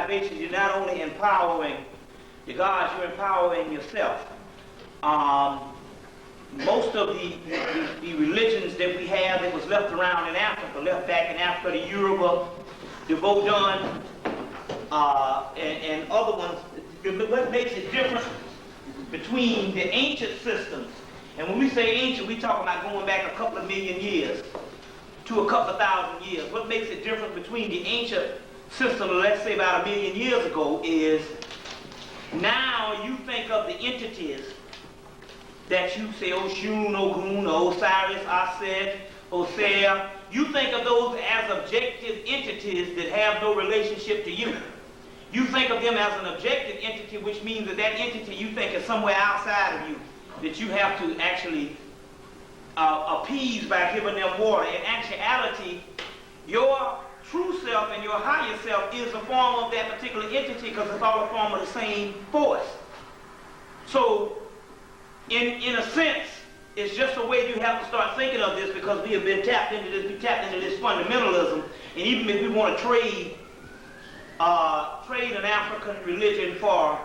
libation, you're not only empowering the gods, you're empowering yourself. Most of the religions that we have that was left around in Africa, left back in Africa, the Yoruba, the Vodun, and other ones, what makes it different between the ancient systems, and when we say ancient, we talk about going back a couple of million years to a couple of thousand years. What makes it different between the ancient system, let's say about a million years ago, is now you think of the entities that you say, Oshun, Ogun, Osiris, Aset, Osea. You think of those as objective entities that have no relationship to you. You think of them as an objective entity, which means that that entity you think is somewhere outside of you, that you have to actually appease by giving them water. In actuality, your true self and your higher self is a form of that particular entity because it's all a form of the same force. So, in a sense, it's just a way you have to start thinking of this because we have been tapped into this, we tapped into this fundamentalism, and even if we want to trade an African religion for,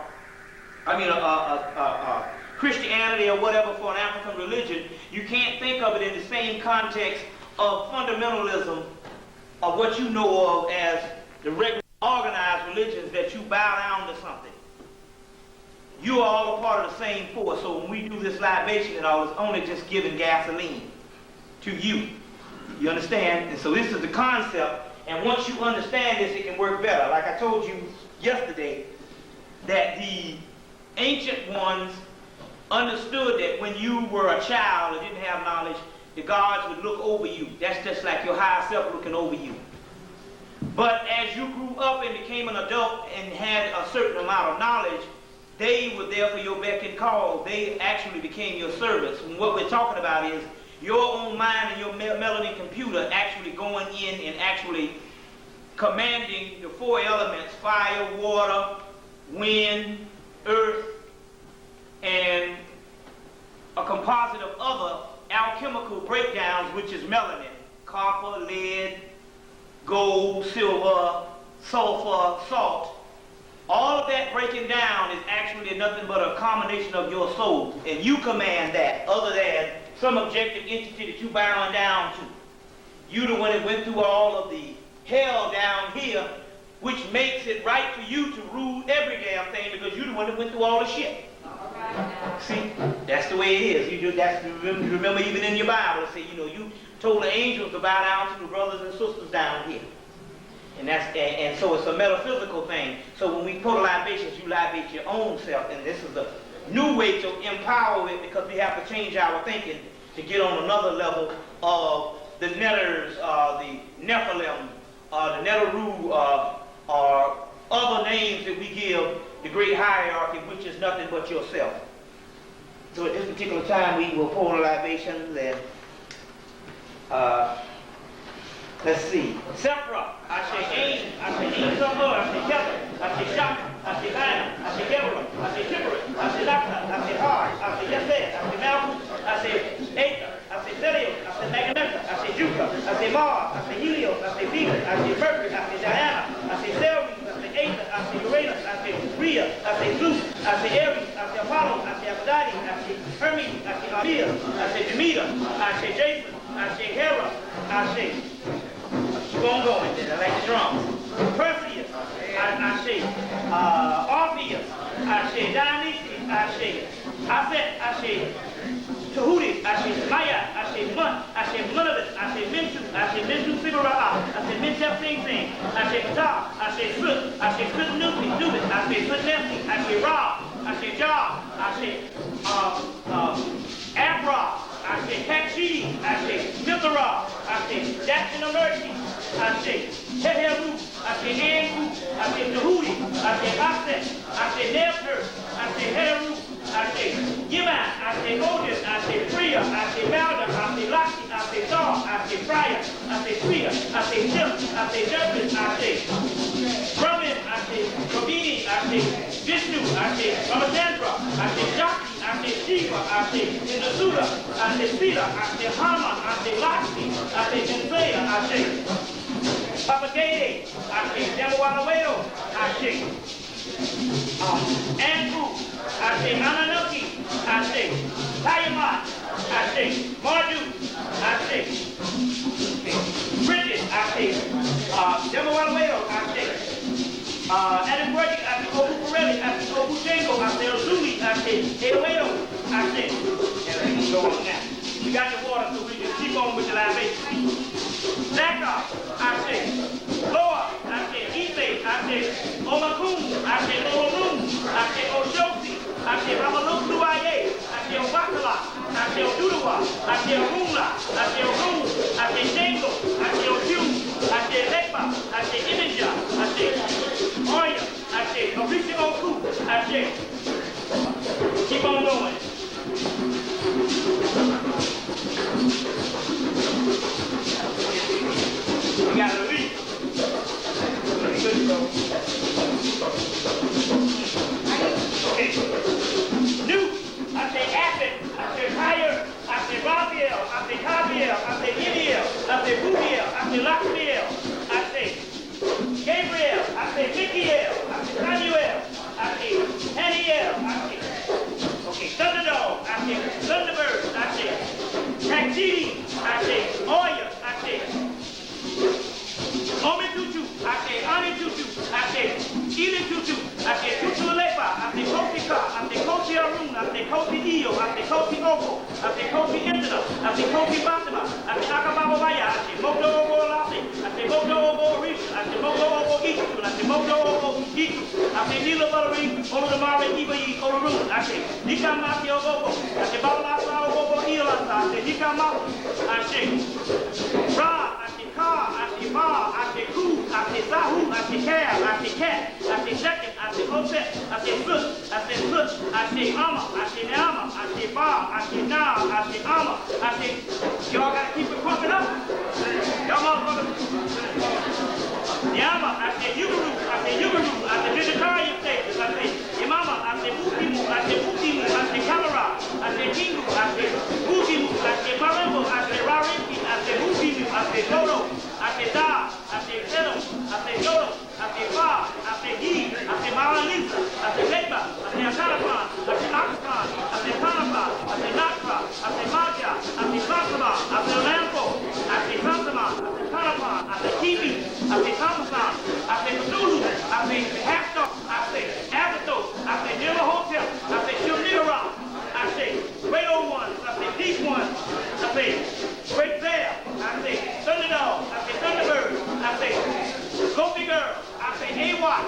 Christianity or whatever for an African religion, you can't think of it in the same context of fundamentalism of what you know of as the regular organized religions that you bow down to something. You are all a part of the same force, so when we do this libation and all, it's only just giving gasoline to you. You understand? And so this is the concept, and once you understand this, it can work better. Like I told you yesterday, that the ancient ones understood that when you were a child and didn't have knowledge, the gods would look over you. That's just like your higher self looking over you. But as you grew up and became an adult and had a certain amount of knowledge, they were there for your beck and call. They actually became your servants. And what we're talking about is your own mind and your melanin computer actually going in and actually commanding the four elements: fire, water, wind, earth, and a composite of other alchemical breakdowns, which is melanin: copper, lead, gold, silver, sulfur, salt. All of that breaking down is actually nothing but a combination of your soul, and you command that, other than some objective entity that you bowing down to. You the one that went through all of the hell down here, which makes it right for you to rule every damn thing because you the one that went through all the shit. See, that's the way it is. You remember even in your Bible, it says, you told the angels to bow down to the brothers and sisters down here. And so it's a metaphysical thing. So when we put libations, you libate your own self, and this is a new way to empower it because we have to change our thinking to get on another level of the Netters, the Nephilim, the Neteru, or other names that we give the great hierarchy, which is nothing but yourself. So at this particular time, we will pour the libations and let's see. Sephra, I say Ain, I say Ain Summer, I say Kevin, I say Shaka, I say Anna, I say Deborah, I say Tiburon, I say Laka, I say Hari, I say Yesed, I say Malchus, I say Aether, I say Thelios, I say Megamenta, I say Jupiter, I say Mars, I say Helios, I say Venus, I say Mercury, I say Diana, I say Ceres, I say Aether, I say Uranus, I say Rhea, I say Zeus, I say Ares, I say Apollo, I say Aphrodite, I say Hermes, I say Artemis, I say Demeter, I say Jason, I say Hera, I say keep on going then, I like the drums. Perseus, I say Orpheus, I say Dionysus, I say Aset, I say Tahuti, I say Maya, I say Mun, I say Munavit, I say Mintu, I say Mintu Figura'a, I say Mintep Sing Sing, I say Ptah, I say Sut, I say Sut Nubit, I say Sut Nefti, I say Ra, I say Jah, I say Abra, I say Kakshi, I say Mithra, I say Jackson Mercy, I say Teheru, I say Angu, I say Tahuti, I say Aset, I say Nebter, I say Heru, I say Yiman, I say Odin, I say Freya, I say Balder, I say Laki, I say Thor, I say Freya, I say Freya, I say Sif, I say Judgment, I say Brahmin, I say Kabini, I say Vishnu, I say Ramachandra, I say Jaki, I say Shiva, I say Indasuda, I say Sita, I say Haman, I say Lakshmi, I say Jinsaya, I say Papagay, I say, Demawaluedo, I say, Andrew, I say, Ananuki, I say, Tayamat, I say, Marju, I say, Bridget, I say, Demawaluedo, I say, Adam Burdick, I say, Obu Pirelli, I say, Obu Jango, I say, Ozuli, I say, Edoedo, I say, and we can go on now. We got the water, so we can keep on with the libation. Zakar, I say, Loa, I say, Ife, I say, Omakun, I say, Olorun, I say, Oshosi, I say, Ramaluk Luaye, I say, Obakala, I say, Odudawa, I say, Orumla, I say, Orum, I say, Shango, I say, Oju, I say, Lepa, I say, Imaja, I say, Oya, I say, Orisha Oku, I say, keep on going. We got to read. Pretty good to go. Okay. New, I say Abbott, I say Tyre, I say Raphael, I say Javier, I say Idiel, I say Budiel, I say Laxmiel, I say Gabriel, I say Mikiel, I say Samuel, I say Haniel, I say, okay, Thunderdog, I say Thunderbird, I say Taxidi, I say Oya, I say Omi Tutu, I say Ani Tutu, I say Ili Tutu, I say Tutu Lepa, I say Kofi Ka, I say Kofi Arun, I say Kofi Iyo, I say Kofi Oko, I say Kofi Intana, I say Kofi Fatima, I say Akababa Baya, I say Moto Obo Lasi, I say Moto Obo Risha, I say Moto Obo Itu, I say Moto Obo Itu, I say Nila Buttery, Olodamare Ibayi, Olorun, I say Nika Mati Obobo, I say Babalasa Obo Ilasa, I say Nika Mati, I say Ra, I say Ka, I say Ma, I say Ku, I say Zahu, I say Cab, I say Cat, I say Second, I say Hosep, I say Sus, I say Such, I say Ama, I say Nama, I say Ba, I say Na, I say Ama, I say, y'all gotta keep it pumping up. Y'all motherfuckers. Yama, I say Yuguru, I say Yuguru, I say vegetarian status, I say Imama, I say Bukimu, I say Bukimu, I say Kamara, I say Kingu, I say Bukimu, I say Marimbo, I say Rariki, I say Bukimu, I say Dodo, I say Da, I say Sedo, I say Dodo, I say Ba, I say Gi, I say Maranisa, I say Leba, I say Akarapan, I say Akapan, I say Panapa, I say Nakra, I say Maja, I say Santama, I say Lampo, I say Santama, I say Panapan, I say Kiwi, I say Samasan, I say Cthulhu, I say Hector, I say Abathos, I say Nilla Hotel, I say Shilnira, I say Great Old Ones, I say Deep Ones, I say Great Bear, I say Thunderdog, I say Thunderbird, I say Gopi Girl, I say AWAT,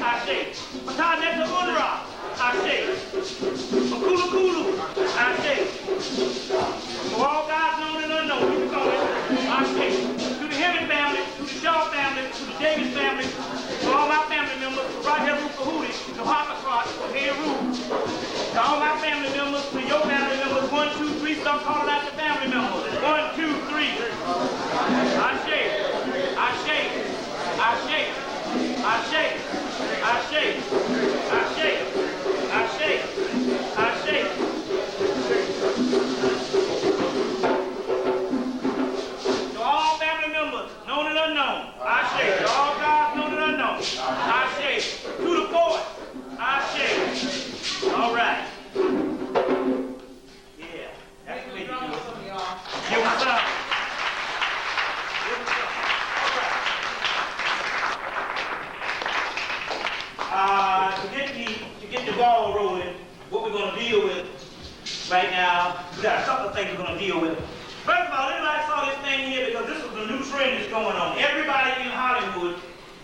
I say Mataneta Unra, I say Makulu Kulu, I say for all guys known and unknown, keep it going, I say to the Hemmitt family, to the Shaw family, to the Davis family, to all my family members, to Right Here Ruth Kahootie, to Hoppercrot, to Hey Ruth, to all my family members, to your family members, 1, 2, 3, start calling out the family members. 1, 2, 3. I shake, I shake, I shake, I shake, I shake, I shake, I shake, I shake. To all family members, known and unknown, I shake. To all guys, known and unknown, I shake. To the poet, I shake. All right. Yeah, that's the way you do it. Give me some. Give me some. All right. To get the ball rolling, what we're going to deal with right now, we got a couple of things we're going to deal with. First of all, anybody saw this thing here? Because this is the new trend that's going on. Everybody in Hollywood,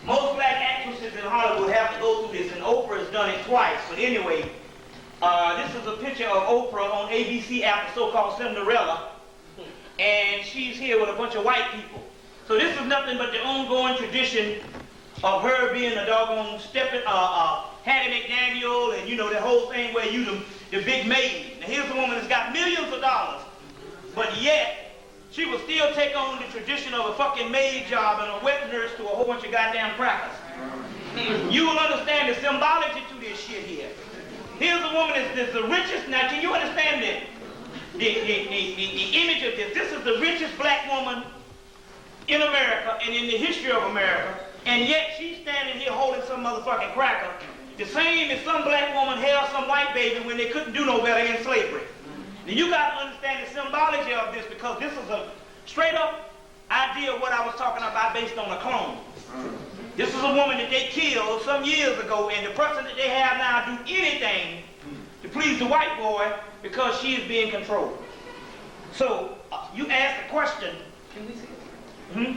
most black actresses in Hollywood have to go through this, and Oprah has done it twice. But anyway, this is a picture of Oprah on ABC after so-called Cinderella, and she's here with a bunch of white people. So this is nothing but the ongoing tradition of her being a doggone Hattie McDaniel, and you know, the whole thing where you the big maid. Now here's a woman that's got millions of dollars, but yet she will still take on the tradition of a fucking maid job and a wet nurse to a whole bunch of goddamn crackers. You will understand the symbology to this shit here. Here's a woman that's the richest. Now, can you understand the image of this? This is the richest black woman in America and in the history of America, and yet she's standing here holding some motherfucking cracker, the same as some black woman held some white baby when they couldn't do no better in slavery. Now you got to understand the symbology of this, because this is a straight up idea of what I was talking about based on a clone. This is a woman that they killed some years ago, and the person that they have now do anything to please the white boy because she is being controlled. So you asked the question. Can we see it?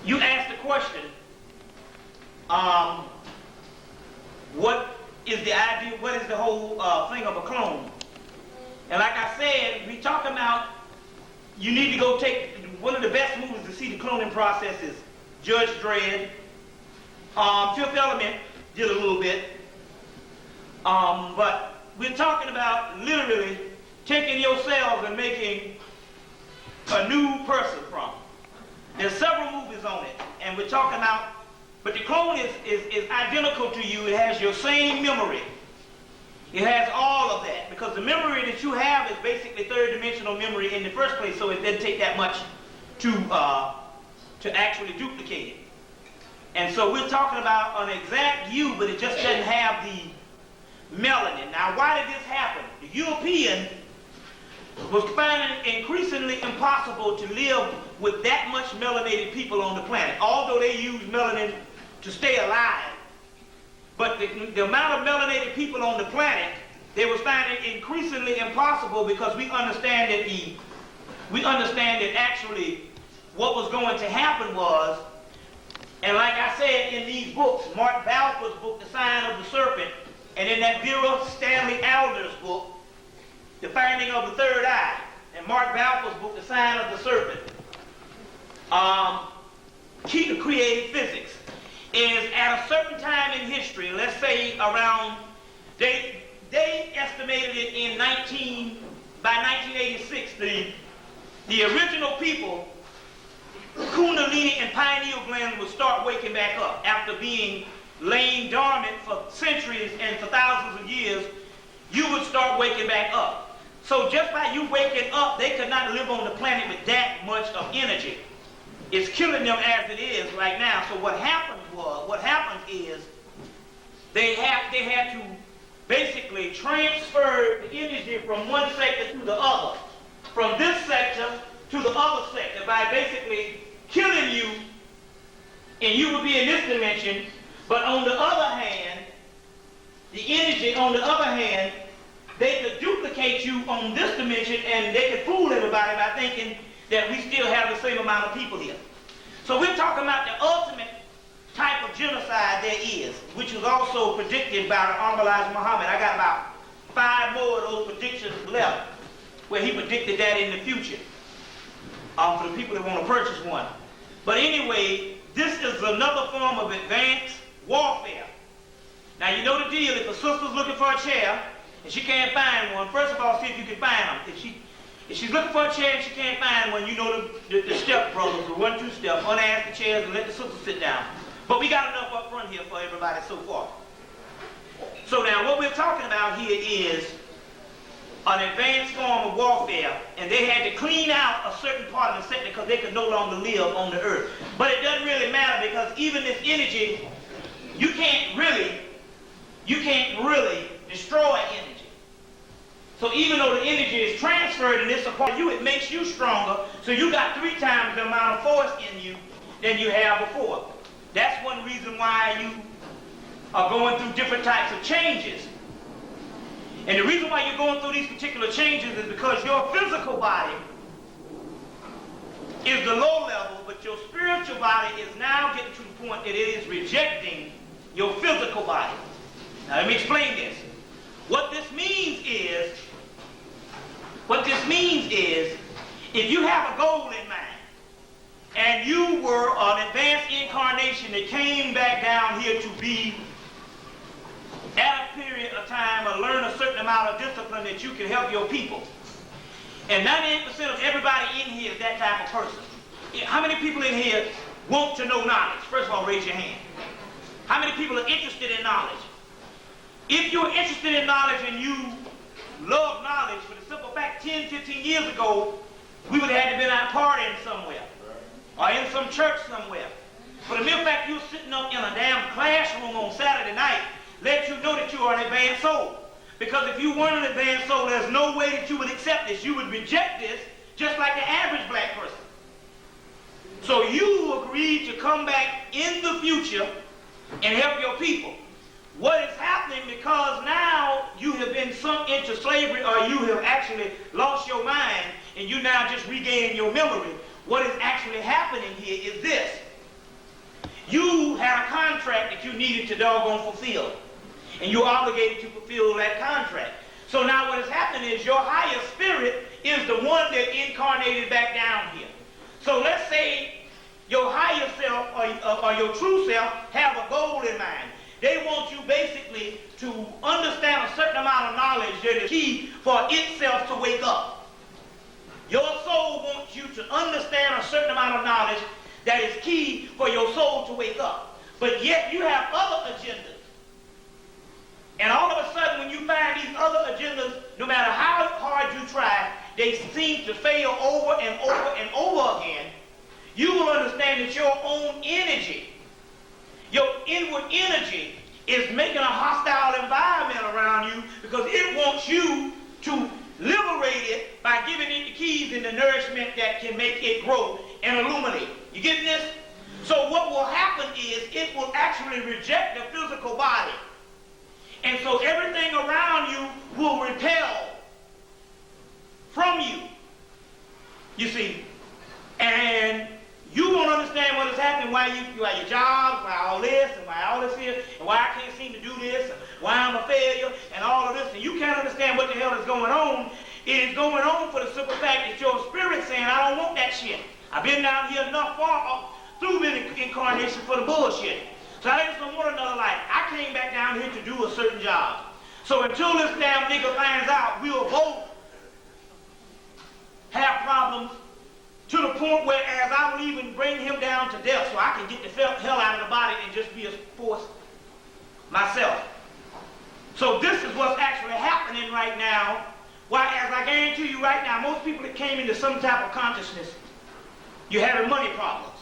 You asked the question. What is the idea? What is the whole thing of a clone? And like I said, we talking about. You need to go take one of the best movies to see the cloning process is Judge Dredd. Fifth Element did a little bit. But we're talking about literally taking your cells and making a new person from. There's several movies on it, and we're talking about, but the clone is identical to you. It has your same memory. It has all of that, because the memory that you have is basically third-dimensional memory in the first place, so it doesn't take that much to actually duplicate it. And so we're talking about an exact you, but it just doesn't have the melanin. Now, why did this happen? The European was finding it increasingly impossible to live with that much melanated people on the planet, although they use melanin to stay alive. But the amount of melanated people on the planet, they were finding it increasingly impossible, because we understand that actually what was going to happen was, and like I said in these books, Mark Balfour's book, The Sign of the Serpent, and in that Vera Stanley Alder's book, The Finding of the Third Eye, and Mark Balfour's book, The Sign of the Serpent, Key to Creative Physics, is at a certain time in history, let's say around, they estimated it by 1986, the original people, Kundalini and pineal glands would start waking back up after being laying dormant for centuries and for thousands of years. You would start waking back up. So just by you waking up, they could not live on the planet with that much of energy. It's killing them as it is right now. So what happened is they had to basically transfer the energy from one sector to the other, from this sector to the other sector, by basically killing you, and you would be in this dimension. But on the other hand, the energy on the other hand, they could duplicate you on this dimension, and they could fool everybody by thinking that we still have the same amount of people here. So we're talking about the ultimate type of genocide there is, which was also predicted by the Honorable Muhammad. I got about 5 more of those predictions left, where he predicted that in the future, for the people that want to purchase one. But anyway, this is another form of advanced warfare. Now you know the deal. If a sister's looking for a chair and she can't find one, first of all, see if you can find them. If she's looking for a chair and she can't find one, you know the step brothers, the 1-2 step, unask the chairs and let the sister sit down. But we got enough up front here for everybody so far. So now what we're talking about here is an advanced form of warfare, and they had to clean out a certain part of the sector because they could no longer live on the earth. But it doesn't really matter, because even this energy, you can't really destroy energy. So even though the energy is transferred and it's a part of you, it makes you stronger. So you got 3 times the amount of force in you than you have before. That's one reason why you are going through different types of changes. And the reason why you're going through these particular changes is because your physical body is the low level, but your spiritual body is now getting to the point that it is rejecting your physical body. Now let me explain this. What this means is, if you have a goal in mind, and you were an advanced incarnation that came back down here to be at a period of time or learn a certain amount of discipline that you can help your people. And 98% of everybody in here is that type of person. How many people in here want to know knowledge? First of all, raise your hand. How many people are interested in knowledge? If you're interested in knowledge and you love knowledge, for the simple fact, 10, 15 years ago, we would have had to been out partying somewhere. or in some church somewhere. But the mere fact you're sitting up in a damn classroom on Saturday night lets you know that you are an advanced soul. Because if you weren't an advanced soul, there's no way that you would accept this. You would reject this just like the average black person. So you agreed to come back in the future and help your people. What is happening, because now you have been sunk into slavery, or you have actually lost your mind and you now just regaining your memory, what is actually happening here is this. You had a contract that you needed to doggone fulfill, and you're obligated to fulfill that contract. So now what is happening is your higher spirit is the one that incarnated back down here. So let's say your higher self or your true self have a goal in mind. They want you basically to understand a certain amount of knowledge that is key for itself to wake up. Your soul wants you to understand a certain amount of knowledge that is key for your soul to wake up. But yet you have other agendas. And all of a sudden, when you find these other agendas, no matter how hard you try, they seem to fail over and over and over again. You will understand that your own energy, your inward energy, is making a hostile environment around you, because it wants you to liberate it by giving it the keys and the nourishment that can make it grow and illuminate. You getting this? So what will happen is it will actually reject the physical body. And so everything around you will repel from you. You see? And you won't understand what is happening, why your job, why all this, and why all this here, and why I can't seem to do this, and why I'm a failure, and all of this, and you can't understand what the hell is going on. It is going on for the simple fact that your spirit's saying, I don't want that shit. I've been down here enough far through many incarnations for the bullshit. So I just don't want another life. I came back down here to do a certain job. So until this damn nigga finds out, we'll both have problems, to the point where as I will even bring him down to death so I can get the hell out of the body and just be a force myself. So this is what's actually happening right now. Why, as I guarantee you right now, most people that came into some type of consciousness, you're having money problems.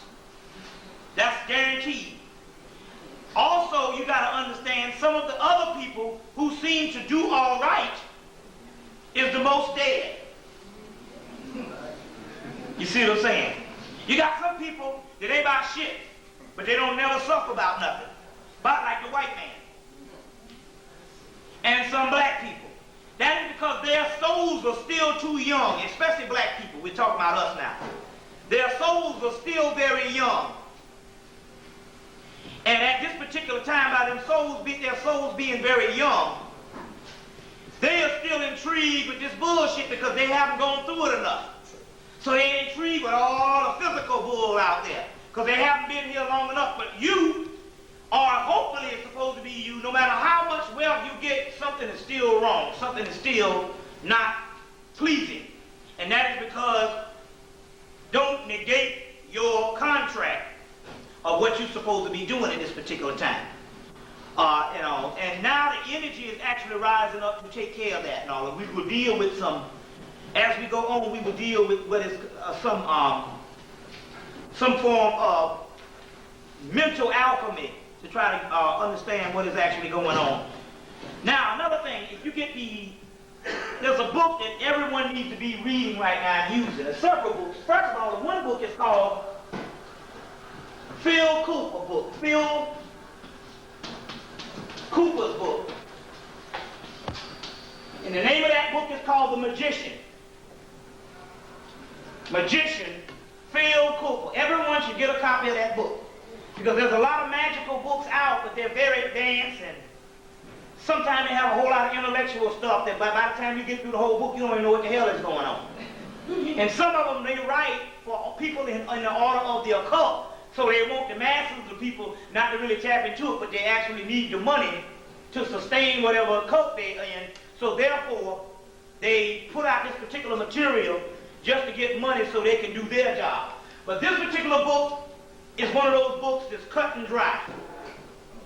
That's guaranteed. Also, you got to understand, some of the other people who seem to do all right is the most dead. You see what I'm saying? You got some people that ain't about shit, but they don't never suffer about nothing. About like the white man. And some black people. That is because their souls are still too young, especially black people. We're talking about us now. Their souls are still very young. And at this particular time, by their souls being very young, they are still intrigued with this bullshit because they haven't gone through it enough. So they ain't intrigued with all the physical bull out there, because they haven't been here long enough. But you are, hopefully it's supposed to be you, no matter how much wealth you get, something is still wrong. Something is still not pleasing. And that is because don't negate your contract of what you're supposed to be doing at this particular time. And now the energy is actually rising up to take care of that and all. And we will deal with some, as we go on, we will deal with what is some form of mental alchemy to try to understand what is actually going on. Now, another thing, if you get there's a book that everyone needs to be reading right now and using. There's several books. First of all, the one book is called Phil Cooper book. Phil Cooper's book. And the name of that book is called The Magician. Magician, Phil Cooper. Everyone should get a copy of that book. Because there's a lot of magical books out, but they're very advanced, and sometimes they have a whole lot of intellectual stuff that by the time you get through the whole book, you don't even know what the hell is going on. And some of them, they write for people in the order of the occult, so they want the masses of people not to really tap into it, but they actually need the money to sustain whatever cult they're in. So therefore, they put out this particular material just to get money so they can do their job. But this particular book is one of those books that's cut and dry.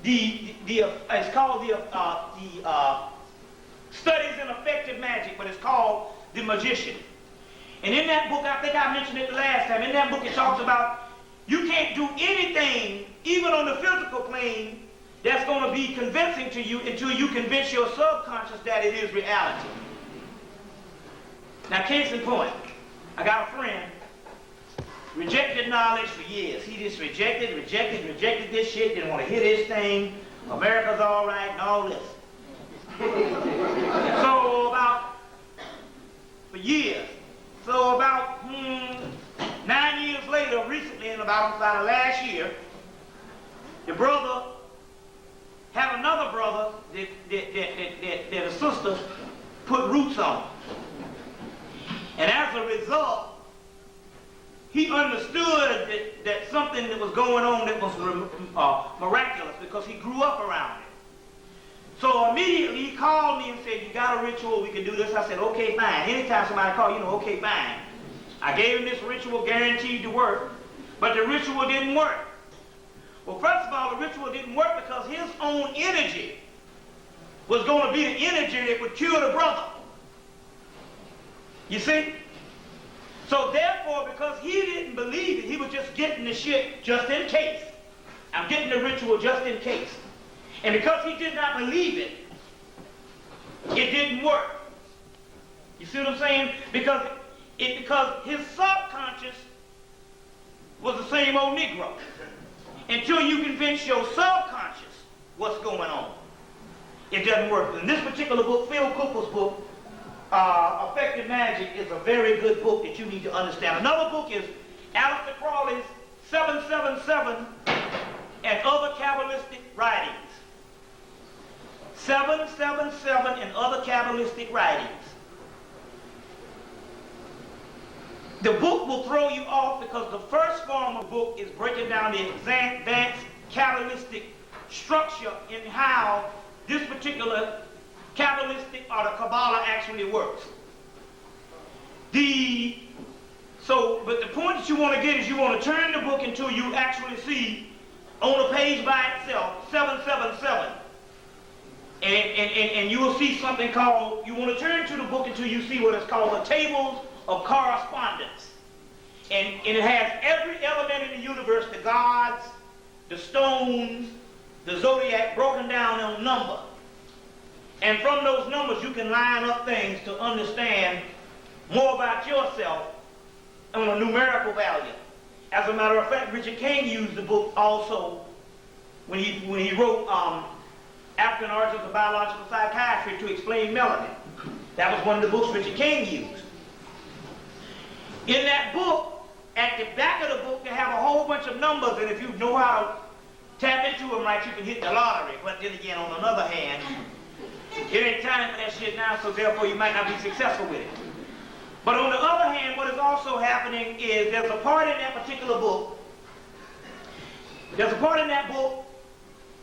It's called the Studies in Effective Magic, but it's called The Magician. And in that book, I think I mentioned it the last time, in that book it talks about You can't do anything, even on the physical plane, that's going to be convincing to you until you convince your subconscious that it is reality. Now, case in point, I got a friend, rejected knowledge for years. He just rejected this shit, didn't want to hear this thing, America's all right, and all this. For years. So about 9 years later, recently, in about last year, the brother had another brother that a sister put roots on. And as a result, he understood that something that was going on that was miraculous, because he grew up around it. So immediately he called me and said, you got a ritual, we can do this. I said, okay, fine. Anytime somebody calls, okay, fine. I gave him this ritual guaranteed to work, but the ritual didn't work. Well, first of all, the ritual didn't work because his own energy was going to be the energy that would cure the brother. You see? So therefore, because he didn't believe it, he was just getting the shit just in case. I'm getting the ritual just in case. And because he did not believe it, it didn't work. You see what I'm saying? Because his subconscious was the same old Negro. Until you convince your subconscious what's going on, it doesn't work. In this particular book, Phil Cooper's book, Effective Magic, is a very good book that you need to understand. Another book is Aleister Crowley's 777 and Other Kabbalistic Writings. 777 and Other Kabbalistic Writings. The book will throw you off because the first form of the book is breaking down the advanced Kabbalistic structure in how this particular Kabbalistic or the Kabbalah actually works. But the point that you want to get is you want to turn the book until you actually see on a page by itself 777. And you will see something called, you want to turn to the book until you see what is called the tables of correspondence. And it has every element in the universe, the gods, the stones, the zodiac, broken down on number. And from those numbers you can line up things to understand more about yourself on a numerical value. As a matter of fact, Richard King used the book also when he wrote African Origins of Biological Psychiatry to explain melanin. That was one of the books Richard King used. In that book, at the back of the book, they have a whole bunch of numbers, and if you know how to tap into them right, you can hit the lottery. But then again, on another hand, it ain't time for that shit now, so therefore you might not be successful with it. But on the other hand, what is also happening is there's a part in that particular book,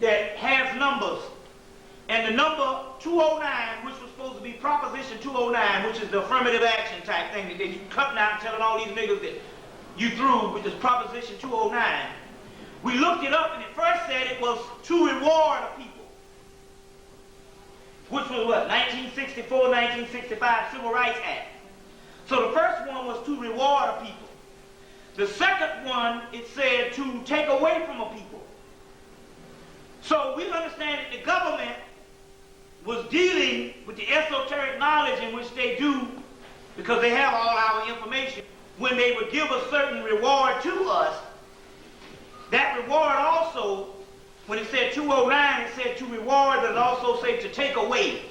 that has numbers. And the number 209, which was supposed to be Proposition 209, which is the affirmative action type thing that you cutting out and telling all these niggas that you threw with this Proposition 209. We looked it up and it first said it was to reward a people. Which was what? 1964, 1965 Civil Rights Act. So the first one was to reward a people. The second one, it said to take away from a people. So we understand that the government was dealing with the esoteric knowledge in which they do, because they have all our information, when they would give a certain reward to us. That reward also, when it said 209, it said to reward, but it also said to take away.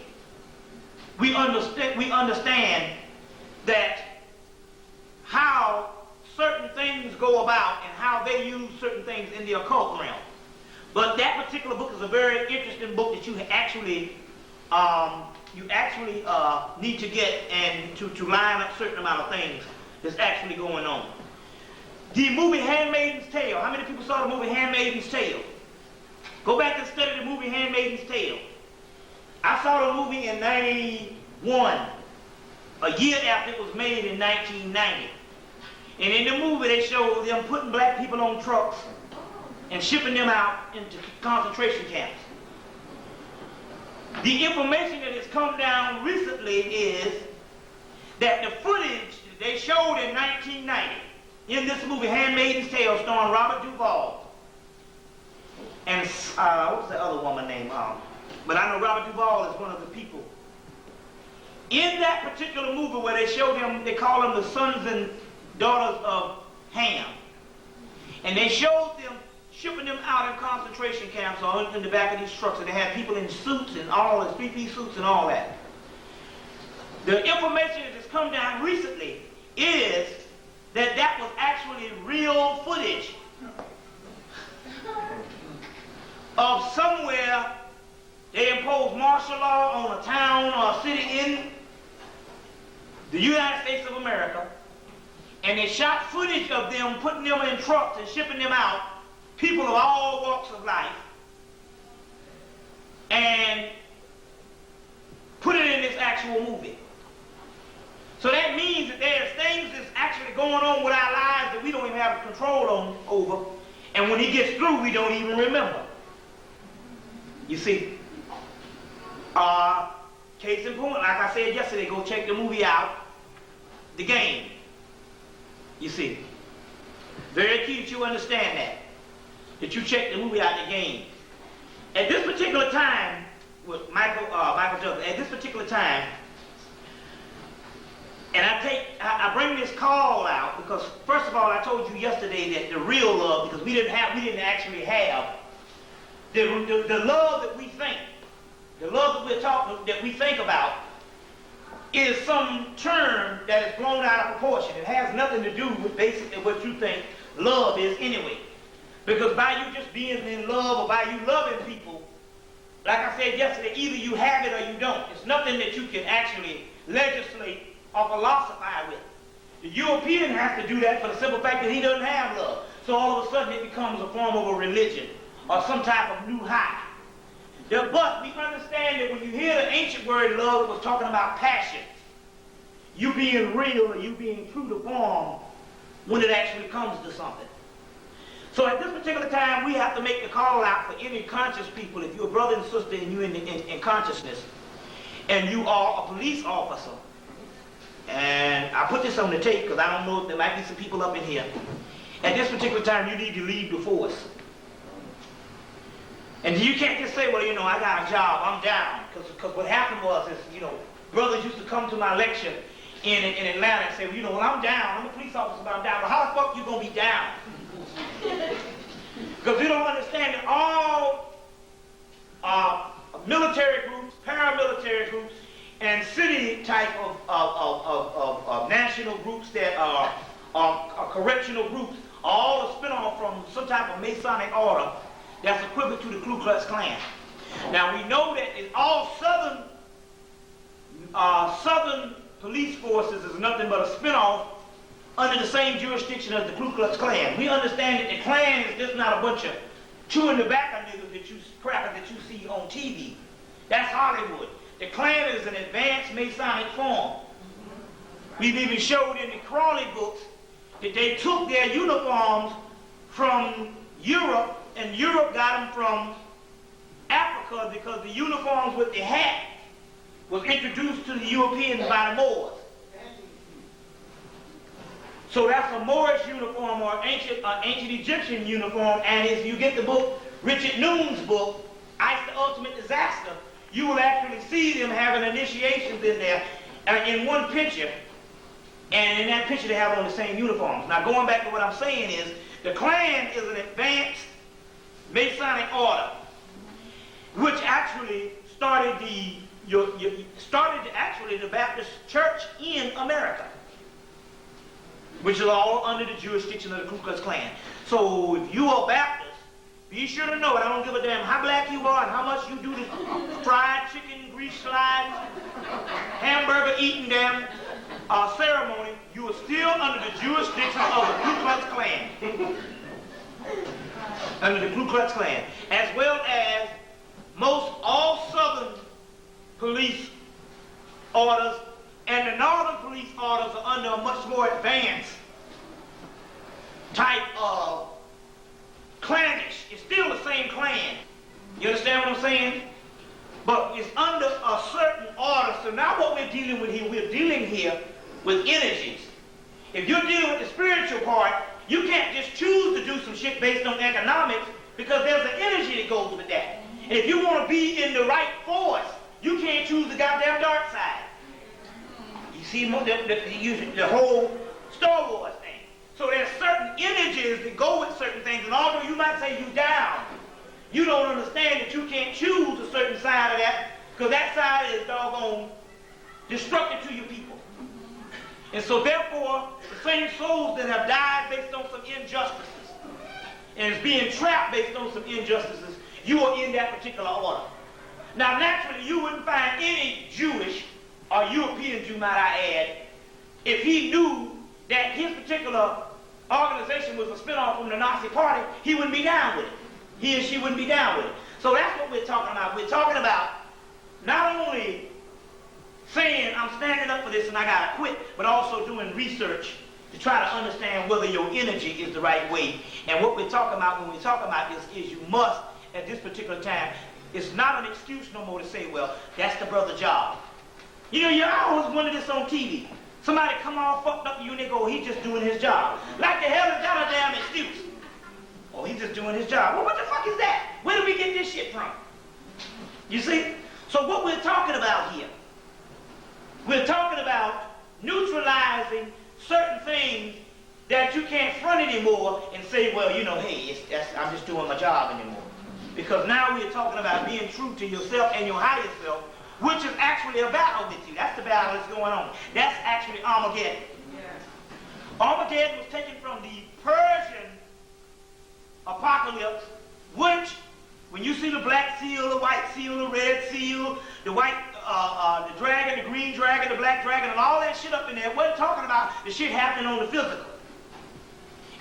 We understand that how certain things go about and how they use certain things in the occult realm. But that particular book is a very interesting book that you actually need to get and to line up certain amount of things that's actually going on. The movie Handmaid's Tale. How many people saw the movie Handmaid's Tale? Go back and study the movie Handmaid's Tale. I saw the movie in 91, a year after it was made in 1990. And in the movie they showed them putting black people on trucks and shipping them out into concentration camps. The information that has come down recently is that the footage they showed in 1990 in this movie, Handmaid's Tale, starring Robert Duvall. And what was the other woman name? But I know Robert Duvall is one of the people. In that particular movie where they show them, they call them the sons and daughters of Ham. And they showed them shipping them out in concentration camps or in the back of these trucks, and they had people in suits and all this, three-piece suits and all that. The information that has come down recently is that that was actually real footage of somewhere they imposed martial law on a town or a city in the United States of America, and they shot footage of them putting them in trucks and shipping them out, people of all walks of life, and put it in this actual movie. So that means that there's things that's actually going on with our lives that we don't even have control over, and when he gets through, we don't even remember. You see, case in point, like I said yesterday, go check the movie out, The Game. You see, very key that you understand that you check the movie out, The Game. At this particular time, with Michael Douglas, at this particular time, and I bring this call out because, first of all, I told you yesterday that the real love, because we didn't actually have the love that we think, the love that we think about, is some term that is blown out of proportion. It has nothing to do with basically what you think love is anyway. Because by you just being in love or by you loving people, like I said yesterday, either you have it or you don't. It's nothing that you can actually legislate or philosophize with. The European has to do that for the simple fact that he doesn't have love. So all of a sudden it becomes a form of a religion or some type of new high. But we understand that when you hear the ancient word love, it was talking about passion. You being real or you being true to form when it actually comes to something. So at this particular time, we have to make the call out for any conscious people. If you're a brother and sister and you're in consciousness, and you are a police officer, and I put this on the tape because I don't know if there might be some people up in here. At this particular time, you need to leave the force. And you can't just say, well, you know, I got a job, I'm down. Because what happened was, brothers used to come to my lecture in Atlanta and say, well, you know, well, I'm down. I'm a police officer, but I'm down. Well, how the fuck you going to be down? Because you don't understand that all military groups, paramilitary groups, and city type of national groups that are correctional groups, all a spin-off from some type of Masonic order that's equivalent to the Ku Klux Klan. Now we know that all southern police forces is nothing but a spin-off under the same jurisdiction as the Ku Klux Klan. We understand that the Klan is just not a bunch of chewing tobacco niggas crackers that you see on TV. That's Hollywood. The Klan is an advanced Masonic form. We've even showed in the Crawley books that they took their uniforms from Europe, and Europe got them from Africa because the uniforms with the hat was introduced to the Europeans by the Moors. So that's a Moorish uniform or ancient Egyptian uniform, and if you get the book, Richard Noon's book, Ice the Ultimate Disaster, you will actually see them having initiations in there in one picture, and in that picture they have on the same uniforms. Now going back to what I'm saying is, the Klan is an advanced Masonic order, which actually started the Baptist Church in America, which is all under the jurisdiction of the Ku Klux Klan. So if you are Baptist, be sure to know, and I don't give a damn how black you are and how much you do the fried chicken, grease sliding, hamburger eating damn ceremony, you are still under the jurisdiction of the Ku Klux Klan. Under the Ku Klux Klan, as well as all Southern police orders, and the Northern police orders are under a much more advanced type of clannish. It's still the same clan. You understand what I'm saying? But it's under a certain order. So now what we're dealing with here, we're dealing here with energies. If you're dealing with the spiritual part, you can't just choose to do some shit based on economics, because there's an energy that goes with that. And if you want to be in the right force, you can't choose the goddamn dark side. You see the whole Star Wars thing. So there's certain energies that go with certain things, and although you might say you down, you don't understand that you can't choose a certain side of that, because that side is doggone destructive to your people. And so therefore, the same souls that have died based on some injustices, and is being trapped based on some injustices, you are in that particular order. Now naturally, you wouldn't find any Jewish or European Jew, might I add, if he knew that his particular organization was a spinoff from the Nazi Party, he wouldn't be down with it. He or she wouldn't be down with it. So that's what we're talking about. We're talking about not only saying I'm standing up for this and I gotta quit, but also doing research to try to understand whether your energy is the right way. And what we're talking about when we talk about this is you must, at this particular time, it's not an excuse no more to say, well, that's the brother's job. You know, you always wonder this on TV. Somebody come all fucked up to you and they go, he's just doing his job. Like the hell is that a damn excuse? Oh, he's just doing his job. Well, what the fuck is that? Where do we get this shit from? You see? So what we're talking about here, we're talking about neutralizing certain things that you can't front anymore and say, well, you know, hey, I'm just doing my job anymore. Because now we're talking about being true to yourself and your higher self, which is actually a battle with you. That's the battle that's going on. That's actually Armageddon. Yeah. Armageddon was taken from the Persian apocalypse, which, when you see the black seal, the white seal, the red seal, the white, the dragon, the green dragon, the black dragon, and all that shit up in there, it wasn't talking about the shit happening on the physical.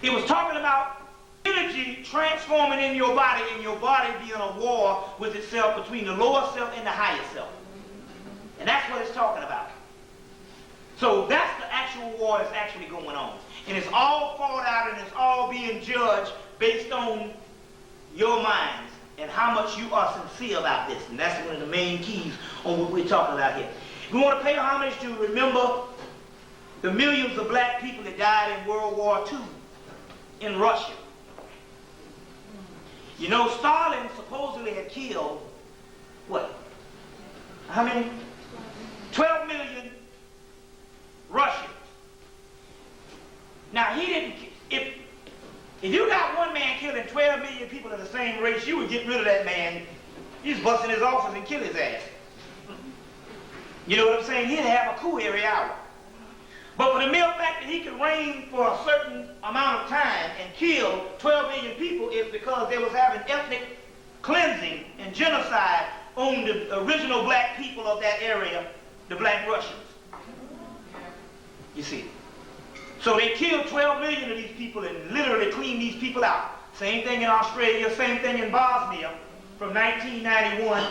It was talking about energy transforming in your body, and your body being a war with itself between the lower self and the higher self. And that's what it's talking about. So that's the actual war that's actually going on. And it's all fought out and it's all being judged based on your minds and how much you are sincere about this. And that's one of the main keys on what we're talking about here. We want to pay homage to remember the millions of black people that died in World War II in Russia. You know, Stalin supposedly had killed, what? How many? 12 million Russians. Now, he didn't, if you got one man killing 12 million people of the same race, you would get rid of that man. He's busting his office and kill his ass. You know what I'm saying? He'd have a coup every hour. But for the mere fact that he could reign for a certain amount of time and kill 12 million people is because they was having ethnic cleansing and genocide on the original black people of that area, the black Russians. You see. So they killed 12 million of these people and literally cleaned these people out. Same thing in Australia, same thing in Bosnia from 1991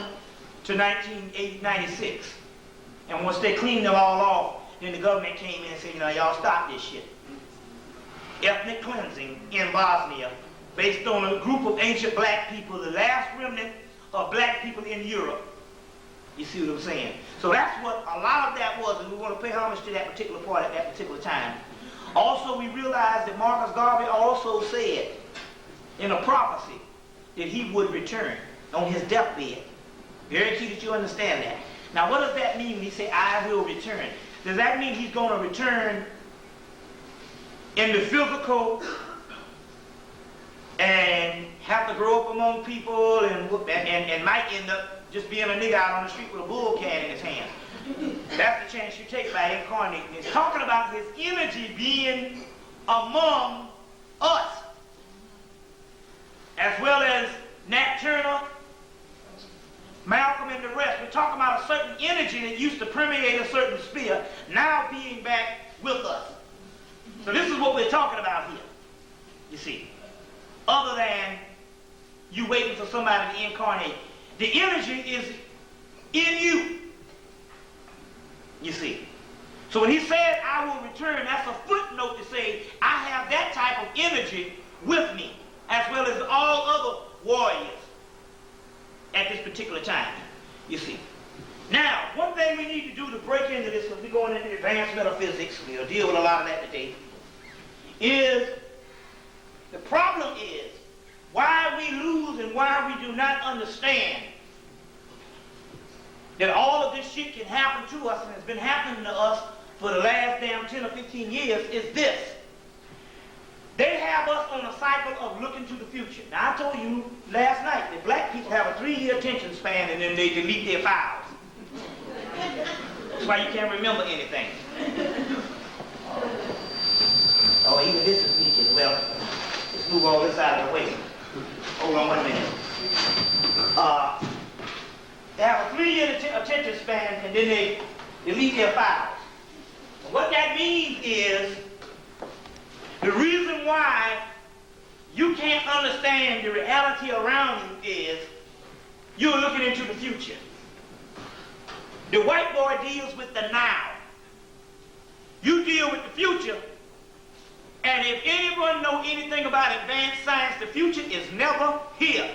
to 1996. And once they cleaned them all off, then the government came in and said, you know, y'all stop this shit. Ethnic cleansing in Bosnia based on a group of ancient black people, the last remnant of black people in Europe. You see what I'm saying? So that's what a lot of that was, and we want to pay homage to that particular part at that particular time. Also, we realize that Marcus Garvey also said in a prophecy that he would return on his deathbed. Very key that you understand that. Now, what does that mean when he say, I will return? Does that mean he's going to return in the physical and have to grow up among people and might end up just being a nigga out on the street with a bull can in his hand? That's the chance you take by incarnating. It's talking about his energy being among us, as well as Nat Turner, Malcolm, and the rest. We're talking about a certain energy that used to permeate a certain sphere, now being back with us. So this is what we're talking about here, you see. Other than you waiting for somebody to incarnate. The energy is in you, you see. So when he said, I will return, that's a footnote to say, I have that type of energy with me, as well as all other warriors at this particular time, you see. Now, one thing we need to do to break into this, because we're going into advanced metaphysics, we'll deal with a lot of that today, is, the problem is, why we lose and why we do not understand that all of this shit can happen to us and has been happening to us for the last damn 10 or 15 years is this. They have us on a cycle of looking to the future. Now, I told you last night that black people have a 3-year attention span and then they delete their files. That's why you can't remember anything. Oh, even this is leaking. Well, let's move all this out of the way. Hold on 1 minute. They have a 3-year attention span and then they delete their files. And what that means is the reason why you can't understand the reality around you is you're looking into the future. The white boy deals with the now. You deal with the future, and if anyone knows anything about advanced science, the future is never here.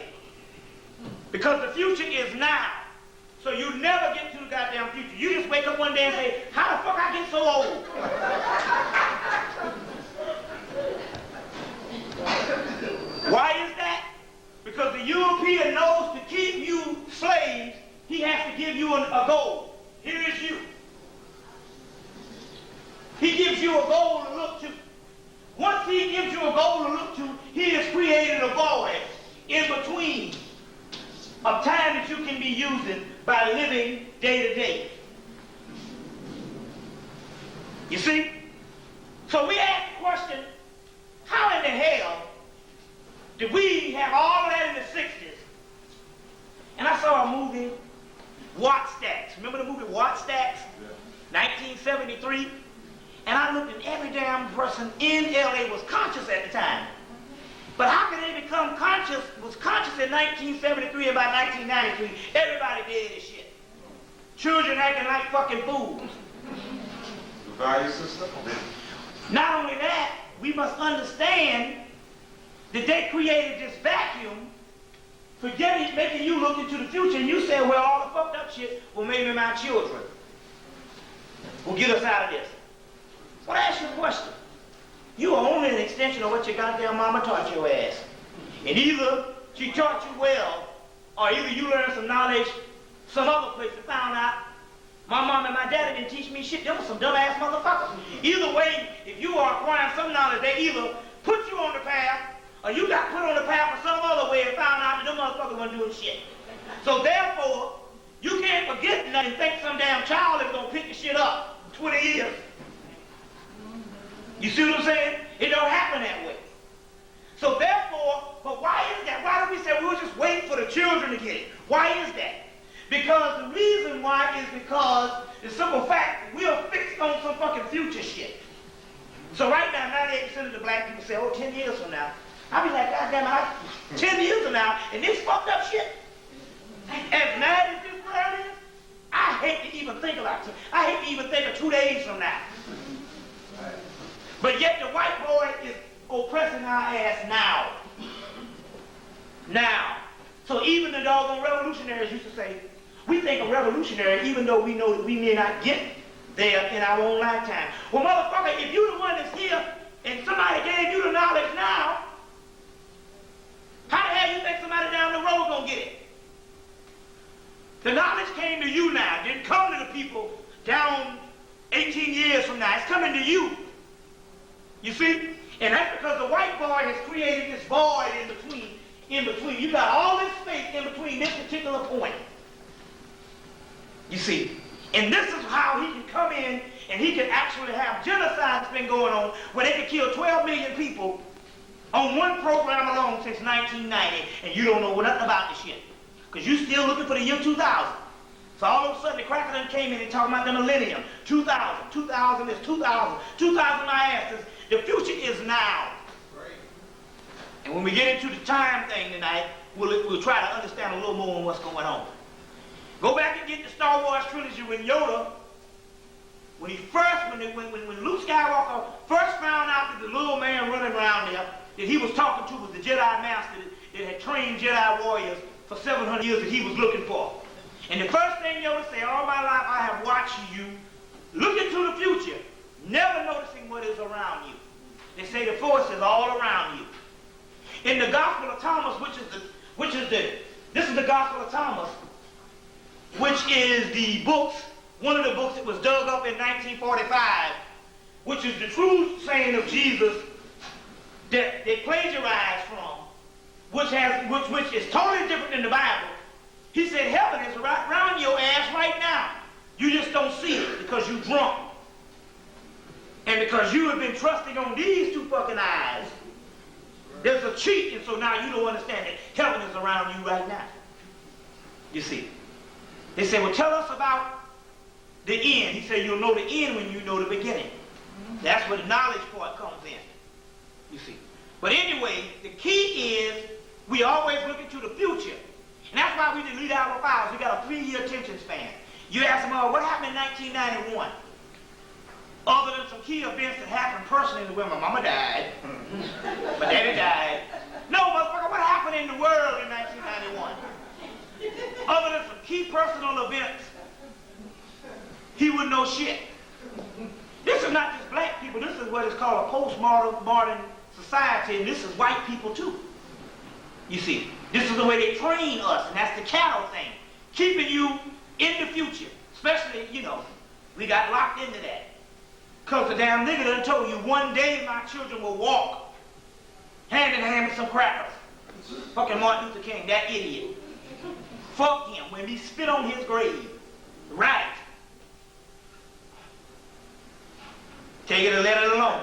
Because the future is now. So you never get to the goddamn future. You just wake up one day and say, how the fuck I get so old? Why is that? Because the European knows to keep you slaves, he has to give you a goal. Here is you. He gives you a goal to look to. Once he gives you a goal to look to, he has created a void in between of time that you can be using by living day to day. You see? So we ask the question, how in the hell did we have all of that in the 60s? And I saw a movie, Watt Stacks. Remember the movie Watt Stacks? Yeah. 1973. And I looked at every damn person in LA was conscious at the time. But how could they become conscious, was conscious in 1973 and by 1993, everybody did this shit. Children acting like fucking fools. The value system? Not only that, we must understand that they created this vacuum, forgetting, making you look into the future, and you say, well, all the fucked up shit, well, maybe my children will get us out of this. So I ask you a question. You are only an extension of what your goddamn mama taught your ass. And either she taught you well, or either you learned some knowledge some other place and found out my mom and my daddy didn't teach me shit. Them were some dumbass motherfuckers. Either way, if you are acquiring some knowledge, they either put you on the path, or you got put on the path for some other way and found out that them motherfuckers weren't doing shit. So therefore, you can't forget nothing and think some damn child is gonna pick the shit up in 20 years. You see what I'm saying? It don't happen that way. So therefore, but why is that? Why do we say we'll just wait for the children to get it? Why is that? Because the reason why is because the simple fact we are fixed on some fucking future shit. So right now, 98% of the black people say, oh, 10 years from now. I'll be like, God damn it, 10 years from now, and this fucked up shit. As mad as this world is, I hate to even think about it. I hate to even think of 2 days from now. But yet the white boy is oppressing our ass now. Now. So even the doggone revolutionaries used to say, we think a revolutionary, even though we know that we may not get there in our own lifetime. Well, motherfucker, if you're the one that's here and somebody gave you the knowledge now, how the hell you think somebody down the road gonna get it? The knowledge came to you now. It didn't come to the people down 18 years from now. It's coming to you. You see? And that's because the white boy has created this void in between. You got all this space in between this particular point. You see? And this is how he can come in and he can actually have genocide that's been going on where they can kill 12 million people on one program alone since 1990, and you don't know nothing about this shit. Because you still looking for the year 2000. So all of a sudden the cracker done came in and talking about the millennium. 2000 is 2000 my asses. The future is now. Right. And when we get into the time thing tonight, we'll try to understand a little more on what's going on. Go back and get the Star Wars trilogy when Yoda, when Luke Skywalker first found out that the little man running around there that he was talking to was the Jedi Master that had trained Jedi warriors for 700 years that he was looking for. And the first thing Yoda said, all my life I have watched you look into the future, never noticing what is around you. They say the force is all around you. In the Gospel of Thomas, this is the Gospel of Thomas, which is the books, one of the books that was dug up in 1945, which is the true saying of Jesus that they plagiarized from, which is totally different than the Bible. He said heaven is right around your ass right now. You just don't see it because you're drunk. And because you have been trusting on these two fucking eyes, there's a cheat, and so now you don't understand that heaven is around you right now. You see. They say, well, tell us about the end. He said, you'll know the end when you know the beginning. That's where the knowledge part comes in. You see. But anyway, the key is we always look into the future. And that's why we delete our files. We got a 3-year attention span. You ask them, what happened in 1991? Other than some key events that happened personally when my mama died, my daddy died. No, motherfucker, what happened in the world in 1991? Other than some key personal events, he would know shit. This is not just black people. This is what is called a postmodern society, and this is white people too. You see, this is the way they train us, and that's the cattle thing, keeping you in the future. Especially, we got locked into that. Because the damn nigga done told you one day my children will walk hand in hand with some crackers. Fucking Martin Luther King, that idiot. Fuck him when he spit on his grave. Right. Take it or let it alone.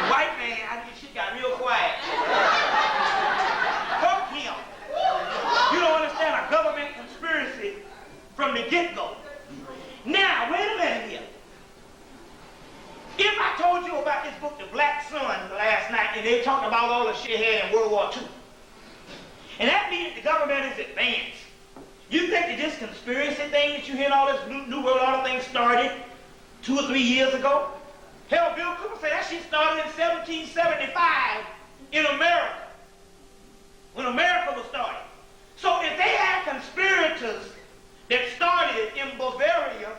White man, shit got real quiet. Fuck him. You don't understand a government conspiracy from the get-go. Now, wait a minute here. If I told you about this book, The Black Sun, last night, and they talked about all the shit here in World War II, and that means the government is advanced. You think that this conspiracy thing that you hear, all this New World Order thing started 2 or 3 years ago? Hell, Bill Cooper said that shit started in 1775 in America, when America was started. So if they had conspirators that started in Bavaria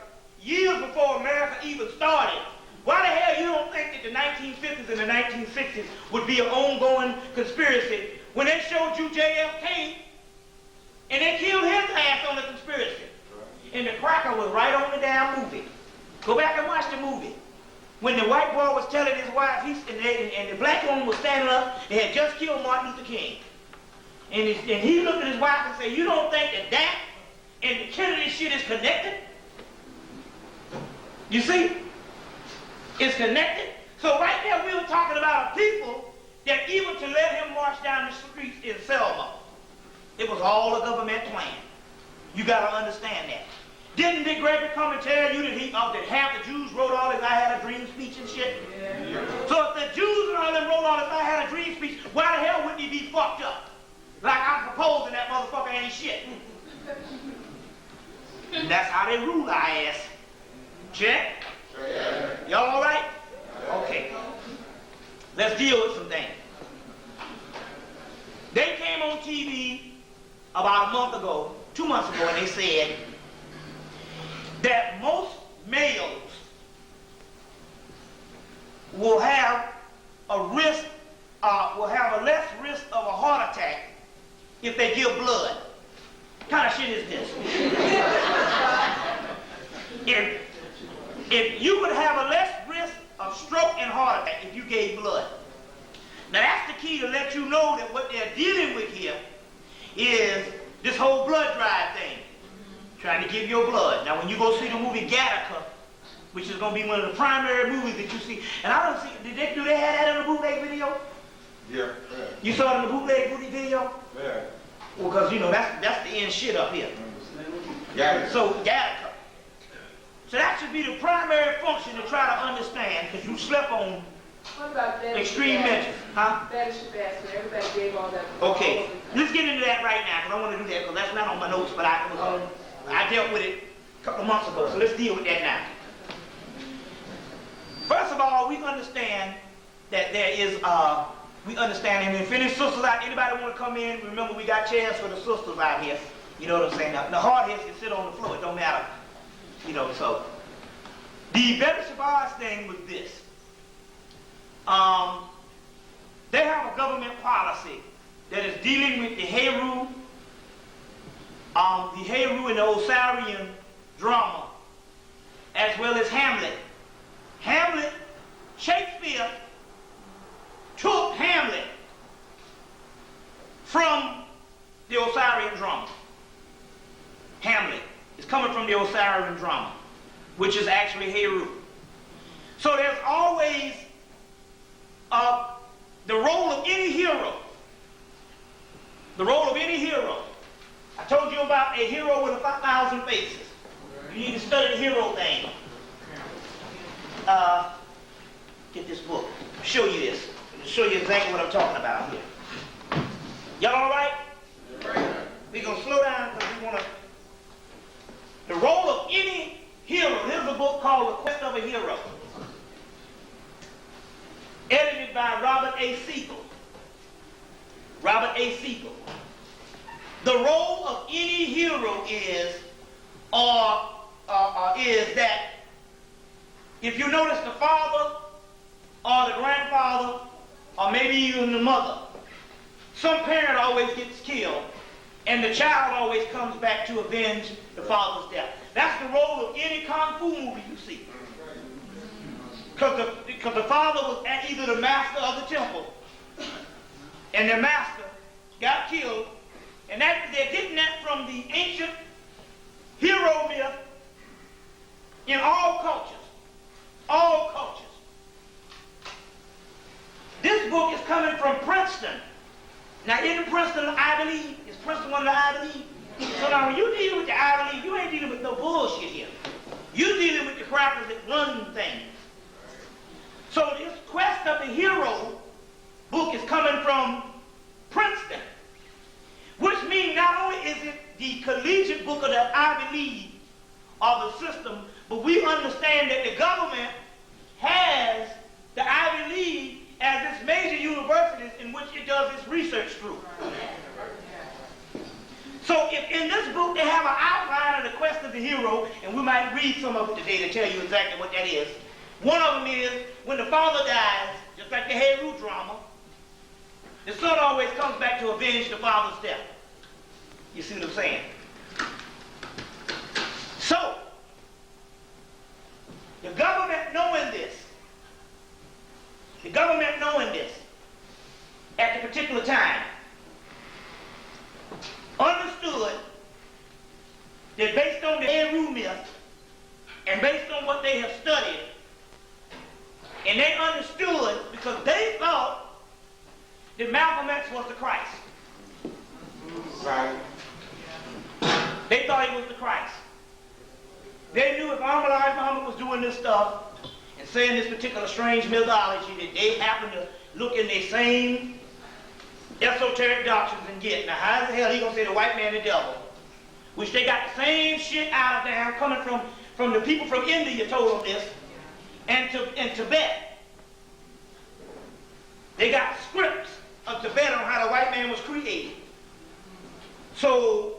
years before America even started, why the hell you don't think that the 1950s and the 1960s would be an ongoing conspiracy when they showed you JFK and they killed his ass on the conspiracy? And the cracker was right on the damn movie. Go back and watch the movie. When the white boy was telling his wife, and the black woman was standing up, they had just killed Martin Luther King. And he looked at his wife and said, you don't think that and the Kennedy shit is connected? You see? It's connected. So right there we were talking about a people that even to let him march down the streets in Selma, it was all a government plan. You got to understand that. Didn't Dick Gregory come and tell you that half the Jews wrote all this I had a dream speech and shit? Yeah. So if the Jews and all them wrote all this I had a dream speech, why the hell wouldn't he be fucked up? Like I'm proposing that motherfucker ain't shit. And that's how they rule our ass. Check? Y'all all right? Okay. Let's deal with some things. They came on TV about a month ago, 2 months ago, and they said that most males will have a risk, will have a less risk of a heart attack if they give blood. What kind of shit is this? If you would have a less risk of stroke and heart attack if you gave blood. Now that's the key to let you know that what they're dealing with here is this whole blood drive thing. Trying to give your blood. Now when you go see the movie Gattaca, which is going to be one of the primary movies that you see, and I don't see, do they have that in the bootleg video? Yeah. You saw it in the bootleg video? Yeah. Well, because that's the end shit up here. Gattaca. So Gattaca. So that should be the primary function to try to understand, because you slept on what about extreme measures. Huh? Battleship Bastard. Everybody gave all that. Okay. Let's get into that right now, because I want to do that, because that's not on my notes, but I dealt with it a couple of months ago, so let's deal with that now. First of all, we understand that there is, we understand, and if any sisters out, anybody want to come in, remember we got chairs for the sisters out here. You know what I'm saying? Now, the hard heads can sit on the floor, it don't matter. You know, so. The Betty Shabazz thing was this. They have a government policy that is dealing with the Heru and the Osirian drama, as well as Hamlet. Shakespeare took Hamlet from the Osirian drama. Hamlet is coming from the Osirian drama, which is actually Heru. So there's always the role of any hero. The role of any hero. I told you about a hero with 1,000 faces. You need to study the hero thing. Get this book. I'll show you this. I'll show you exactly what I'm talking about here. Y'all all right? We're going to slow down because we want to... The role of any hero. Here's a book called The Quest of a Hero, edited by Robert A. Siegel. Robert A. Siegel. The role of any hero is that if you notice the father or the grandfather or maybe even the mother, some parent always gets killed and the child always comes back to avenge the father's death. That's the role of any kung fu movie you see. Because the father was either the master of the temple and the master got killed, and that they're getting that from the ancient hero myth in all cultures. All cultures. This book is coming from Princeton. Now, isn't Princeton an Ivy League? Is Princeton one of the Ivy League? So now, when you deal with the Ivy League, you ain't dealing with no bullshit here. You're dealing with the crackers that run things. So this Quest of the Hero book is coming from Princeton, which means not only is it the collegiate book of the Ivy League of the system, but we understand that the government has the Ivy League as its major universities in which it does its research through. So if in this book they have an outline of the Quest of the Hero, and we might read some of it today to tell you exactly what that is. One of them is when the father dies, just like the Heru drama, the son always comes back to avenge the father's death. You see what I'm saying? So, the government knowing this, at the particular time, understood that based on the Heru myth and based on what they have studied, and they understood because they thought that Malcolm X was the Christ. Right. They thought he was the Christ. They knew if Muhammad was doing this stuff and saying this particular strange mythology, that they happened to look in their same esoteric doctrines and get. Now, how the hell he gonna say the white man the devil? Which they got the same shit out of there coming from the people from India told them this, and Tibet. They got scripts of Tibet on how the white man was created. So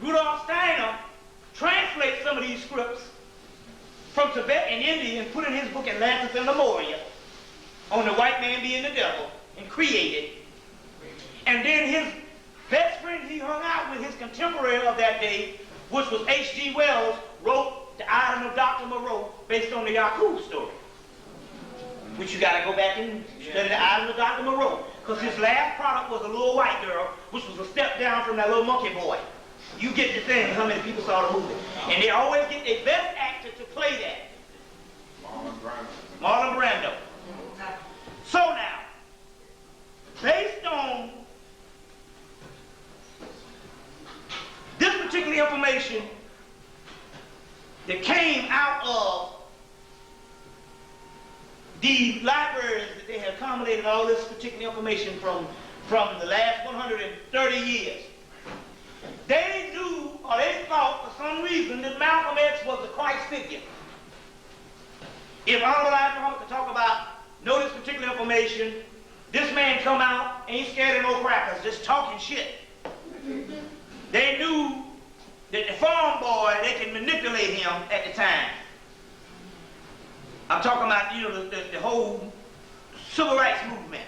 Rudolf Steiner translates some of these scripts from Tibet and India and put in his book Atlantis and Lemuria on the white man being the devil and created. And then his best friend he hung out with, his contemporary of that day, which was H.G. Wells, wrote The Island of Dr. Moreau based on the Yakub story. Which you got to go back and study The Island of Dr. Moreau. Because his last product was a little white girl, which was a step down from that little monkey boy. You get the thing, how many people saw the movie. And they always get their best actor to play that. Marlon Brando. So now, based on this particular information that came out of the libraries that they had accommodated all this particular information from the last 130 years, they knew, or they thought for some reason, that Malcolm X was the Christ figure. If Honorable Elijah Muhammad could talk about, know this particular information, this man come out, ain't scared of no crackers, just talking shit. They knew that the farm boy, they can manipulate him at the time. I'm talking about, the whole civil rights movement.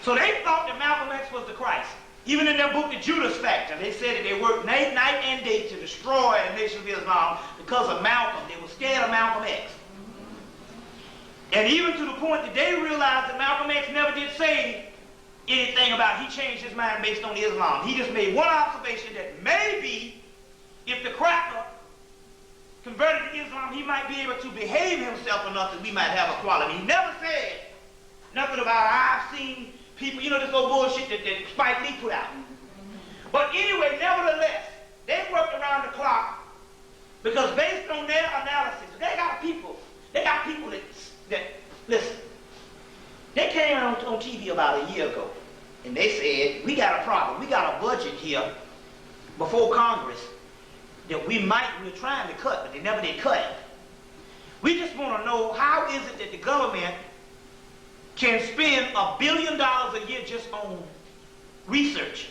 So they thought that Malcolm X was the Christ. Even in their book, The Judas Factor, they said that they worked night and day to destroy the Nation of Islam because of Malcolm. They were scared of Malcolm X. And even to the point that they realized that Malcolm X never did say anything about he changed his mind based on Islam. He just made one observation that maybe if the cracker converted to Islam, he might be able to behave himself enough that we might have equality. He never said nothing about I've seen people, you know, this old bullshit that Spike Lee put out. But anyway, nevertheless, they worked around the clock because based on their analysis, they got people that listen, they came on TV about a year ago and they said, we got a problem. We got a budget here before Congress that we're trying to cut, but they never did cut it. We just want to know how is it that the government can spend $1 billion a year just on research,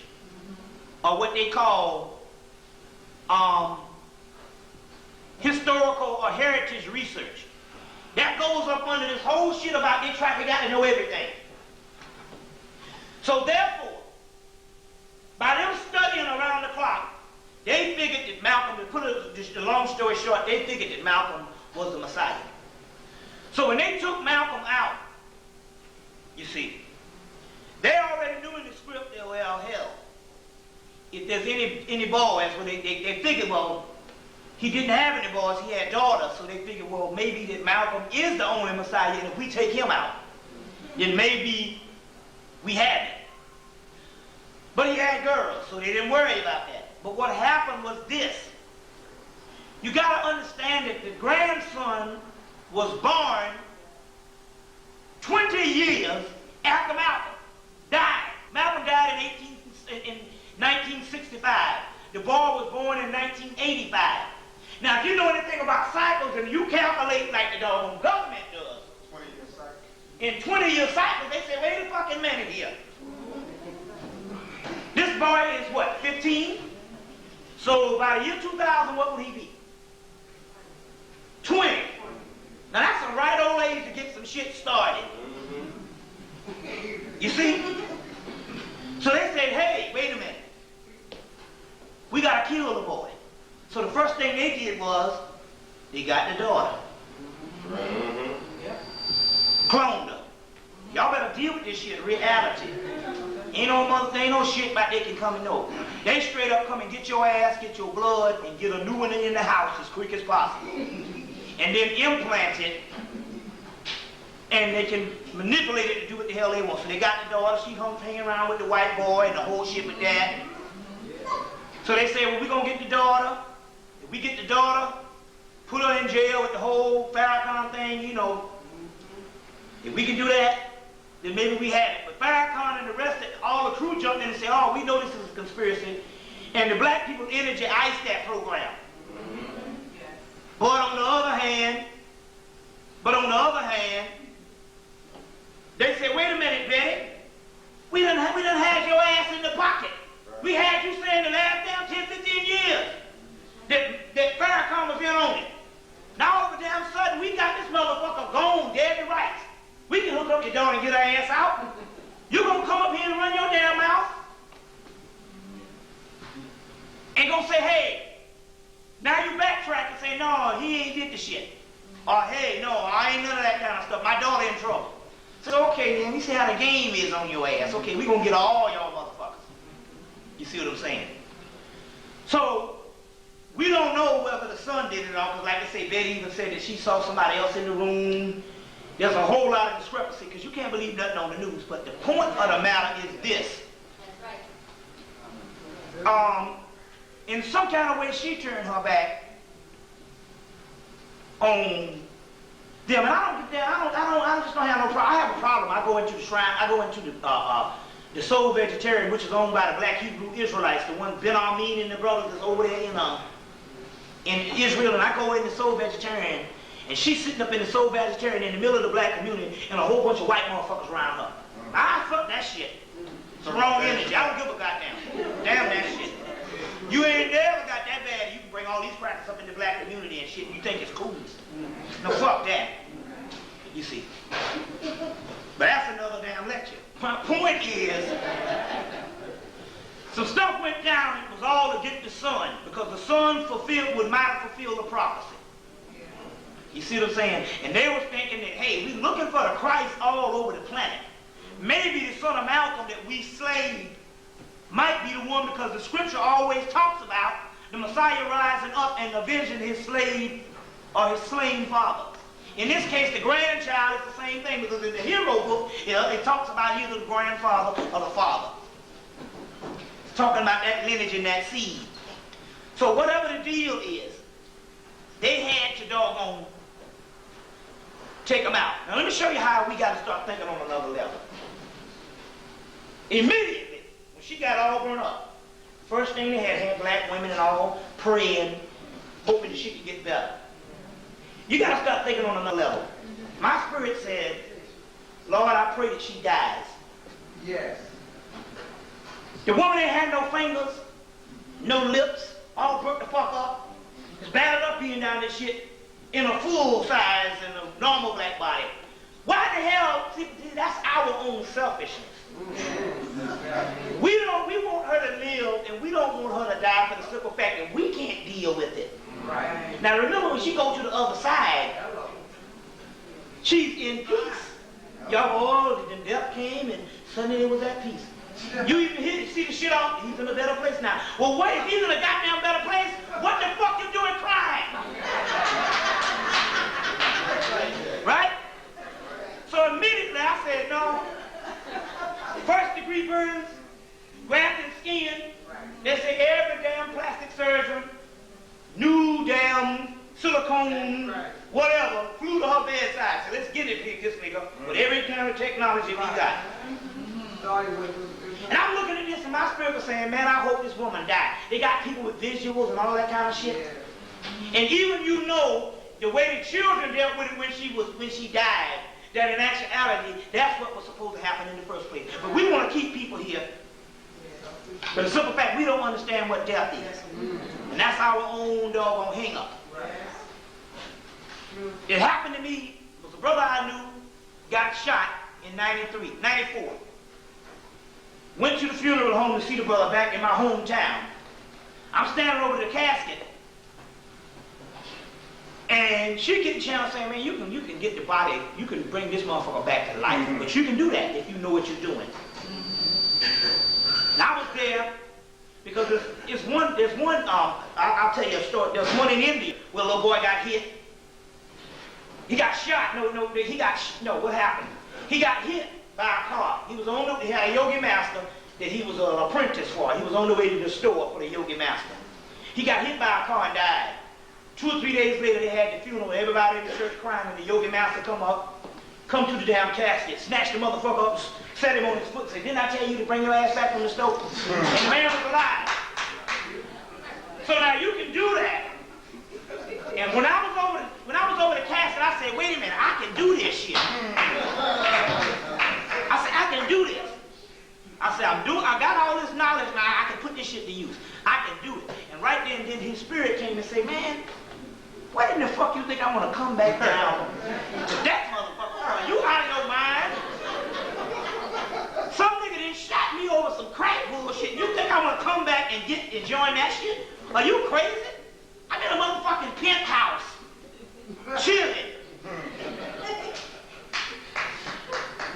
or what they call historical or heritage research. That goes up under this whole shit about they try to get to know everything. So therefore, by them studying around the clock, they figured that Malcolm, to put it just a long story short, they figured that Malcolm was the Messiah. So when they took Malcolm out, you see, they already knew in the script that, well, hell, if there's any boys, well, they figured, well, he didn't have any boys, he had daughters, so they figured, well, maybe that Malcolm is the only Messiah, and if we take him out, then maybe we have it. But he had girls, so they didn't worry about that. But what happened was this. You got to understand that the grandson was born 20 years after Malcolm died. Malcolm died in 1965. The boy was born in 1985. Now, if you know anything about cycles and you calculate like the doggone government does, 20-year cycle. in 20-year cycles, they say, wait a fucking minute here. This boy is what, 15? So by the year 2000, what would he be? 20. Now that's a right old age to get some shit started. You see? So they said, hey, wait a minute. We gotta kill the boy. So the first thing they did was, they got the daughter. Cloned her. Y'all better deal with this shit in reality. Ain't no shit about they can come and know. They straight up come and get your ass, get your blood, and get a new one in the house as quick as possible. And then implant it, and they can manipulate it to do what the hell they want. So they got the daughter, she hanging around with the white boy and the whole shit with that. So they say, well, we're gonna get the daughter. If we get the daughter, put her in jail with the whole Farrakhan thing, you know. If we can do that, then maybe we have it. But Farrakhan and the rest of all the crew jumped in and said, oh, we know this is a conspiracy. And the Black People Energy iced that program. But on the other hand, they said, wait a minute, Betty. We done had your ass in the pocket. We had you saying the last damn 10, 15 years that Farrakhan was in on it. Now all of a damn sudden, we got this motherfucker gone, dead to rights. We can hook up your door and get our ass out. You gonna come up here and run your damn mouth? And gonna say, hey, now you backtrack and say, no, he ain't did the shit. Or, hey, no, I ain't none of that kind of stuff. My daughter in trouble. So, okay, then, we see how the game is on your ass. Okay, we gonna get all y'all motherfuckers. You see what I'm saying? So, we don't know whether the son did it or not, because like I say, Betty even said that she saw somebody else in the room. There's a whole lot of discrepancy, because you can't believe nothing on the news. But the point of the matter is this. In some kind of way, she turned her back on them. And I just don't have no problem. I have a problem. I go into the shrine, I go into the Soul Vegetarian, which is owned by the Black Hebrew Israelites, the one Ben Armin and the brothers that's over there in Israel, and I go in the Soul Vegetarian, and she's sitting up in the Soul Vegetarian in the middle of the black community, and a whole bunch of white motherfuckers around her. I fuck that shit. It's the wrong energy. I don't give a goddamn. Damn that shit. You ain't never got that bad. You can bring all these practices up in the black community and shit, and you think it's cool. No, fuck that. You see. But that's another damn lecture. My point is, some stuff went down. It was all to get the son, because the son might have fulfilled the prophecy. You see what I'm saying? And they were thinking that, hey, we're looking for the Christ all over the planet. Maybe the son of Malcolm that we slaved might be the one, because the scripture always talks about the Messiah rising up and avenging his slave or his slain father. In this case, the grandchild is the same thing, because in the hero book, it talks about either the grandfather or the father. It's talking about that lineage and that seed. So whatever the deal is, they had to doggone take them out. Now let me show you how we got to start thinking on another level. Immediately, when she got all grown up, first thing they had black women and all praying, hoping that she could get better. You got to start thinking on another level. My spirit said, Lord, I pray that she dies. Yes. The woman ain't had no fingers, no lips, all broke the fuck up. It's battered up being down this shit in a full size in a normal black body. Why the hell? See, that's our own selfishness. We want her to live, and we don't want her to die for the simple fact that we can't deal with it. Right. Now remember, when she goes to the other side, she's in peace. Y'all, then death came, and suddenly it was at peace. You even see the shit off, he's in a better place now. Well, what if he's in a goddamn better place? What the fuck you doing crying? Right? So immediately I said, no. First degree burns, grafted skin. They say every damn plastic surgeon, new damn silicone, whatever, flew to her bedside. So let's get it, this nigga, with every kind of technology we got. And I'm looking at this and my spirit was saying, man, I hope this woman died. They got people with visuals and all that kind of shit. And even the way the children dealt with it when she died, that in actuality, that's what was supposed to happen in the first place. But we want to keep people here. But the simple fact, we don't understand what death is. And that's our own doggone hang-up. It happened to me, because a brother I knew got shot in 94. Went to the funeral home to see the brother back in my hometown. I'm standing over the casket. And she getting challenged saying, man, you can get the body, you can bring this motherfucker back to life, but you can do that if you know what you're doing. And I was there because there's one, I'll tell you a story. There's one in India where a little boy got hit. He got shot. What happened? He got hit by a car. He had a yogi master that he was an apprentice for. He was on the way to the store for the yogi master. He got hit by a car and died. 2 or 3 days later, they had the funeral. Everybody in the church crying, and the yogi master come to the damn casket, snatched the motherfucker up, set him on his foot, and said, didn't I tell you to bring your ass back from the stove? And the man was alive. So now you can do that. And when I was over the casket, I said, wait a minute, I can do this shit. I said, I can do this. I said, I got all this knowledge now, I can put this shit to use. I can do it. And right then his spirit came and said, man, what in the fuck you think I want to come back down to that motherfucker? Are you out of your mind? Some nigga done shot me over some crack bullshit. You think I want to come back and join that shit? Are you crazy? I'm in a motherfucking penthouse, chilling,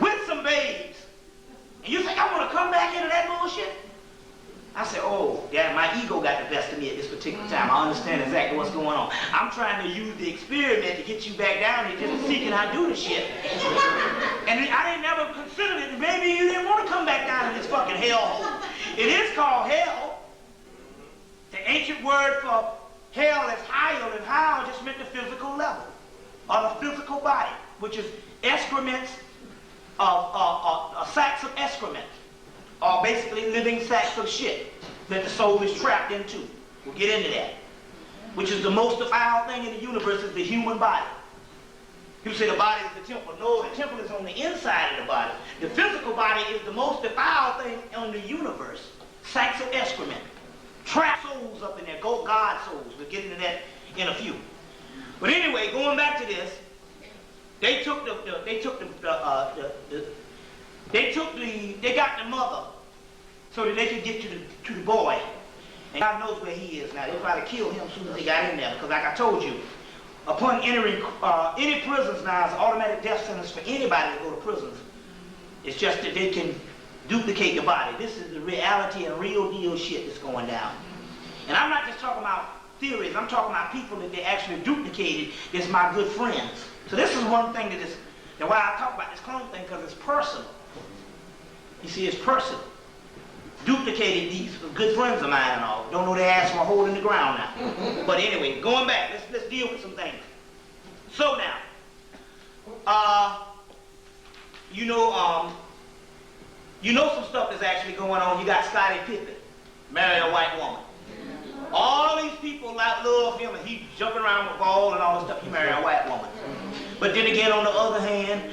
with some babes. And you think I want to come back into that bullshit? I said, oh, yeah, my ego got the best of me at this particular time. I understand exactly what's going on. I'm trying to use the experiment to get you back down here just to see can I do the shit. And I didn't never consider it. Maybe you didn't want to come back down in this fucking hellhole. It is called hell. The ancient word for hell is Hyle, and Hyle just meant the physical level, or the physical body, which is excrements, sacks of excrement, or basically living sacks of shit that the soul is trapped into. We'll get into that. Which is the most defiled thing in the universe is the human body. People say the body is the temple. No, the temple is on the inside of the body. The physical body is the most defiled thing on the universe. Sacks of excrement. Trap souls up in there. God souls. We'll get into that in a few. But anyway, going back to this, They got the mother so that they could get to the boy. And God knows where he is now. They probably killed him as soon as they got in there, because like I told you, upon entering any prisons now, it's automatic death sentence for anybody to go to prisons. It's just that they can duplicate the body. This is the reality and real deal shit that's going down. And I'm not just talking about theories. I'm talking about people that they actually duplicated. That's my good friends. So this is one thing that's why I talk about this clone thing, because it's personal. You see, it's personal. Duplicated these good friends of mine and all. Don't know their ass from a hole in the ground now. But anyway, going back, let's deal with some things. So now, you know some stuff that's actually going on. You got Scottie Pippen, marry a white woman. All these people like love him, and he's jumping around with ball and all this stuff. He married a white woman. But then again, on the other hand,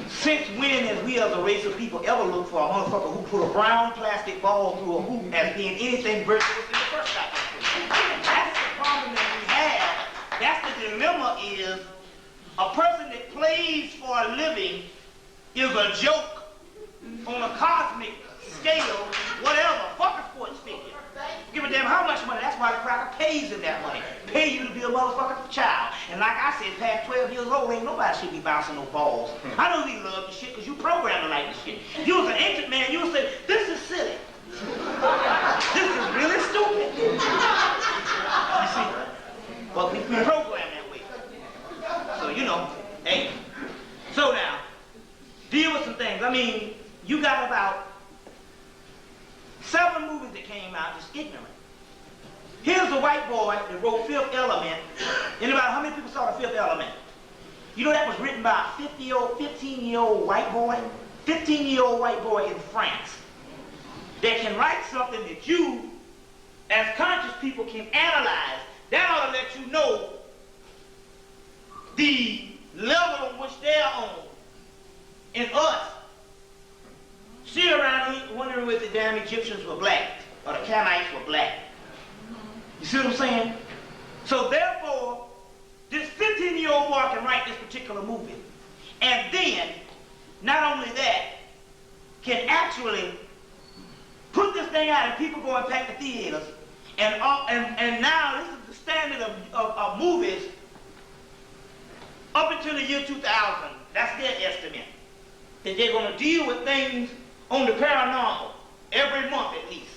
since when has we as a race of people ever looked for a motherfucker who put a brown plastic ball through a hoop as being anything virtuous in the first time? That's the problem that we have. That's the dilemma, is a person that plays for a living is a joke on a cosmic scale, whatever. Fuck a sports figure. Give a damn how much money. That's why the cracker pays him that money. Pay you to be a motherfucking child. And like I said, past 12 years old, ain't nobody should be bouncing no balls. I know you love the shit because you programmed to like the shit. If you was an ancient man, you would say, this is silly. This is really stupid. You see? But we program that way. So, you know, hey. So now, deal with some things. I mean, you got about 7 movies that came out just ignorant. Here's a white boy that wrote Fifth Element. Anybody, how many people saw the Fifth Element? You know that was written by a 15-year-old white boy? 15-year-old white boy in France that can write something that you, as conscious people, can analyze. That ought to let you know the level on which they're on in us. Sit around here wondering whether the damn Egyptians were black or the Canaanites were black. You see what I'm saying? So therefore, this 15-year-old boy can write this particular movie. And then, not only that, can actually put this thing out and people go and pack the theaters. And now this is the standard of movies up until the year 2000. That's their estimate. That they're going to deal with things on the paranormal every month at least.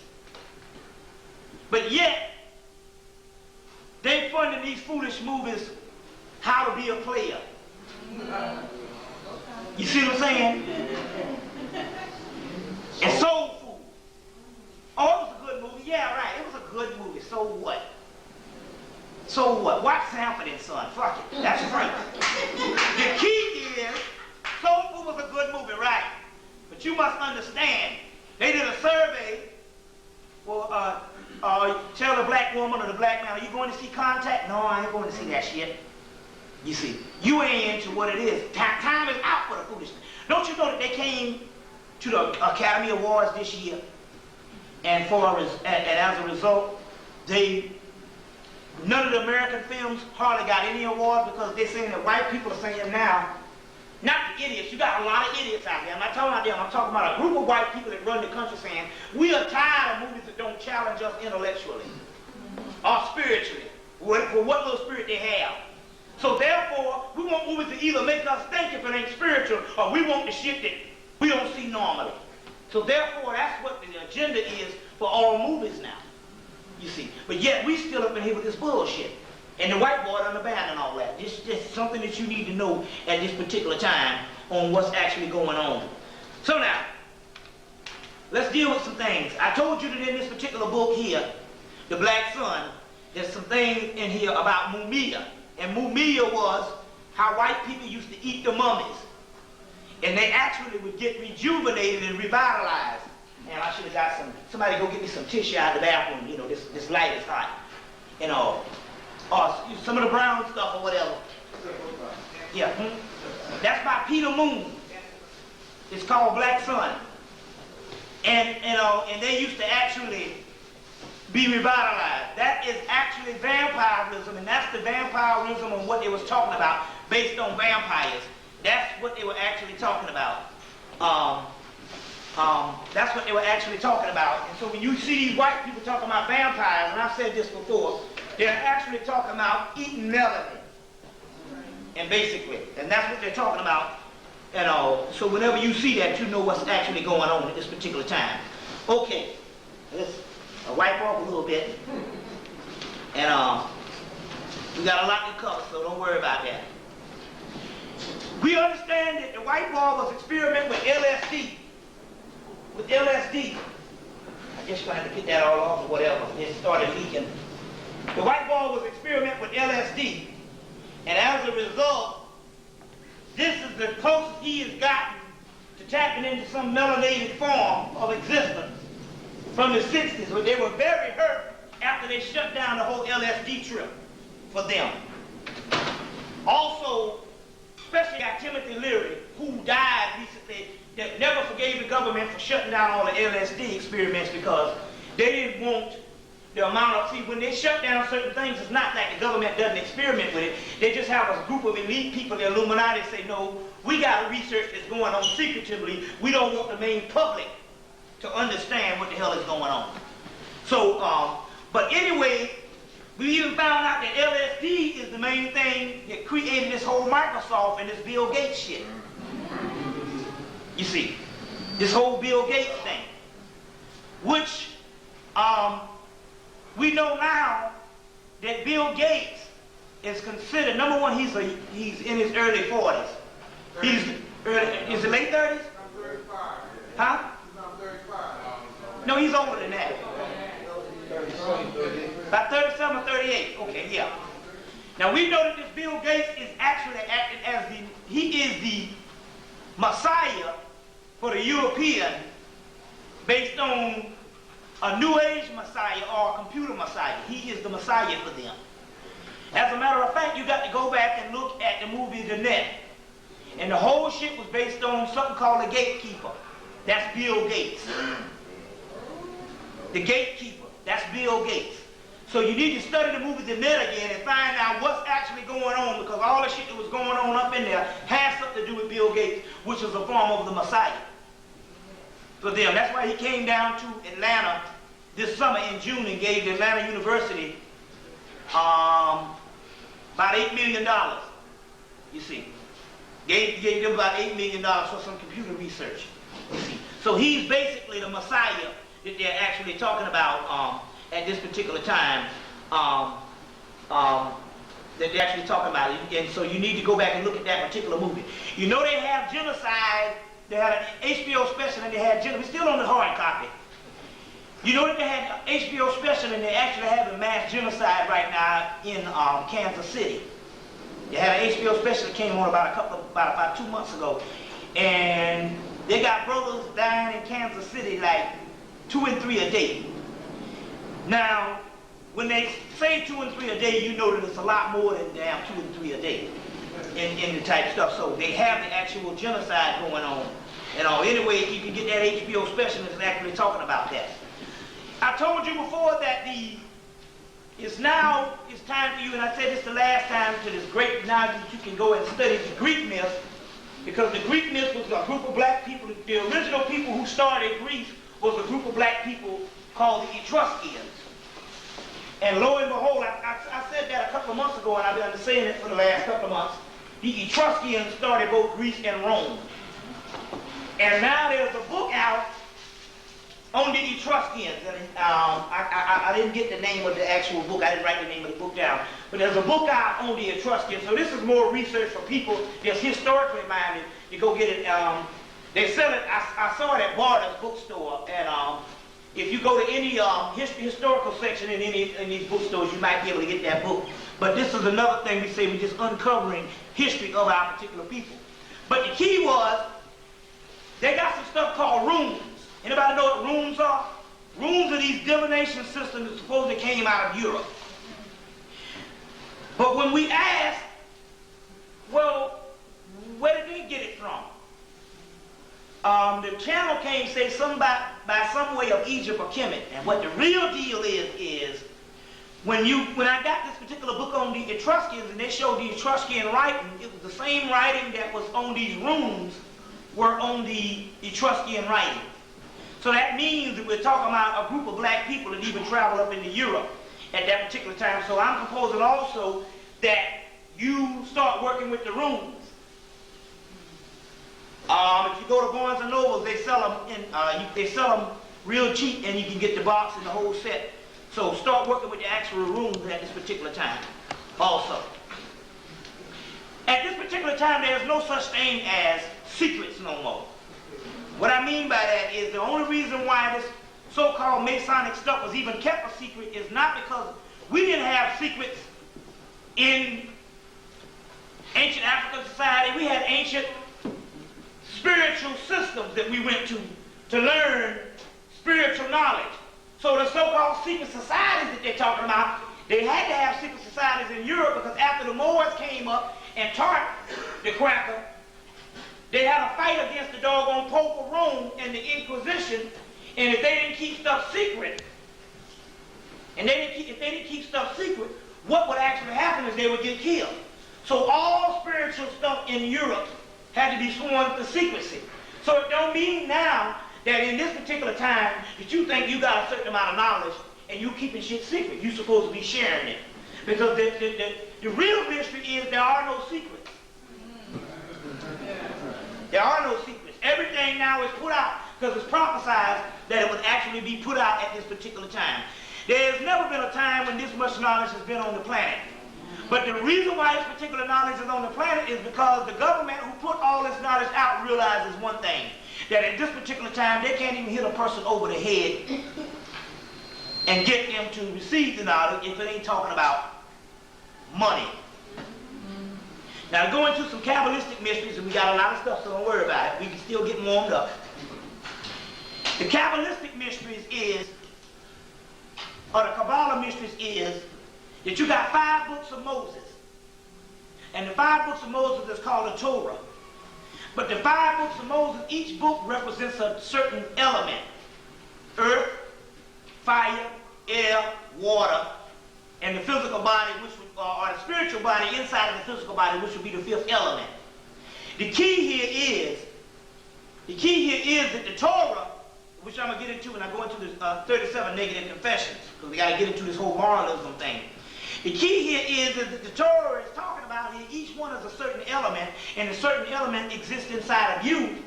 But yet, they funded these foolish movies, How to Be a Player. You see what I'm saying? And Soul Food. Oh, it was a good movie. Yeah, right. It was a good movie. So what? So what? Watch Sanford and Son. Fuck it. That's free. The key is, Soul Food was a good movie, right? But you must understand, they did a survey. Well, tell the black woman or the black man, are you going to see Contact? No, I ain't going to see that shit. You see, you ain't into what it is. Time is out for the foolishness. Don't you know that they came to the Academy Awards this year, and as a result, none of the American films hardly got any awards because they're saying that white people are saying now, not the idiots, you got a lot of idiots out there. I'm not talking about them, I'm talking about a group of white people that run the country saying, we are tired of movies that don't challenge us intellectually or spiritually, for what little spirit they have. So therefore, we want movies to either make us think if it ain't spiritual, or we want the shit that we don't see normally. So therefore, that's what the agenda is for all movies now, you see. But yet, we still up in here with this bullshit. And the white boy done abandoned all that. This is just something that you need to know at this particular time on what's actually going on. So now, let's deal with some things. I told you that in this particular book here, The Black Sun, there's some things in here about Mumia. And Mumia was how white people used to eat the mummies. And they actually would get rejuvenated and revitalized. And I should have got somebody go get me some tissue out of the bathroom. You know, this light is hot. You know, or some of the brown stuff or whatever. Yeah. That's by Peter Moon. It's called Black Sun. And they used to actually be revitalized. That is actually vampirism, and that's the vampirism on what they was talking about based on vampires. That's what they were actually talking about. That's what they were actually talking about. And so when you see these white people talking about vampires, and I've said this before, they're actually talking about eating melanin. And basically, and that's what they're talking about. And so whenever you see that, you know what's actually going on at this particular time. Okay, let's wipe off a little bit. And we got a lot to cover, so don't worry about that. We understand that the white boy was experimenting with LSD. With LSD. I guess you're going to have to get that all off or whatever. It started leaking. The white boy was experimenting with LSD. And as a result, this is the closest he has gotten to tapping into some melanated form of existence from the 60s, where they were very hurt after they shut down the whole LSD trip for them. Also, especially got Timothy Leary, who died recently, that never forgave the government for shutting down all the LSD experiments because they didn't want the amount of, see, when they shut down certain things, it's not like the government doesn't experiment with it. They just have a group of elite people, the Illuminati, say, no, we got research that's going on secretively. We don't want the main public to understand what the hell is going on. So, but anyway, we even found out that LSD is the main thing that created this whole Microsoft and this Bill Gates shit. You see, this whole Bill Gates thing, which we know now that Bill Gates is considered, number one, he's in his early 40s. He's is it late 30s? I'm 35. Huh? I'm 35. No, he's older than that. About 37 or 38. Okay, yeah. Now we know that this Bill Gates is actually acting as he is the Messiah for the European based on a New Age Messiah or a computer Messiah. He is the Messiah for them. As a matter of fact, you got to go back and look at the movie The Net. And the whole shit was based on something called the gatekeeper. That's Bill Gates. The gatekeeper. That's Bill Gates. So you need to study the movie The Net again and find out what's actually going on, because all the shit that was going on up in there has something to do with Bill Gates, which is a form of the Messiah for them. That's why he came down to Atlanta this summer in June and gave the Atlanta University about $8 million. You see. Gave them about $8 million for some computer research. You see. So he's basically the Messiah that they're actually talking about at this particular time. That they're actually talking about. And so you need to go back and look at that particular movie. You know they have genocide. They had an HBO special and they had genocide. We're still on the hard copy. You know that they had an HBO special and they actually have a mass genocide right now in Kansas City. They had an HBO special that came on about 2 months ago. And they got brothers dying in Kansas City like 2 and 3 a day. Now, when they say 2 and 3 a day, you know that it's a lot more than damn 2 and 3 a day in the type stuff. So they have the actual genocide going on. And anyway, you can get that HBO special that's actually talking about that. I told you before that it's time for you, and I said this the last time, to this great knowledge that you can go and study the Greek myth, because the Greek myth was a group of black people. The original people who started Greece was a group of black people called the Etruscans. And lo and behold, I said that a couple of months ago, and I've been saying it for the last couple of months. The Etruscans started both Greece and Rome. And now there's a book out on the Etruscans. And I didn't get the name of the actual book. I didn't write the name of the book down. But there's a book out on the Etruscans. So this is more research for people that's historically minded. You go get it. They sell it. I saw it at Barter's bookstore. And if you go to any historical section in these bookstores, you might be able to get that book. But this is another thing we say, we're just uncovering history of our particular people. But the key was, they got some stuff called runes. Anybody know what runes are? Runes are these divination systems that supposedly came out of Europe. But when we ask, well, where did they get it from? The channel came say something by some way of Egypt or Kemet. And what the real deal is When I got this particular book on the Etruscans and they showed the Etruscan writing, it was the same writing that was on these runes were on the Etruscan writing. So that means that we're talking about a group of black people that even traveled up into Europe at that particular time. So I'm proposing also that you start working with the runes. If you go to Barnes and Nobles, they sell them real cheap, and you can get the box and the whole set. So start working with the actual runes at this particular time also. At this particular time, there's no such thing as secrets no more. What I mean by that is the only reason why this so-called Masonic stuff was even kept a secret is not because we didn't have secrets in ancient African society. We had ancient spiritual systems that we went to learn spiritual knowledge. So the so-called secret societies that they're talking about, they had to have secret societies in Europe because after the Moors came up and taught the cracker, they had a fight against the doggone Pope of Rome and the Inquisition, and if they didn't keep stuff secret, what would actually happen is they would get killed. So all spiritual stuff in Europe had to be sworn to secrecy. So it don't mean now that in this particular time that you think you got a certain amount of knowledge and you keeping shit secret. You're supposed to be sharing it. Because the real mystery is there are no secrets. There are no secrets. Everything now is put out because it's prophesied that it would actually be put out at this particular time. There has never been a time when this much knowledge has been on the planet. But the reason why this particular knowledge is on the planet is because the government who put all this knowledge out realizes one thing, that at this particular time they can't even hit a person over the head and get them to receive the knowledge if it ain't talking about money. Now to go into some Kabbalistic mysteries, and we got a lot of stuff, so don't worry about it. We can still get warmed up. The Kabbalistic mysteries is, or the Kabbalah mysteries is, that you got 5 books of Moses. And the 5 books of Moses is called the Torah. But the 5 books of Moses, each book represents a certain element. Earth, fire, air, water, and the physical body, which would, or the spiritual body inside of the physical body, which would be the 5th element. The key here is that the Torah, which I'm going to get into when I go into the 37 negative confessions, because we got to get into this whole moralism thing. The key here is that the Torah is talking about here, each one is a certain element, and a certain element exists inside of you,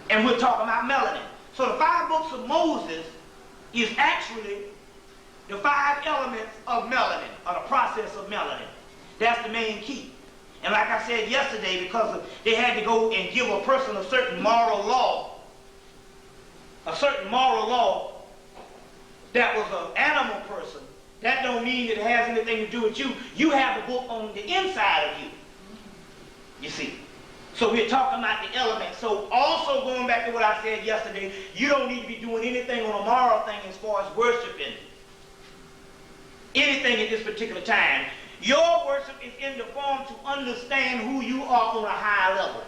and we're talking about melanin. So the 5 books of Moses is actually the 5 elements of melanin, or the process of melanin. That's the main key. And like I said yesterday, because they had to go and give a person a certain moral law, that was an animal person, that don't mean that it has anything to do with you. You have the book on the inside of you. You see. So we're talking about the elements. So also going back to what I said yesterday, you don't need to be doing anything on a moral thing as far as worshiping anything at this particular time. Your worship is in the form to understand who you are on a high level.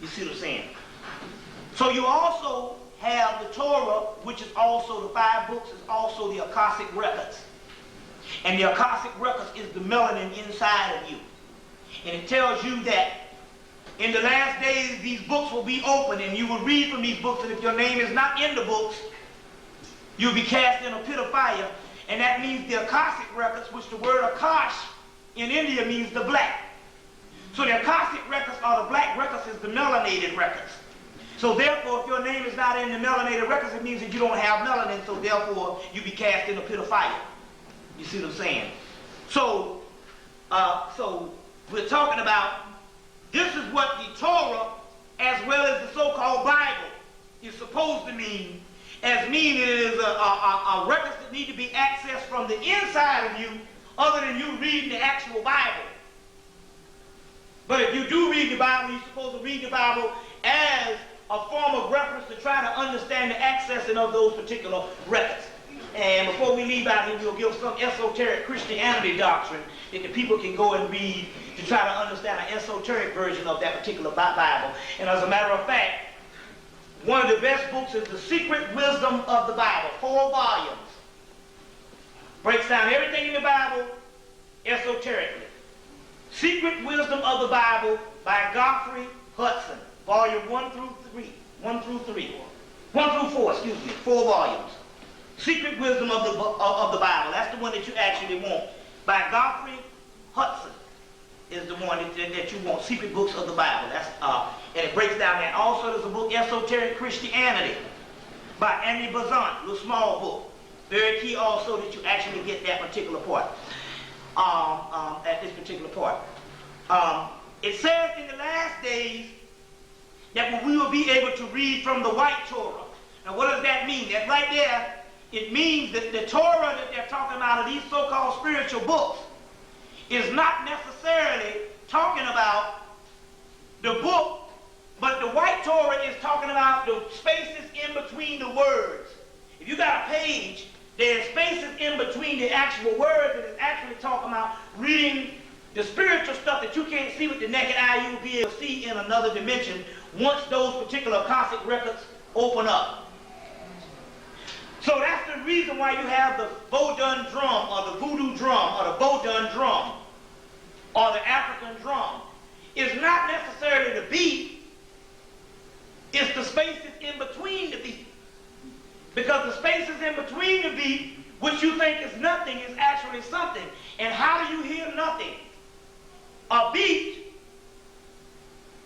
You see what I'm saying? So you also have the Torah, which is also the 5 books, is also the Akashic records. And the Akashic records is the melanin inside of you. And it tells you that in the last days these books will be open and you will read from these books, and if your name is not in the books, you'll be cast in a pit of fire. And that means the Akashic records, which the word Akash in India means the black. So the Akashic records are the black records, is the melanated records. So therefore, if your name is not in the melanated records, it means that you don't have melanin, so therefore you be cast in a pit of fire. You see what I'm saying? So we're talking about, this is what the Torah, as well as the so-called Bible, is supposed to mean, as meaning it is a records that need to be accessed from the inside of you, other than you reading the actual Bible. But if you do read the Bible, you're supposed to read the Bible as a form of reference to try to understand the accessing of those particular records. And before we leave out here, we'll give some esoteric Christianity doctrine that the people can go and read to try to understand an esoteric version of that particular Bible. And as a matter of fact, one of the best books is The Secret Wisdom of the Bible, 4 volumes. Break Secret Wisdom of the Bible by Godfrey Hudson, volume 1 through 4, 4 volumes. Secret Wisdom of the Bible, that's the one that you actually want. By Godfrey Hudson is the one that you want. Secret Books of the Bible. That's and it breaks down there. Also, there's a book, Esoteric Christianity, by Annie Bazant, a little small book. Very key also that you actually get that particular part. At this particular part. It says in the last days that we will be able to read from the white Torah. Now what does that mean? That right there, it means that the Torah that they're talking about, of these so-called spiritual books, is not necessarily talking about the book, but the white Torah is talking about the spaces in between the words. If you got a page, there's spaces in between the actual words, and it's actually talking about reading the spiritual stuff that you can't see with the naked eye. You will be able to see in another dimension once those particular Akashic records open up. So that's the reason why you have the Bodun drum, or the voodoo drum, or the Bodun drum, or the African drum. It's not necessarily the beat, it's the spaces in between the beat. Because the spaces in between the beat, which you think is nothing, is actually something. And how do you hear nothing? A beat,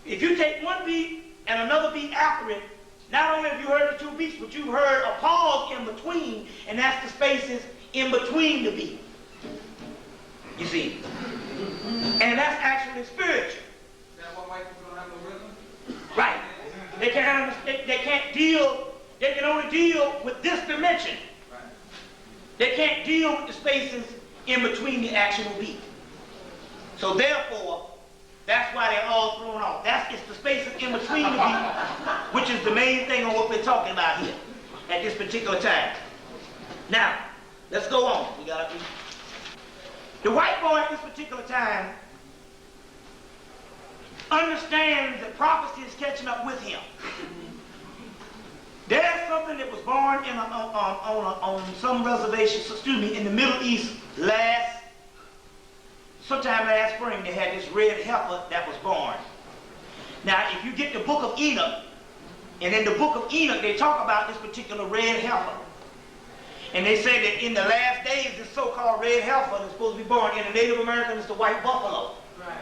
if you take one beat and another beat after it, not only have you heard the two beats, but you've heard a pause in between, and that's the spaces in between the beat. You see? And that's actually spiritual. Is that why white people don't have no rhythm? Right. They can't deal, they can only deal with this dimension. Right. They can't deal with the spaces in between the actual beat. So therefore, that's why they're all thrown off. It's the spaces in between the beat, which is the main thing on what we're talking about here at this particular time. Now, let's go on. The white boy at this particular time understands that prophecy is catching up with him. There's something that was born on some reservations, in the Middle East sometime last spring. They had this red heifer that was born. Now, if you get the book of Enoch, and in the book of Enoch, they talk about this particular red heifer. And they say that in the last days, this so-called red heifer is supposed to be born. In the Native American, it's the white buffalo. Right.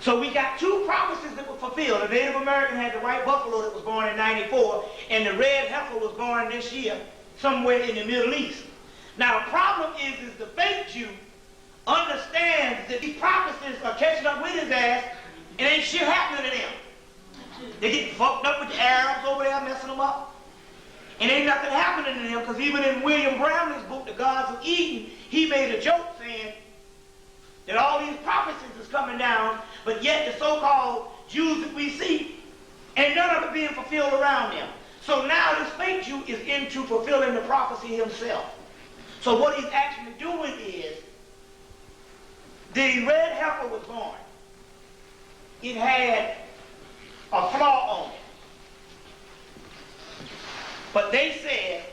So we got two prophecies that were fulfilled. The Native American had the white buffalo that was born in 94, and the red heifer was born this year, somewhere in the Middle East. Now the problem is the fake Jew understands that these prophecies are catching up with his ass, and ain't shit happening to them. They get fucked up with the Arabs over there, messing them up. And ain't nothing happening to them, because even in William Browning's book, The Gods of Eden, he made a joke saying that all these prophecies is coming down, but yet the so-called Jews that we see, ain't none of it being fulfilled around them. So now this fake Jew is into fulfilling the prophecy himself. So what he's actually doing is, the red heifer was born. It had a flaw on it. But they said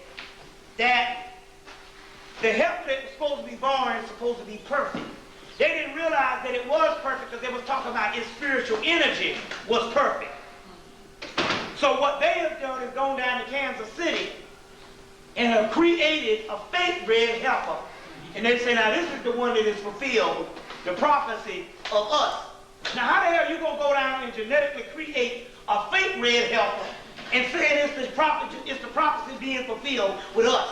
that the heifer that was supposed to be born is supposed to be perfect. They didn't realize that it was perfect because they was talking about its spiritual energy was perfect. So what they have done is gone down to Kansas City and have created a fake red heifer. And they say, now this is the one that is fulfilled the prophecy of us. Now how the hell are you going to go down and genetically create a fake red heifer and say it's the prophecy being fulfilled with us?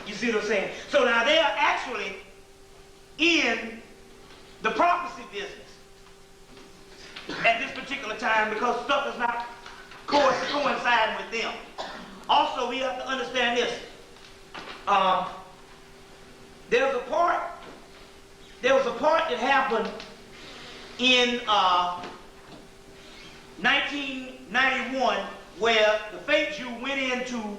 You see what I'm saying? So now they are actually in the prophecy business at this particular time, because stuff is not coinciding with them. Also, we have to understand this. There was a part that happened in 1991 where the fake Jew went into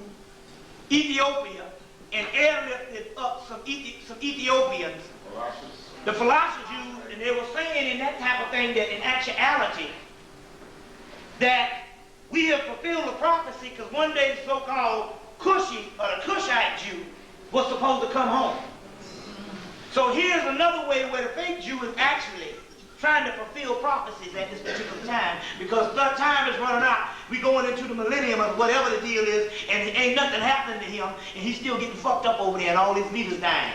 Ethiopia and airlifted up some Ethiopians, the philosopher Jews, and they were saying in that type of thing that in actuality that we have fulfilled the prophecy, because one day the so-called Cushi, or the Cushite Jew, was supposed to come home. So here's another way where the fake Jew is actually trying to fulfill prophecies at this particular time, because the time is running out. We're going into the millennium or whatever the deal is, and ain't nothing happening to him, and he's still getting fucked up over there, and all his leaders dying.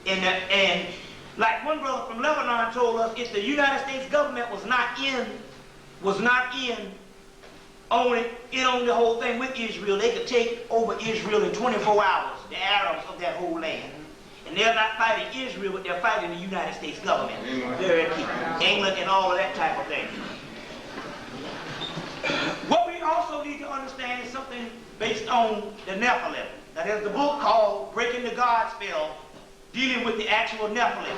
And like one brother from Lebanon told us, if the United States government was not in on the whole thing with Israel, they could take over Israel in 24 hours, the Arabs of that whole land. And they're not fighting Israel, but they're fighting the United States government. Very key. England and all of that type of thing. What we also need to understand is something based on the Nephilim. Now there's a book called Breaking the God Spell, dealing with the actual Nephilim.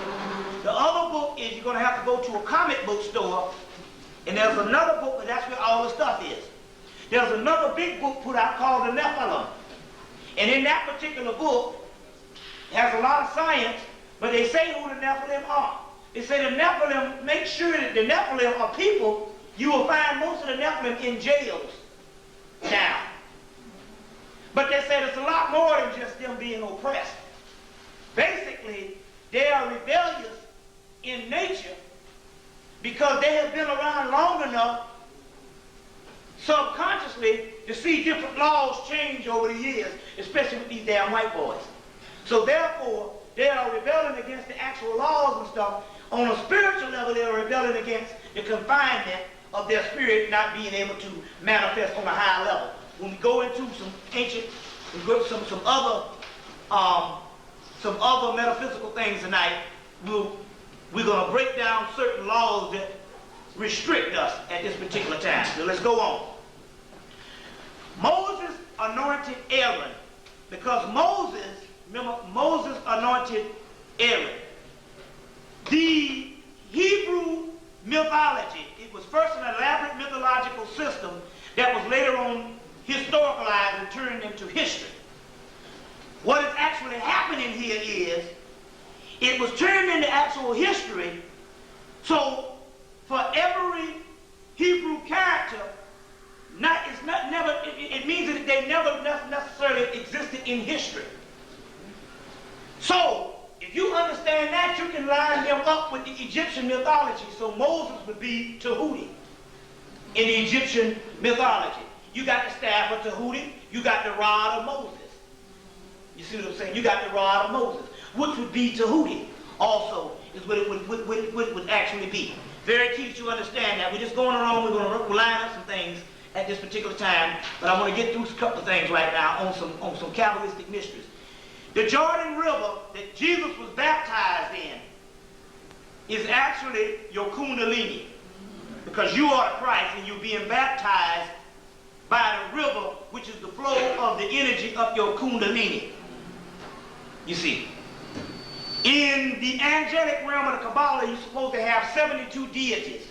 The other book is you're going to have to go to a comic book store, and there's another book, but that's where all the stuff is. There's another big book put out called the Nephilim. And in that particular book, it has a lot of science, but they say who the Nephilim are. They say the Nephilim, make sure that the Nephilim are people. You will find most of the Nephilim in jails now. But they say there's a lot more than just them being oppressed. Basically, they are rebellious in nature because they have been around long enough subconsciously to see different laws change over the years, especially with these damn white boys. So therefore, they are rebelling against the actual laws and stuff. On a spiritual level, they are rebelling against the confinement of their spirit not being able to manifest on a higher level. When we go into some ancient, we go to some other metaphysical things tonight, we're going to break down certain laws that restrict us at this particular time. So let's go on. Moses anointed Aaron because Moses anointed Aaron. The Hebrew mythology, it was first an elaborate mythological system that was later on historicalized and turned into history. What is actually happening here is it was turned into actual history, so for every Hebrew character, it means that they never necessarily existed in history. So, if you understand that, you can line them up with the Egyptian mythology. So Moses would be Tahuti in the Egyptian mythology. You got the staff of Tahuti, you got the rod of Moses. You see what I'm saying? You got the rod of Moses, which would be Tahuti also, is what it would actually be. Very key that you understand that. We're just going along, we're going to line up some things at this particular time, but I want to get through a couple of things right now on some Kabbalistic mysteries. The Jordan River that Jesus was baptized in is actually your Kundalini, because you are Christ and you're being baptized by the river, which is the flow of the energy of your Kundalini. You see, in the angelic realm of the Kabbalah, you're supposed to have 72 deities,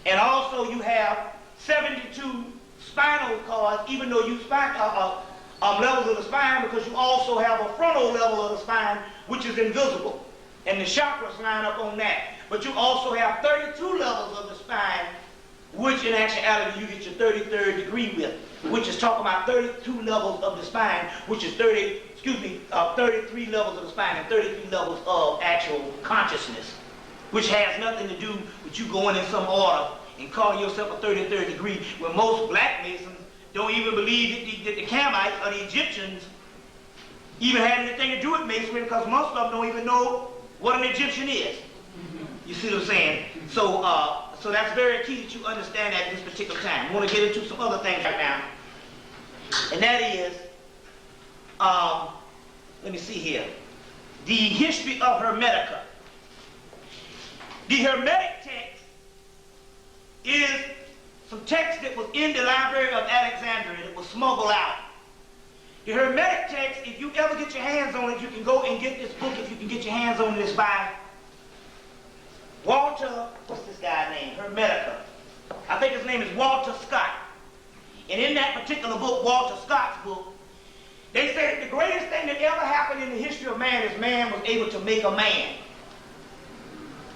and also you have 72 spinal cords, even though you levels of the spine, because you also have a frontal level of the spine which is invisible, and the chakras line up on that. But you also have 32 levels of the spine, which in actuality you get your 33rd degree with, which is talking about 32 levels of the spine, which is 33 levels of the spine and 33 levels of actual consciousness, which has nothing to do with you going in some order and calling yourself a 33rd degree, when most black Masons don't even believe that the Camites or the Egyptians even had anything to do with Masonry, because most of them don't even know what an Egyptian is. You see what I'm saying? So that's very key that you understand that at this particular time. I want to get into some other things right now. And that is, let me see here, the history of Hermetica. The Hermetic text is some text that was in the Library of Alexandria that was smuggled out. The Hermetic text, if you ever get your hands on it, you can go and get this book, if you can get your hands on this, by Walter, what's this guy's name? Hermetica. I think his name is Walter Scott. And in that particular book, Walter Scott's book, they say that the greatest thing that ever happened in the history of man is man was able to make a man.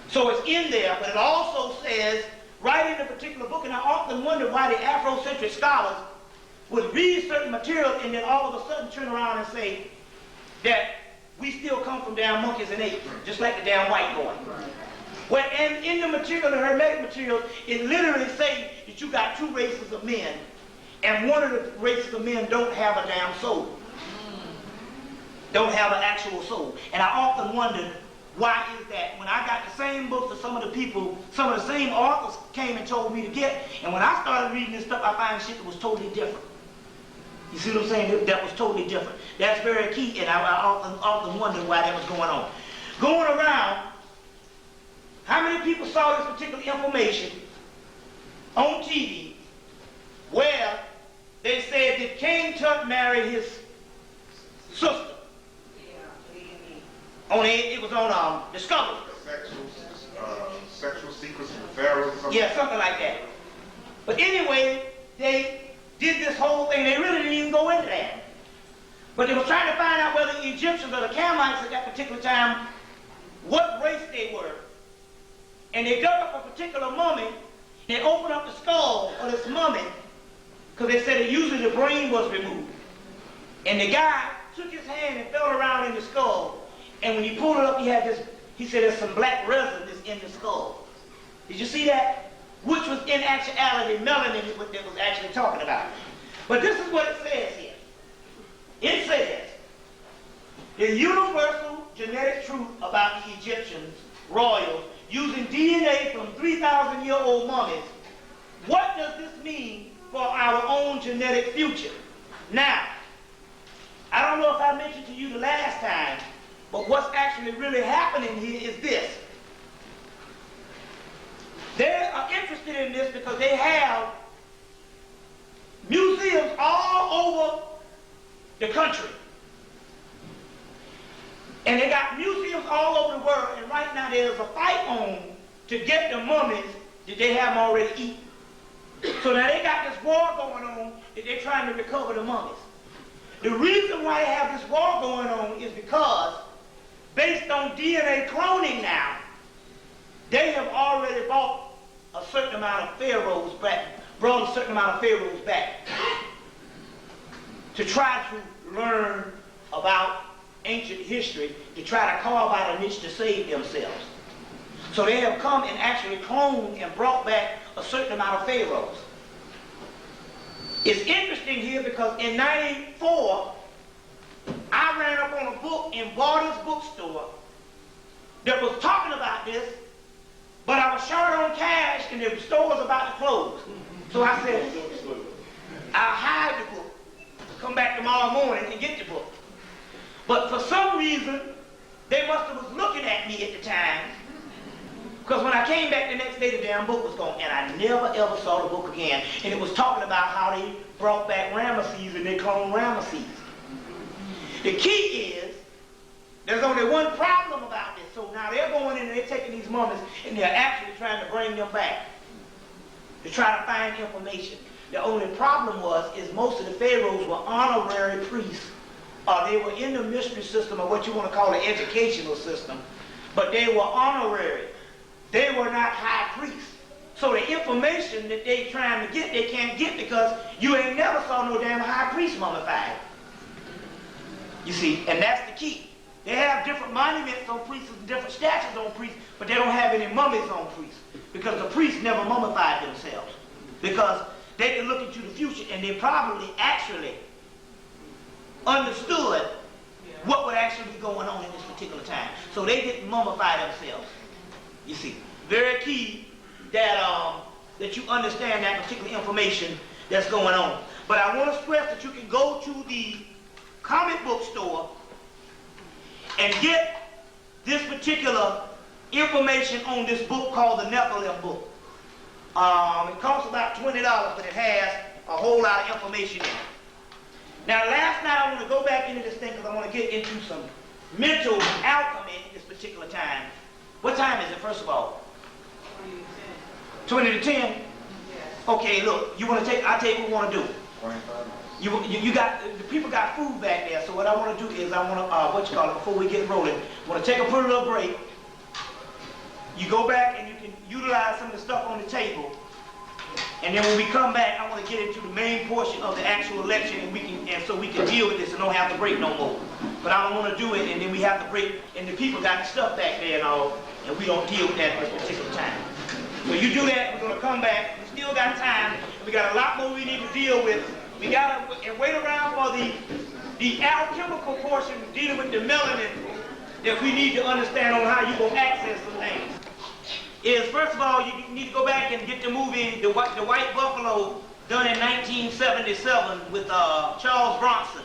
So it's in there, but it also says, right in the particular book, and I often wonder why the Afrocentric scholars would read certain material and then all of a sudden turn around and say that we still come from damn monkeys and apes, just like the damn white boy. Well, and in the material, the Hermetic material, it literally says that you got two races of men, and one of the races of men don't have a damn soul. Don't have an actual soul. And I often wondered, why is that? When I got the same books that some of the people, some of the same authors came and told me to get, and when I started reading this stuff, I find shit that was totally different. You see what I'm saying? That was totally different. That's very key, and I often wondered why that was going on. Going around, how many people saw this particular information on TV where they said that King Tut married his sister? It was on Discovery. Sexual secrets from the Pharaoh. Yeah, something like that. But anyway, they did this whole thing. They really didn't even go into that. But they were trying to find out whether the Egyptians or the Canaanites at that particular time, what race they were. And they dug up a particular mummy. They opened up the skull of this mummy because they said that usually the brain was removed. And the guy took his hand and felt around in the skull. And when he pulled it up, he said there's some black resin that's in the skull. Did you see that? Which was in actuality melanin is what they was actually talking about. But this is what it says here. It says, the universal genetic truth about the Egyptians, royals, using DNA from 3,000-year-old mummies. What does this mean for our own genetic future? Now, I don't know if I mentioned to you the last time, but what's actually really happening here is this. They are interested in this because they have museums all over the country. And they got museums all over the world, and right now there's a fight on to get the mummies that they haven't already eaten. So now they got this war going on that they're trying to recover the mummies. The reason why they have this war going on is because, based on DNA cloning now, they have already brought a certain amount of pharaohs back, to try to learn about ancient history, to try to carve out a niche to save themselves. So they have come and actually cloned and brought back a certain amount of pharaohs. It's interesting here because in 1994, I ran up on a book in Barter's bookstore that was talking about this, but I was short on cash and the store was about to close. So I said, I'll hide the book, come back tomorrow morning and get the book. But for some reason, they must have was looking at me at the time, because when I came back the next day, the damn book was gone, and I never ever saw the book again. And it was talking about how they brought back Ramesses and they cloned Ramesses. The key is, there's only one problem about this. So now they're going in and they're taking these mummies and they're actually trying to bring them back to try to find information. The only problem is most of the pharaohs were honorary priests. They were in the mystery system, or what you want to call the educational system, but they were honorary. They were not high priests. So the information that they're trying to get, they can't get because you ain't never saw no damn high priest mummified. You see, and that's the key. They have different monuments on priests and different statues on priests, but they don't have any mummies on priests because the priests never mummified themselves. Because they can look into the future and they probably actually understood what would actually be going on in this particular time. So they didn't mummify themselves. You see, very key that that you understand that particular information that's going on. But I want to stress that you can go to the comic book store and get this particular information on this book called the Nephilim book. It costs about $20, but it has a whole lot of information in it. Now, last night I want to go back into this thing because I want to get into some mental alchemy at this particular time. What time is it, first of all? 20 to 10? Yes. Okay, look, you want to take, I'll tell you what we want to do. 25 minutes. You got, the people got food back there, so what I want to do is I want to, before we get rolling, I want to take a pretty little break. You go back and you can utilize some of the stuff on the table. And then when we come back, I want to get into the main portion of the actual lecture, and so we can deal with this and don't have to break no more. But I don't want to do it, and then we have have to break, and the people got stuff back there and all, and we don't deal with that at this particular time. So you do that, we're going to come back. We still got time. We got a lot more we need to deal with. We got to wait around for the alchemical portion dealing with the melanin that we need to understand on how you're going to access some things. Is, first of all, you need to go back and get the movie The White Buffalo, done in 1977 with Charles Bronson.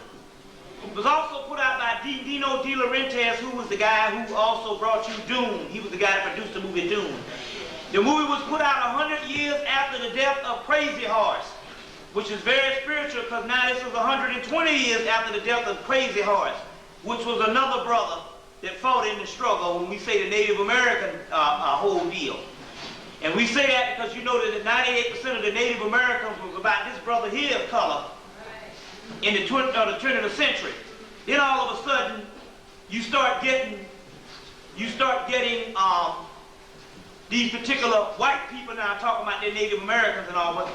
It was also put out by Dino De Laurentiis, who was the guy who also brought you Dune. He was the guy that produced the movie Dune. The movie was put out 100 years after the death of Crazy Horse, which is very spiritual because now this was 120 years after the death of Crazy Horse, which was another brother that fought in the struggle when we say the Native American whole deal. And we say that because you know that 98% of the Native Americans was about this brother here of color in the turn of the century. Then all of a sudden, you start getting these particular white people now talking about their Native Americans and all. But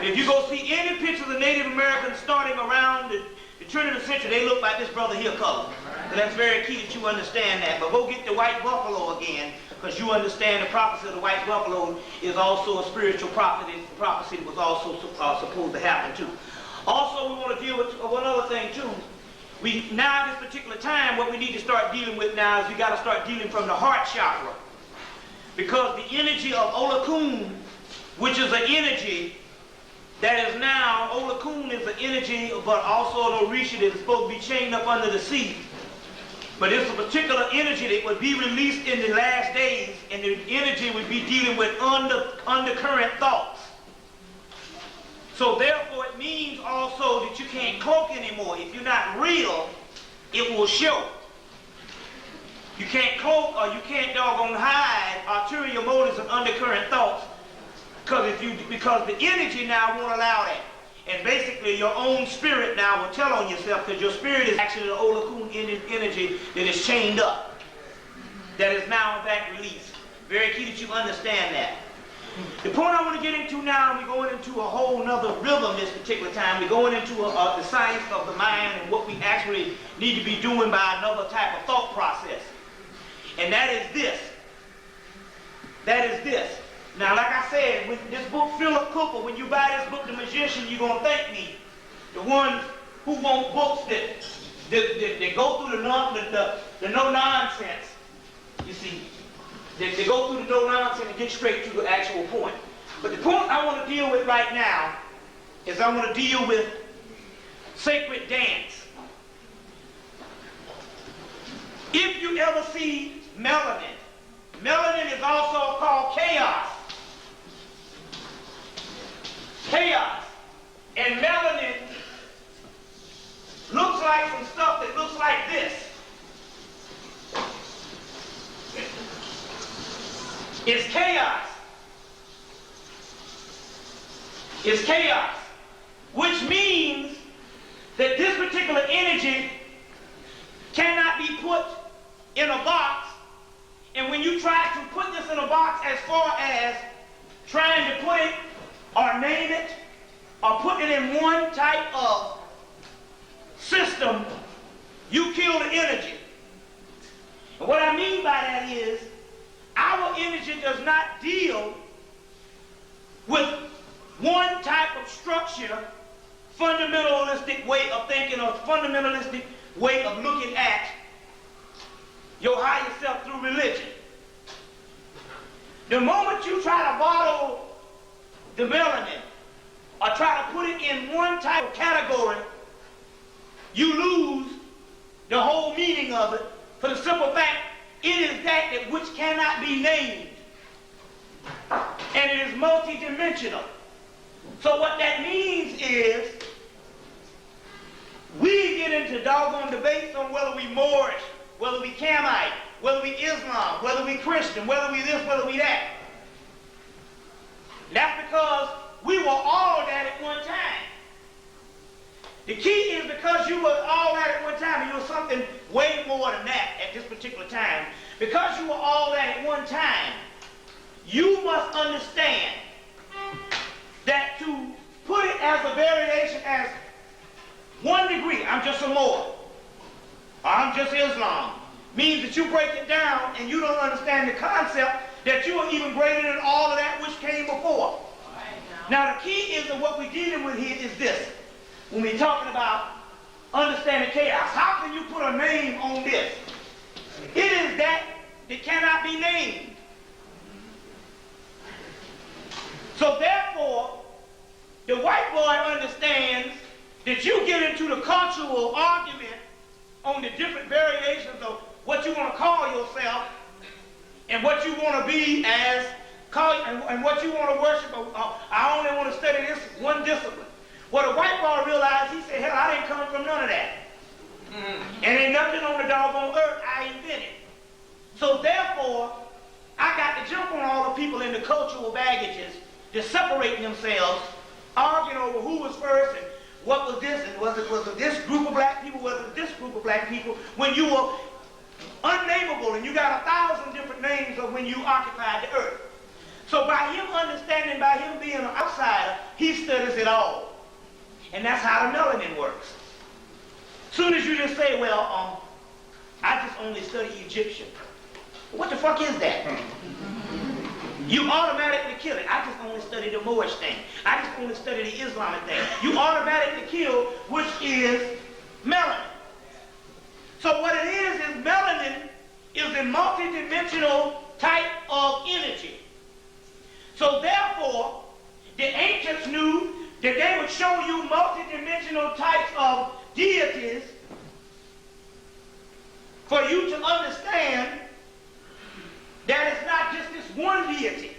if you go see any pictures of Native Americans starting around the turn of the century, they look like this brother here color. So that's very key that you understand that. But go get the white buffalo again, because you understand the prophecy of the white buffalo is also a spiritual prophecy that was also supposed to happen too. Also, we want to deal with one other thing too. Now at this particular time, what we need to start dealing with now is we got to start dealing from the heart chakra. Because the energy of Olokun, which is an energy that is now, Olokun is an energy, but also an Orisha that is supposed to be chained up under the sea. But it's a particular energy that would be released in the last days, and the energy would be dealing with undercurrent thoughts. So therefore it means also that you can't cloak anymore. If you're not real, it will show. You can't cloak or you can't doggone hide ulterior motives and undercurrent thoughts because the energy now won't allow that. And basically your own spirit now will tell on yourself because your spirit is actually the Olokun energy that is chained up, that is now in fact released. Very key that you understand that. The point I want to get into now, we're going into a whole nother rhythm this particular time. We're going into the science of the mind and what we actually need to be doing by another type of thought process. And that is this. That is this. Now, like I said, with this book, Philip Cooper, when you buy this book, The Magician, you're going to thank me. The ones who want books that go through the no-nonsense, you see. They go through the no-nonsense and get straight to the actual point. But the point I want to deal with right now is I want to deal with sacred dance. If you ever see melanin, melanin is also called chaos. Chaos. And melanin looks like some stuff that looks like this. It's chaos. It's chaos. Which means that this particular energy cannot be put in a box. And when you try to put this in a box as far as trying to put it or name it or put it in one type of system, you kill the energy. And what I mean by that is our energy does not deal with one type of structure, fundamentalistic way of thinking or fundamentalistic way of looking at your higher self through religion. The moment you try to bottle the melanin or try to put it in one type of category, you lose the whole meaning of it for the simple fact it is that which cannot be named. And it is multidimensional. So what that means is we get into doggone debates on whether we Moorish, whether we Camite, whether we Islam, whether we Christian, whether we this, whether we that. That's because we were all that at one time. The key is because you were all that at one time, and you were something way more than that at this particular time. Because you were all that at one time, you must understand that to put it as a variation as 1 degree, I'm just a Moor, or I'm just Islam, means that you break it down and you don't understand the concept that you are even greater than all of that which came before. Now the key is that what we're dealing with here is this. When we're talking about understanding chaos, how can you put a name on this? It is that cannot be named. So therefore, the white boy understands that you get into the cultural argument on the different variations of what you want to call yourself and what you want to be as, and what you want to worship. I only want to study this one discipline. Well, the white boy realized, he said, hell, I didn't come from none of that. And ain't nothing on the doggone earth I invented. So therefore, I got to jump on all the people in the cultural baggages that separating themselves, arguing over who was first and what was this, and was it this group of black people, was it this group of black people, when you were unnameable and you got 1,000 different names of when you occupied the earth. So by him understanding, by him being an outsider, he studies it all. And that's how the melanin works. Soon as you just say, well, I just only study Egyptian. What the fuck is that? You automatically kill it. I just only study the Moorish thing. I just only study the Islamic thing. You automatically kill, which is melanin. So what it is melanin is a multidimensional type of energy. So therefore, the ancients knew that they would show you multidimensional types of deities for you to understand that it's not just this one deity.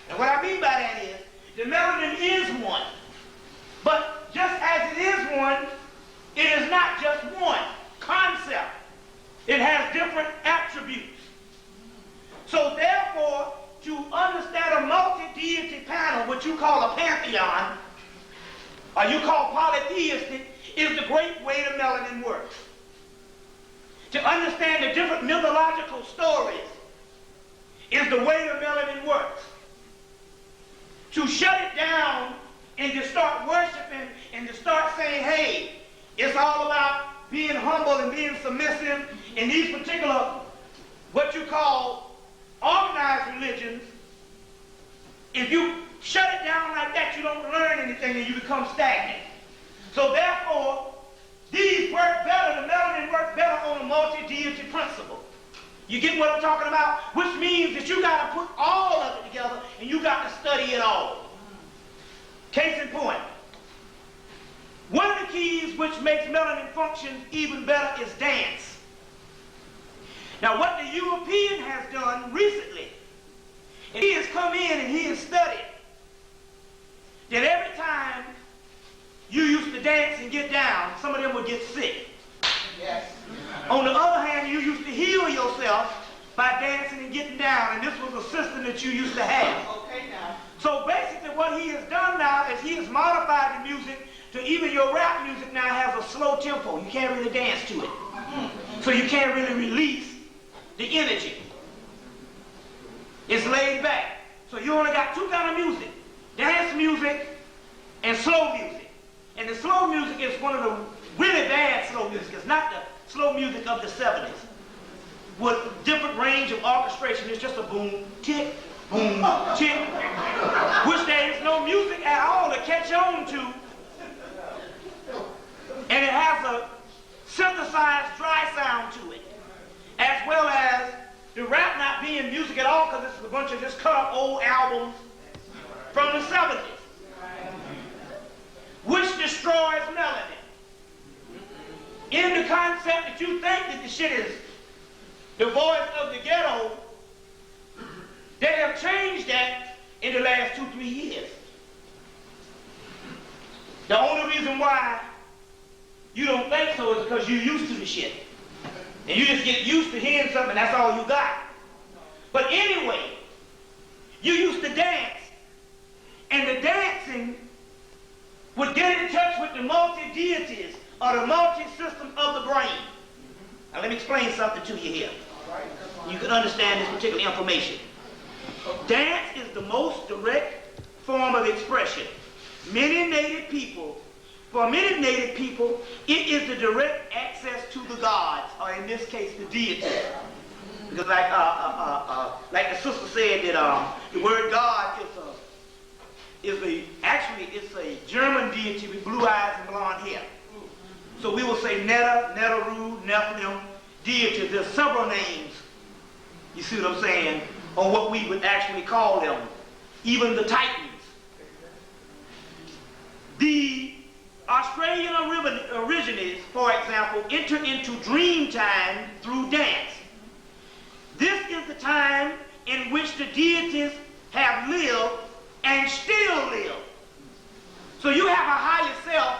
And what I mean by that is, the melanin is one. But just as it is one, it is not just one concept. It has different attributes. So therefore, to understand a multi-deity panel, what you call a pantheon, or you call polytheistic, is the great way the melanin works. To understand the different mythological stories is the way the melanin works. To shut it down and to start worshiping and to start saying, hey, it's all about being humble and being submissive in these particular, what you call organized religions. If you shut it down like that, you don't learn anything and you become stagnant. So therefore, these work better, the melanin works better on a multi-deity principle. You get what I'm talking about? Which means that you got to put all of it together and you got to study it all. Case in point, one of the keys which makes melanin function even better is dance. Now what the European has done recently, he has come in and he has studied that every time you used to dance and get down, some of them would get sick. Yes. On the other hand, you used to heal yourself by dancing and getting down, and this was a system that you used to have. Okay, now. So basically what he has done now is he has modified the music to even your rap music now has a slow tempo. You can't really dance to it. So you can't really release the energy. It's laid back. So you only got two kinds of music. Dance music and slow music. And the slow music is one of the really bad slow music. It's not the slow music of the 70s. With different range of orchestration. It's just a boom, tick, boom, tick. Which there is no music at all to catch on to. And it has a synthesized dry sound to it. As well as the rap not being music at all because it's a bunch of just cut up old albums from the 70s. Which destroys melanin. In the concept that you think that the shit is the voice of the ghetto, they have changed that in the last 2-3 years. The only reason why you don't think so is because you're used to the shit. And you just get used to hearing something, that's all you got. But anyway, you used to dance, and the dancing would get in touch with the multi-deities or the multi-system of the brain. Now let me explain something to you here. You can understand this particular information. Dance is the most direct form of expression. For many native people, it is the direct access to the gods, or in this case, the deities. Because like the sister said that the word God actually it's a German deity with blue eyes and blonde hair. So we will say Netta, Neteru, Nephilim, deity. There's several names, you see what I'm saying, on what we would actually call them. Even the Titans. The Australian Aborigines, for example, enter into dream time through dance. This is the time in which the deities have lived and still live. So you have a higher self,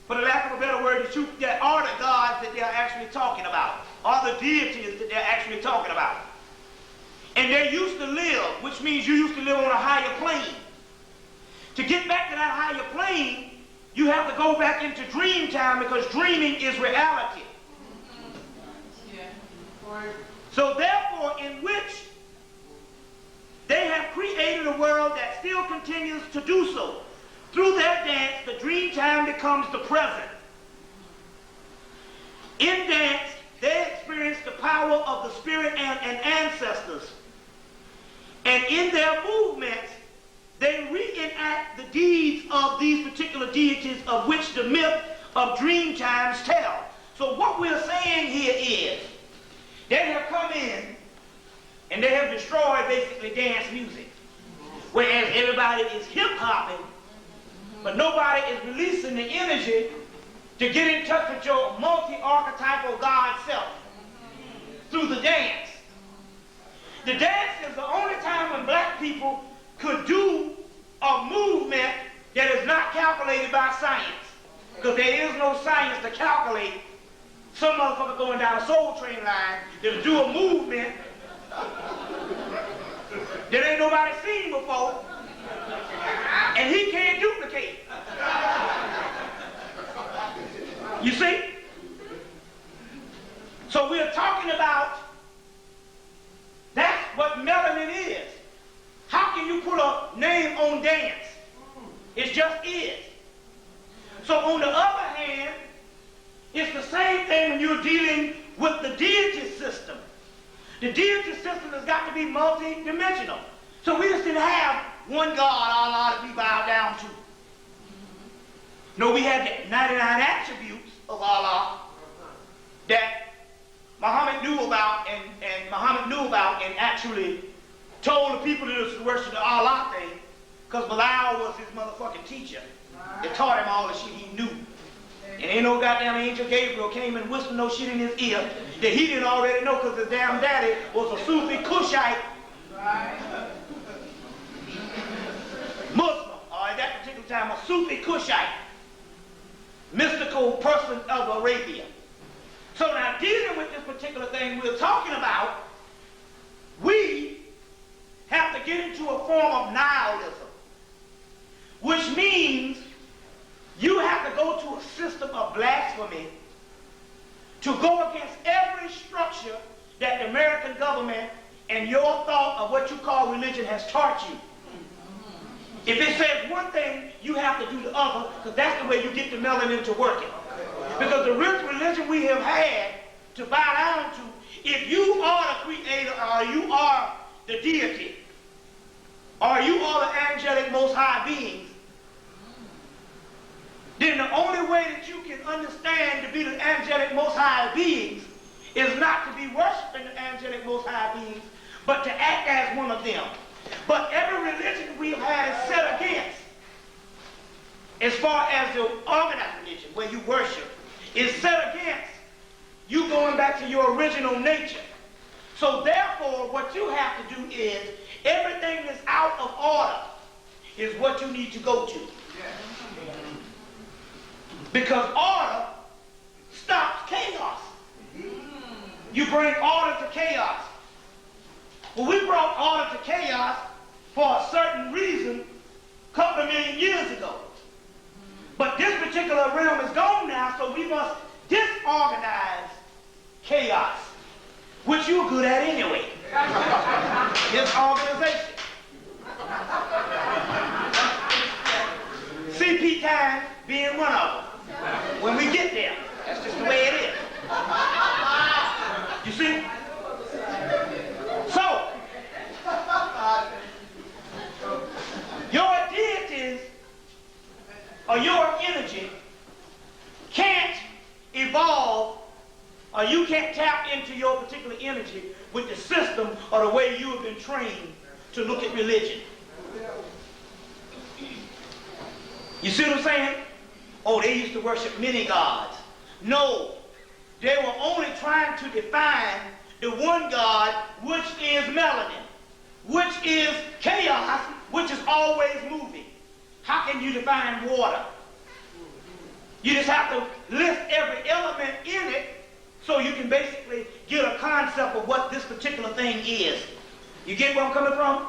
for the lack of a better word, that are the gods that they're actually talking about, are the deities that they're actually talking about. And they used to live, which means you used to live on a higher plane. To get back to that higher plane, you have to go back into dream time because dreaming is reality. So therefore, in which they have created a world that still continues to do so. Through their dance, the dream time becomes the present. In dance, they experience the power of the spirit and ancestors. And in their movements, they reenact the deeds of these particular deities of which the myth of dream times tell. So what we're saying here is, they have come in and they have destroyed basically dance music. Whereas everybody is hip-hopping, but nobody is releasing the energy to get in touch with your multi-archetypal God self through the dance. The dance is the only time when black people could do a movement that is not calculated by science. Because there is no science to calculate some motherfucker going down a Soul Train line that'll do a movement that ain't nobody seen before, and he can't duplicate. You see? So we're talking about that's what melanin is. How can you put a name on dance? It just is. So on the other hand, it's the same thing when you're dealing with the deity system. The deity system has got to be multi-dimensional. So we just didn't have one God, Allah, that we bow down to. No, we had the 99 attributes of Allah that Muhammad knew about and actually told the people to worship the Allah thing, because Bilal was his motherfucking teacher. It taught him all the shit he knew. And ain't no goddamn angel Gabriel came and whispered no shit in his ear that he didn't already know, because his damn daddy was a Sufi Kushite Muslim, or at that particular time a Sufi Kushite, mystical person of Arabia. So now dealing with this particular thing we're talking about, we have to get into a form of nihilism, which means you have to go to a system of blasphemy to go against every structure that the American government and your thought of what you call religion has taught you. If it says one thing, you have to do the other, because that's the way you get the melanin to working. Because the religion we have had to bow down to, if you are the creator, or you are the deity, or you are the angelic most high beings, then the only way that you can understand to be the angelic most high beings is not to be worshiping the angelic most high beings, but to act as one of them. But every religion we've had is set against, as far as the organized religion where you worship, is set against you going back to your original nature. So therefore, what you have to do is, everything that's out of order is what you need to go to. Because order stops chaos. You bring order to chaos. Well, we brought order to chaos for a certain reason a couple of million years ago. But this particular realm is gone now, so we must disorganize chaos, which you're good at anyway. Disorganization. CP time being one of them. When we get there, that's just the way it is. You see? or you can't tap into your particular energy with the system or the way you have been trained to look at religion. You see what I'm saying? Oh, they used to worship many gods. No, they were only trying to define the one God, which is melanin, which is chaos, which is always moving. How can you define water? You just have to list every element in it so you can basically get a concept of what this particular thing is. You get where I'm coming from?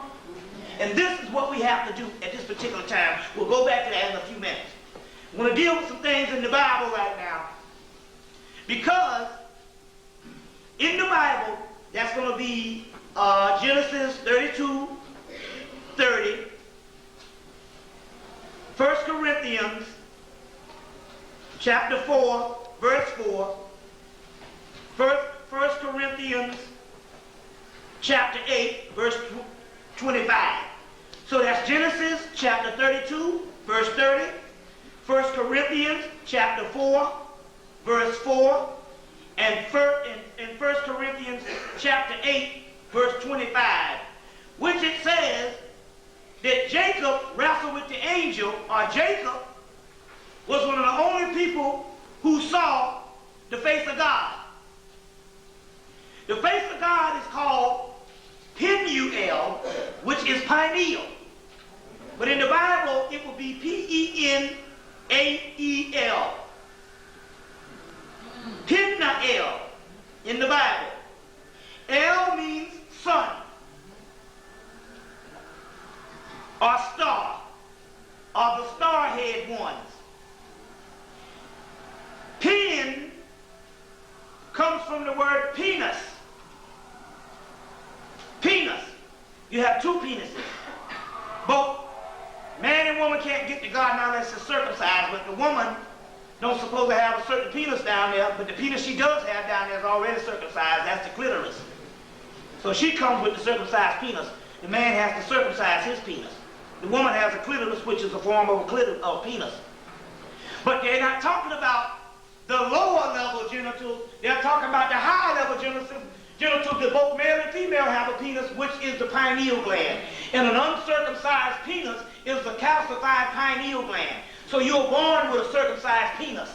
And this is what we have to do at this particular time. We'll go back to that in a few minutes. I'm going to deal with some things in the Bible right now. Because in the Bible, that's going to be Genesis 32, 30, 1 Corinthians chapter 4, verse 4, 1 Corinthians chapter 8, verse 25. So that's Genesis chapter 32, verse 30, 1 Corinthians chapter 4, verse 4, and 1 Corinthians chapter 8, verse 25, which it says that Jacob wrestled with the angel, or Jacob was one of the only people who saw the face of God. The face of God is called Penuel, which is pineal. But in the Bible, it will be Penael. Penael in the Bible. El means sun or star, or the star-head ones. Pen comes from the word penis. Penis. You have two penises. Both man and woman can't get to God now unless it's circumcised, but the woman don't suppose to have a certain penis down there, but the penis she does have down there is already circumcised. That's the clitoris. So she comes with the circumcised penis. The man has to circumcise his penis. The woman has a clitoris, which is a form of a penis. But they're not talking about the lower level genitals. They're talking about the higher level genitals that both male and female have a penis, which is the pineal gland. And an uncircumcised penis is the calcified pineal gland. So you're born with a circumcised penis.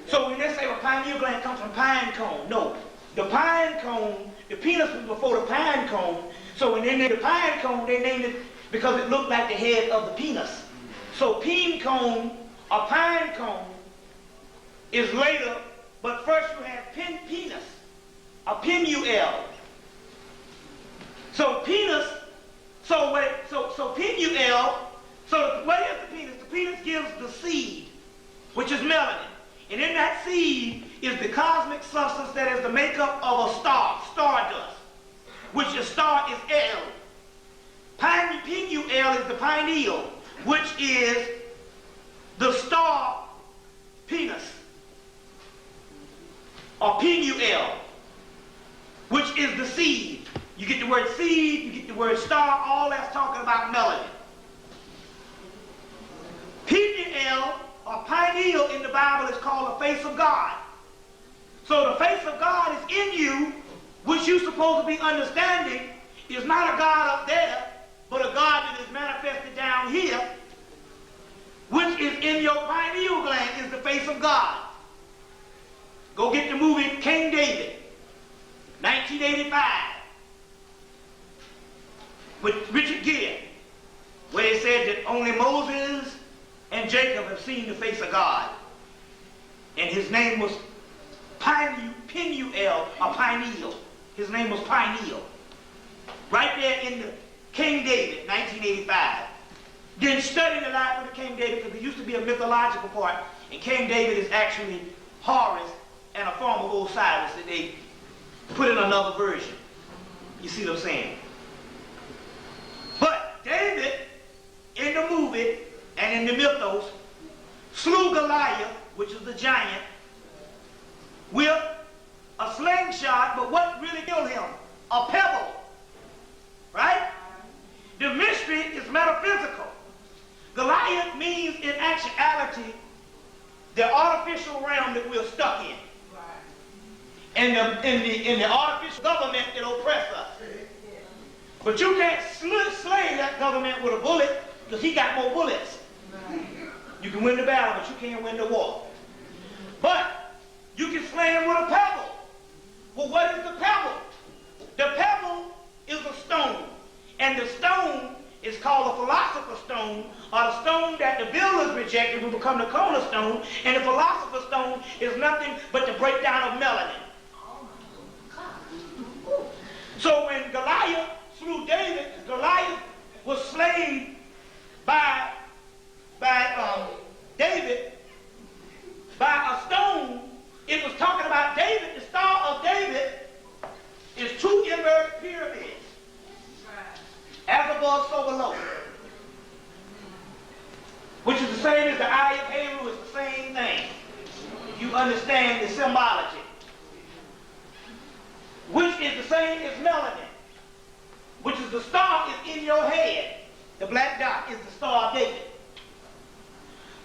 So when they say, well, pineal gland comes from pine cone. No. The pine cone, the penis was before the pine cone. So when they named the pine cone, they named it because it looked like the head of the penis. So pine cone or pine cone is later, but first you have penis, a penuel. So penis, so penuel, so what is the penis? The penis gives the seed, which is melanin. And in that seed is the cosmic substance that is the makeup of a star, stardust, which the star is L. Penuel is the pineal, which is the star penis, or penuel, which is the seed. You get the word seed, you get the word star, all that's talking about melanin. Penuel, or pineal in the Bible, is called the face of God. So the face of God is in you, which you're supposed to be understanding is not a God up there, but a God that is manifested down here, which is in your pineal gland, is the face of God. Go get the movie King David, 1985, with Richard Gere, where they said that only Moses and Jacob have seen the face of God. And his name was Penuel, or pineal. His name was Pineal. Right there in the King David, 1985. Then study the life of the King David, because there used to be a mythological part, and King David is actually Horus and a form of Osiris that they put in another version. You see what I'm saying? But David, in the movie and in the mythos, slew Goliath, which is the giant, with a slingshot, but what really killed him? A pebble. Right? The mystery is metaphysical. Goliath means, in actuality, the artificial realm that we're stuck in. in the artificial government that oppress us. But you can't slay that government with a bullet because he got more bullets. You can win the battle, but you can't win the war. But you can slay him with a pebble. Well, what is the pebble? The pebble is a stone. And the stone is called a philosopher's stone, or the stone that the builders rejected will become the cornerstone. And the philosopher's stone is nothing but the breakdown of melanin. So when Goliath slew David, Goliath was slain by David by a stone. It was talking about David. The Star of David is two inverted pyramids. As above, so below. Which is the same as the eye of Haru, is the same thing. You understand the symbology. Which is the same as melanin. Which is the star is in your head. The black dot is the Star of David.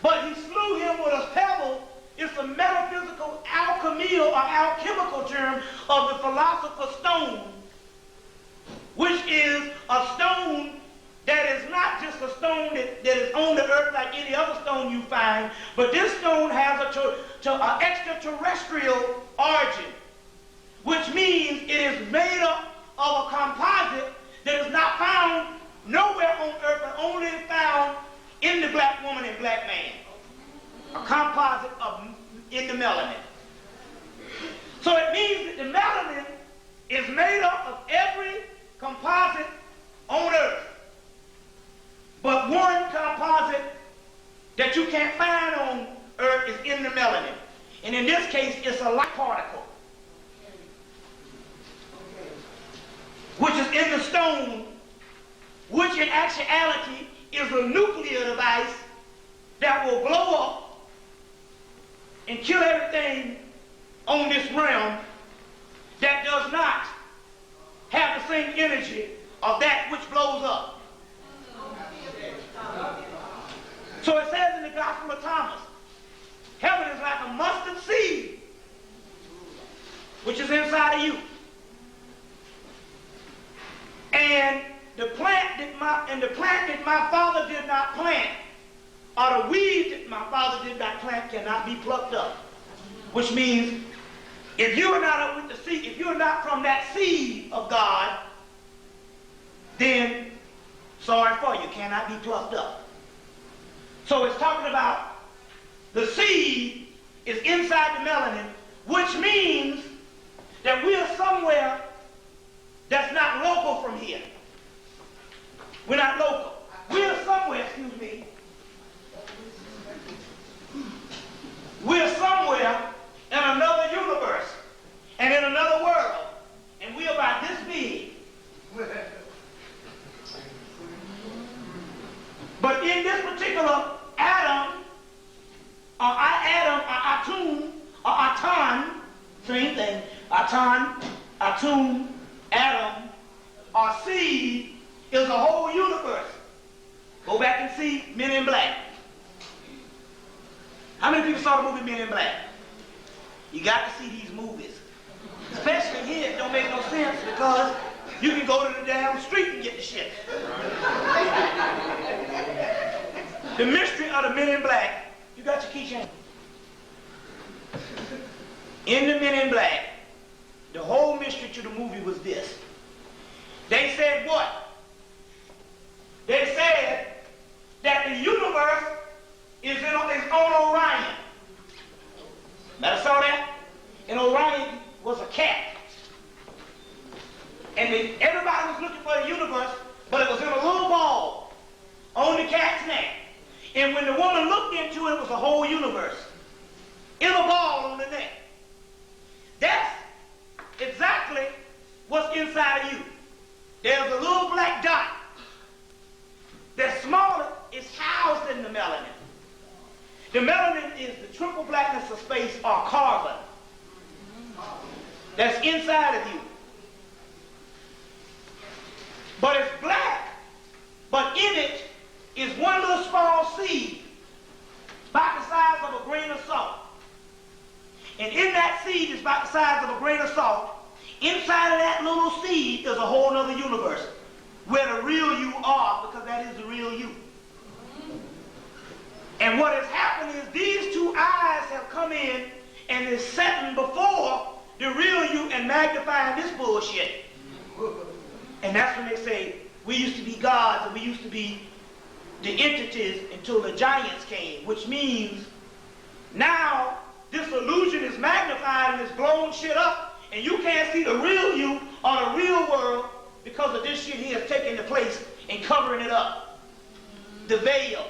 But he slew him with a pebble. It's a metaphysical alchemical or alchemical term of the philosopher's stone, which is a stone that is not just a stone that is on the earth like any other stone you find, but this stone has an extraterrestrial origin, which means it is made up of a composite that is not found nowhere on earth, but only found in the black woman and black man. A composite in the melanin. So it means that the melanin is made up of every composite on earth, but one composite that you can't find on earth is in the melanin. And in this case, it's a light particle, which is in the stone, which in actuality is a nuclear device that will blow up and kill everything on this realm that does not have the same energy of that which blows up. So it says in the Gospel of Thomas, heaven is like a mustard seed, which is inside of you. And the plant that my Father did not plant, or the weed that my Father did not plant, cannot be plucked up. Which means, if you are not with the seed, if you're not from that seed of God, then sorry for you, cannot be plucked up. So it's talking about the seed is inside the melanin, which means that we are somewhere that's not local from here. We're not local. We're somewhere, excuse me. We're somewhere in another universe and in another world. And we're about this big. But in this particular atom, or atom, or aton, same thing, atom, atom, or seed, is a whole universe. Go back and see Men in Black. How many people saw the movie Men in Black? You got to see these movies. Especially here, it don't make no sense because you can go to the damn street and get the shit. The mystery of the Men in Black. You got your keychain. In the Men in Black, the whole mystery to the movie was this. They said what? They said that the universe is on Orion. Now, saw that? And Orion was a cat. And everybody was looking for the universe, but it was in a little ball on the cat's neck. And when the woman looked into it, it was a whole universe in a ball on the neck. That's exactly what's inside of you. There's a little black dot that's smaller, is housed in the melanin. The melanin is the triple blackness of space, or carbon, that's inside of you. But it's black, but in it is one little small seed, about the size of a grain of salt. And in that seed is about the size of a grain of salt. Inside of that little seed is a whole other universe where the real you are, because that is the real you. And what has happened is these two eyes have come in and is setting before the real you and magnifying this bullshit. And that's when they say, we used to be gods and we used to be the entities until the giants came, which means now this illusion is magnified and it's blown shit up, and you can't see the real you or the real world because of this shit here is taking the place and covering it up. The veil.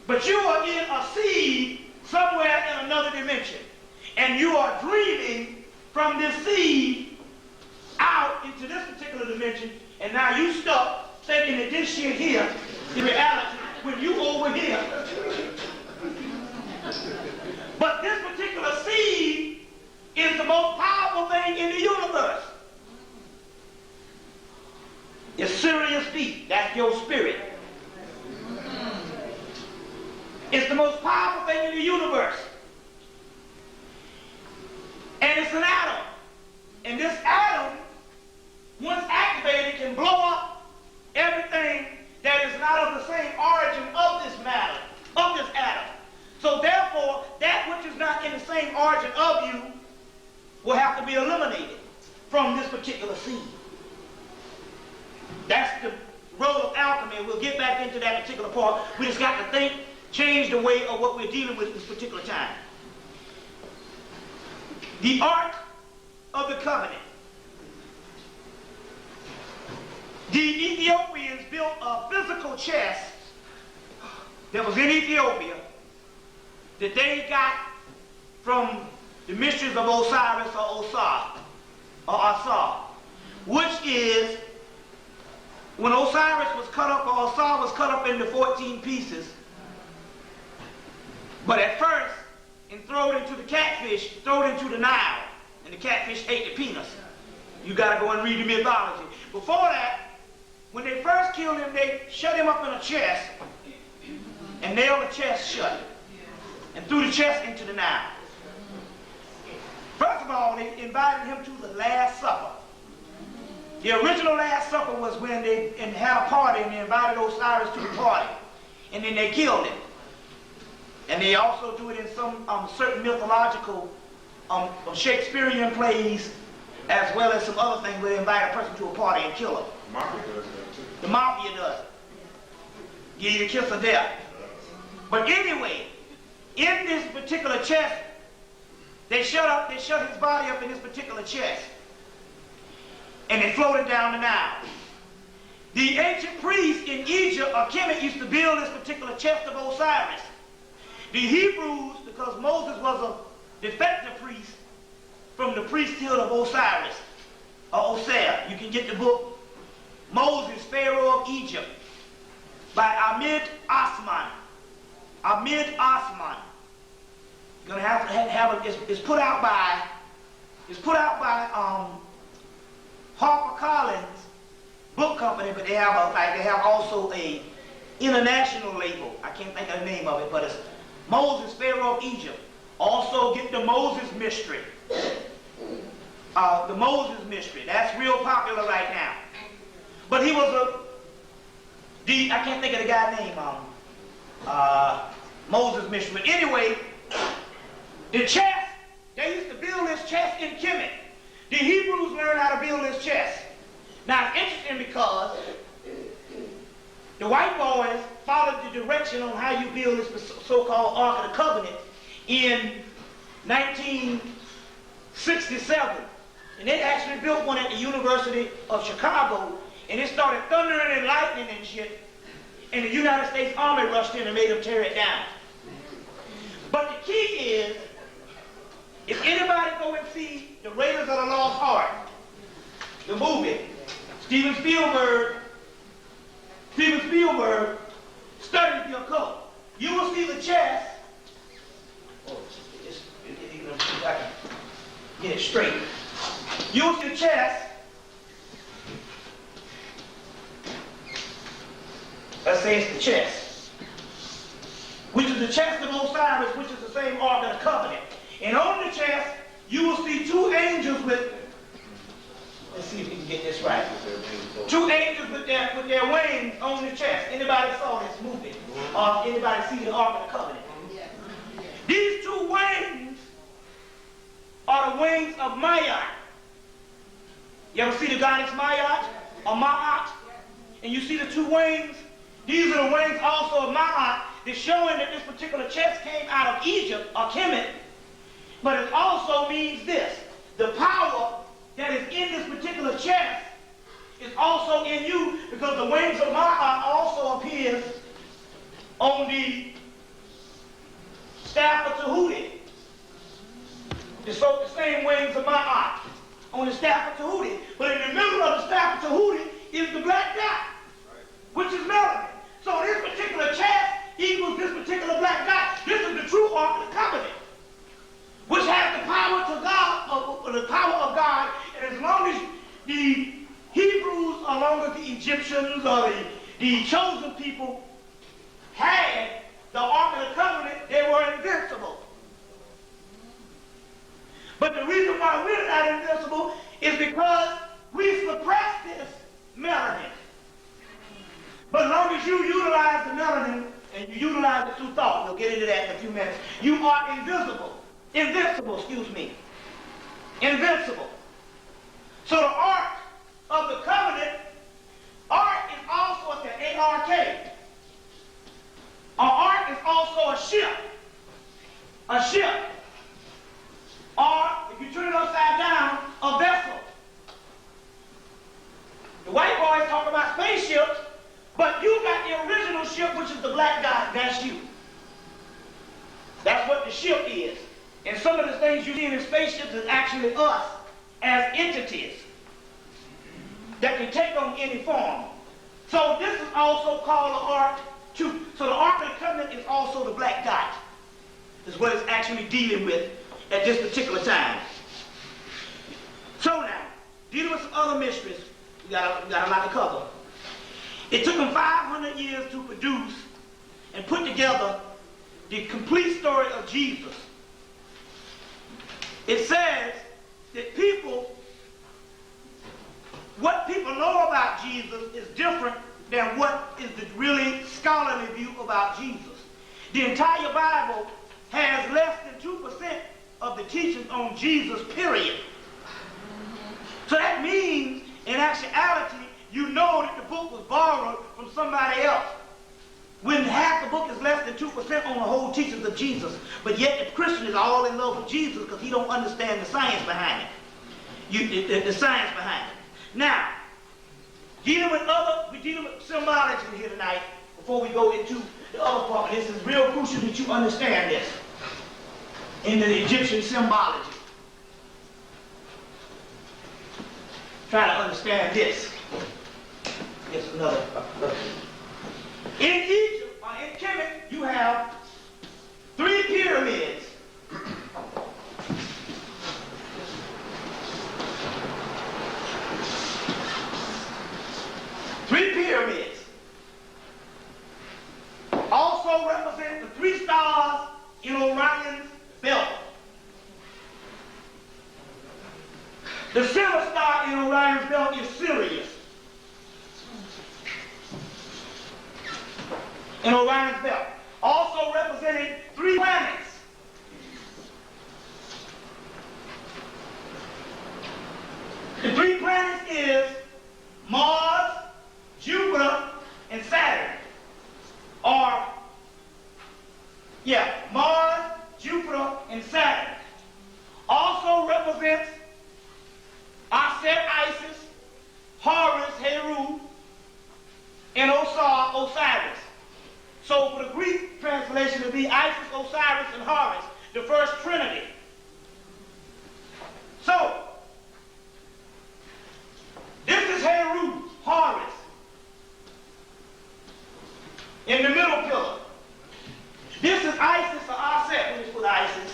But you are in a seed somewhere in another dimension, and you are dreaming from this seed out into this particular dimension, and now you stuck thinking that this shit here is reality when you over here. But this particular seed is the most powerful thing in the universe. It's serious deep. That's your spirit. It's the most powerful thing in the universe. And it's an atom. And this atom, once activated, can blow up everything that is not of the same origin of this matter, of this atom. So therefore, that which is not in the same origin of you will have to be eliminated from this particular seed. That's the role of alchemy. We'll get back into that particular part. We just got to think, change the way of what we're dealing with at this particular time. The Ark of the Covenant. The Ethiopians built a physical chest that was in Ethiopia that they got from the mysteries of Osiris or Asar, which is when Osiris was cut up, or Asar was cut up into 14 pieces, but at first, and thrown into the catfish, thrown into the Nile, and the catfish ate the peanuts. You got to go and read the mythology. Before that, when they first killed him, they shut him up in a chest and nailed the chest shut and threw the chest into the Nile. First of all, they invited him to the Last Supper. The original Last Supper was when they had a party and they invited Osiris to the party, and then they killed him. And they also do it in some certain mythological Shakespearean plays, as well as some other things where they invite a person to a party and kill him. Mafia does that too. The mafia does it. Give you the kiss of death. But anyway, in this particular chest, they shut his body up in this particular chest, and they floated down the Nile. The ancient priests in Egypt, or Kemet, used to build this particular chest of Osiris. The Hebrews, because Moses was a defective priest from the priesthood of Osiris, or Osir. You can get the book Moses, Pharaoh of Egypt, by Ahmed Osman. Ahmed Osman. You're gonna have it. It's put out by HarperCollins book company, but they have also a international label. I can't think of the name of it, but it's Moses, Pharaoh of Egypt. Also get the Moses Mystery. The Moses Mystery. That's real popular right now. But he was I can't think of the guy's name, Moses Mystery. But anyway, the chest, they used to build this chest in Kemet. The Hebrews learned how to build this chest. Now it's interesting because the white boys followed the direction on how you build this so-called Ark of the Covenant in 1967. And they actually built one at the University of Chicago, and it started thundering and lightning and shit. And the United States Army rushed in and made them tear it down. But the key is, if anybody go and see the Raiders of the Lost Ark, the movie, Steven Spielberg studied the occult. You will see the chest. Oh, I can get it straight. You'll see the chest. Let's say it's the chest, which is the chest of Osiris, which is the the same Ark of the Covenant. And on the chest, you will see two angels with, let's see if we can get this right. Two angels with their wings on the chest. Anybody saw this movie? Anybody see the Ark of the Covenant? These two wings are the wings of Ma'at. You ever see the goddess Ma'at or Ma'at? And you see the two wings? These are the wings also of Ma'at. They're showing that this particular chest came out of Egypt or Kemet. But it also means this. The power that is in this particular chest is also in you, because the wings of Ma'at also appears on the staff of Tahuti. The same wings of Ma'at on the staff of Tahuti. But in the middle of the staff of Tahuti is the black dot, which is melanin. So this particular chest equals this particular black dot. This is the true Ark of the Covenant, which has the power to God, the power of God. And as long as the Hebrews, along with the Egyptians or the chosen people, had the Ark of the Covenant, they were invincible. But the reason why we're not invincible is because we suppress this melanin. But as long as you utilize the melanin and you utilize it through thought, we'll get into that in a few minutes, you are invincible. Invincible. So the Ark of the Covenant, Ark is also at the A-R-K. An ark is also a ship. A ship. Or, if you turn it upside down, a vessel. The white boys talk about spaceships, but you got the original ship, which is the black dot. That's you. That's what the ship is. And some of the things you see in spaceships is actually us as entities that can take on any form. So this is also called the Ark too. So the Ark of the Covenant is also the black dot. Is what it's actually dealing with at this particular time. So now, dealing with some other mysteries, we got a lot to cover. It took them 500 years to produce and put together the complete story of Jesus. It says that what people know about Jesus is different than what is the really scholarly view about Jesus. The entire Bible has less than 2% of the teachings on Jesus, period. So that means, in actuality, you know that the book was borrowed from somebody else. When half the book is less than 2% on the whole teachings of Jesus, but yet the Christian is all in love with Jesus because he don't understand the science behind it. The science behind it. Now, we're dealing with symbology here tonight before we go into the other part. This is real crucial that you understand this in the Egyptian symbology. Try to understand this. Here's another. In Egypt, or in Kemet, you have 3 pyramids. Also represent the 3 stars in Orion's belt. The center star in Orion's belt is Sirius. In Orion's belt. Also representing 3 planets. The 3 planets is Mars, Jupiter, and Saturn. Mars, Jupiter, and Saturn. Also represents Aset, Isis, Horus, Heru, and Osiris. So for the Greek translation, it would be Isis, Osiris, and Horus, the first Trinity. So, this is Heru, Horus, in the middle pillar. This is Isis or Aset. Let's put Isis.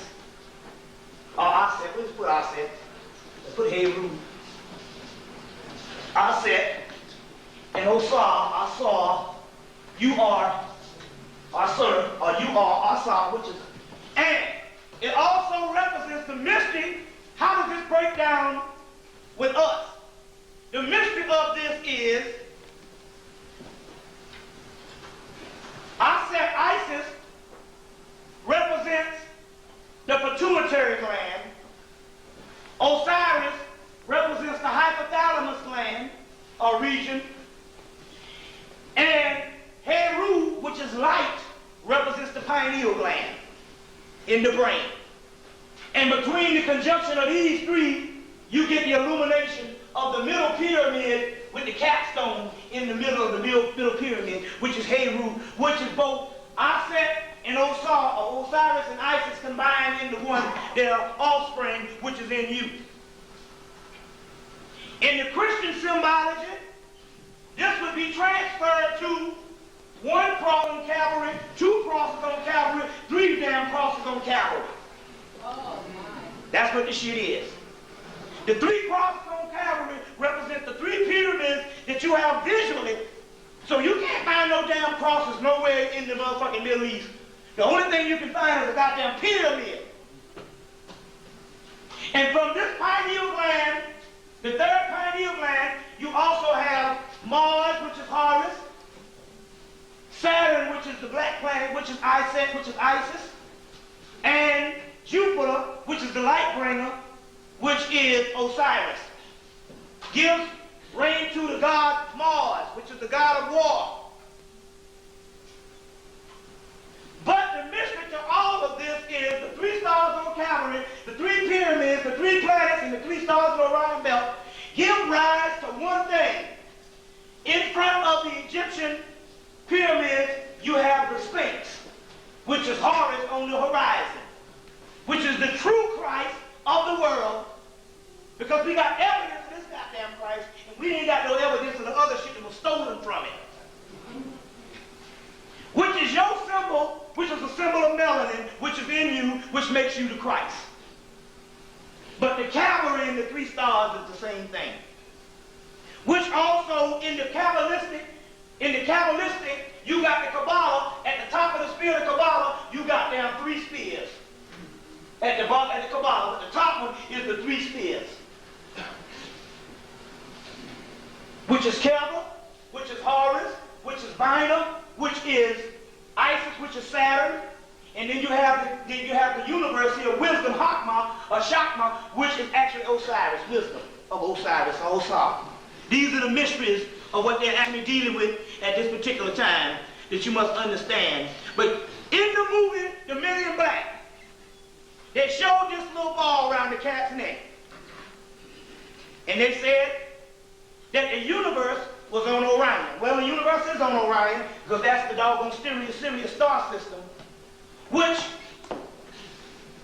Or Aset. Let's put Aset. Let's put Heru. Aset. And Asar. You are Asar, or you are Asar, which is and It also represents the mystery. How does this break down with us? The mystery of this is, I said Isis represents the pituitary gland. Osiris represents the hypothalamus gland or region. And Heru, which is light, represents the pineal gland in the brain. And between the conjunction of these three, you get the illumination of the middle pyramid with the capstone in the middle of the middle pyramid, which is Heru, which is both Aset and Osiris and Isis combined into one, their offspring, which is in you. In the Christian symbology, this would be transferred to 1 cross on Calvary, 2 crosses on Calvary, 3 damn crosses on Calvary. Oh, my. That's what this shit is. The 3 crosses on Calvary represent the 3 pyramids that you have visually. So you can't find no damn crosses nowhere in the motherfucking Middle East. The only thing you can find is a goddamn pyramid. And from this pineal gland, the 3rd pineal gland, you also have Mars, which is Horus, Saturn, which is the black planet, which is Iset, which is Isis, and Jupiter, which is the light bringer, which is Osiris. Gives reign to the god Mars, which is the god of war. But the mystery to all of this is the 3 stars on Calvary, the 3 pyramids, the 3 planets, and the 3 stars of the Orion Belt give rise to one thing. In front of the Egyptian pyramids, you have the Sphinx, which is Horus on the horizon, which is the true Christ of the world, because we got evidence of this goddamn Christ, and we ain't got no evidence of the other shit that was stolen from it. Which is your symbol, which is a symbol of melanin, which is in you, which makes you the Christ. But the Calvary and the 3 stars is the same thing. Which also in the Kabbalistic, you got the Kabbalah, at the top of the spear of the Kabbalah, you got down 3 spears. At the bottom of the Kabbalah, but the top one is the 3 spears. Which is Keva, which is Horus, which is Bina, which is Isis, which is Saturn, and then you have the universe here, wisdom, Hakma, or Shakma, which is actually Osiris, wisdom of Osiris, or Osar. These are the mysteries of what they're actually dealing with at this particular time that you must understand. But in the movie, The Men in Black, they showed this little ball around the cat's neck. And they said that the universe was on Orion. Well, the universe is on Orion because that's the doggone Sirius star system, which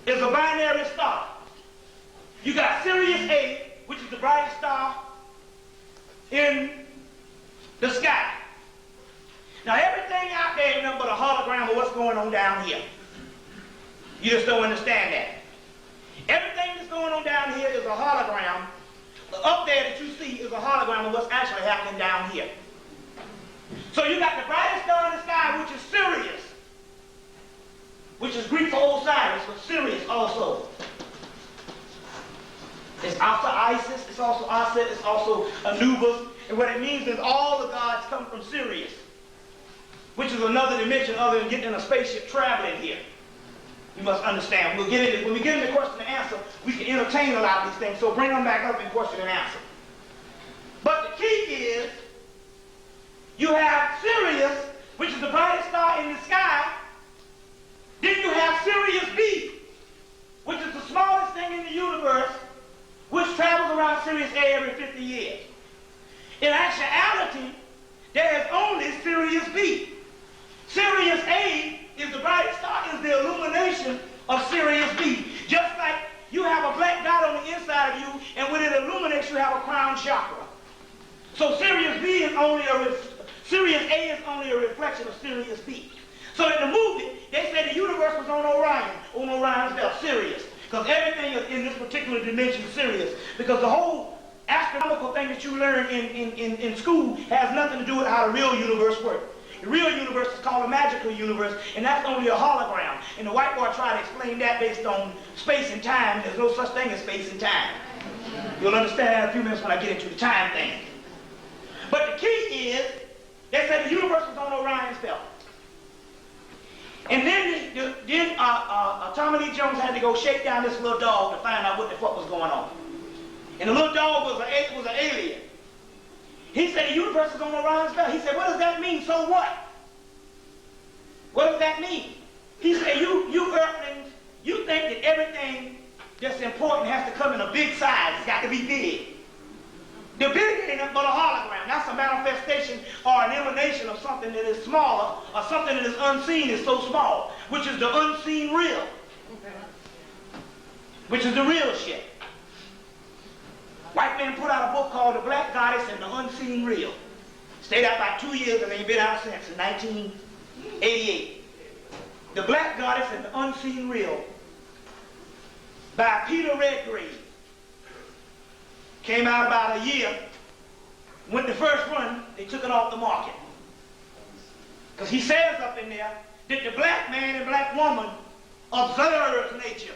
is a binary star. You got Sirius A, which is the brightest star in the sky. Now, everything out there ain't nothing but a hologram of what's going on down here. You just don't understand that. Everything that's going on down here is a hologram. Up there that you see is a hologram of what's actually happening down here. So you got the brightest star in the sky, which is Sirius, which is Greek for Osiris, but Sirius also. It's also Isis, it's also Aset, it's also Anubis, and what it means is all the gods come from Sirius, which is another dimension other than getting in a spaceship traveling here. You must understand. When we get into question and answer, we can entertain a lot of these things, so bring them back up in question and answer. But the key is, you have Sirius, which is the brightest star in the sky. Then you have Sirius B, which is the smallest thing in the universe, which travels around Sirius A every 50 years. In actuality, there is only Sirius B. Sirius A is the brightest star, is the illumination of Sirius B. Just like you have a black dot on the inside of you, and when it illuminates, you have a crown chakra. So Sirius A is only a reflection of Sirius B. So in the movie, they said the universe was on Orion's belt, Sirius. Because everything is in this particular dimension Sirius. Because the whole astronomical thing that you learn in school has nothing to do with how the real universe works. The real universe is called a magical universe, and that's only a hologram. And the white boy tried to explain that based on space and time. There's no such thing as space and time. You'll understand that in a few minutes when I get into the time thing. But the key is, they said the universe was on Orion's belt. And then Tommy Lee Jones had to go shake down this little dog to find out what the fuck was going on. And the little dog was an alien. He said the universe is on Orion's belt. He said, what does that mean? So what? What does that mean? He said, you earthlings, you think that everything that's important has to come in a big size. It's got to be big. The big ain't nothing but a hologram. That's a manifestation or an emanation of something that is smaller, or something that is unseen is so small, which is the unseen real. Which is the real shit. White man put out a book called The Black Goddess and the Unseen Real. Stayed out about 2 years and ain't been out since, in 1988. The Black Goddess and the Unseen Real by Peter Redgrave. Came out about a year. Went the first run, they took it off the market. Because he says up in there that the black man and black woman observes nature.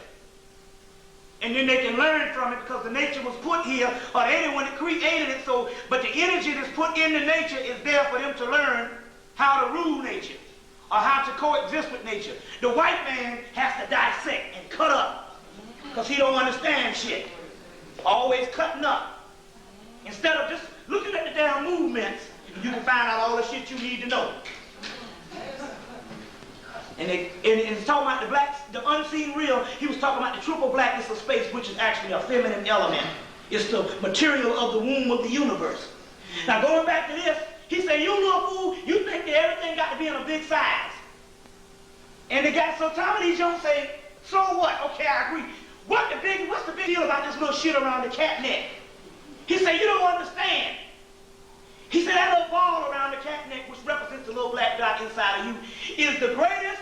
And then they can learn from it because the nature was put here, or anyone that created it, so, but the energy that's put into nature is there for them to learn how to rule nature, or how to coexist with nature. The white man has to dissect and cut up, because he don't understand shit. Always cutting up. Instead of just looking at the damn movements, you can find out all the shit you need to know. And it's talking about the unseen real. He was talking about the triple blackness of space, which is actually a feminine element. It's the material of the womb of the universe. Now going back to this, he said, you little fool, you think that everything got to be in a big size. And so Tommy Lee Jones say, so what? Okay, I agree. What's the big deal about this little shit around the cat neck? He said, you don't understand. He said, that little ball around the cat neck, which represents the little black dot inside of you, is the greatest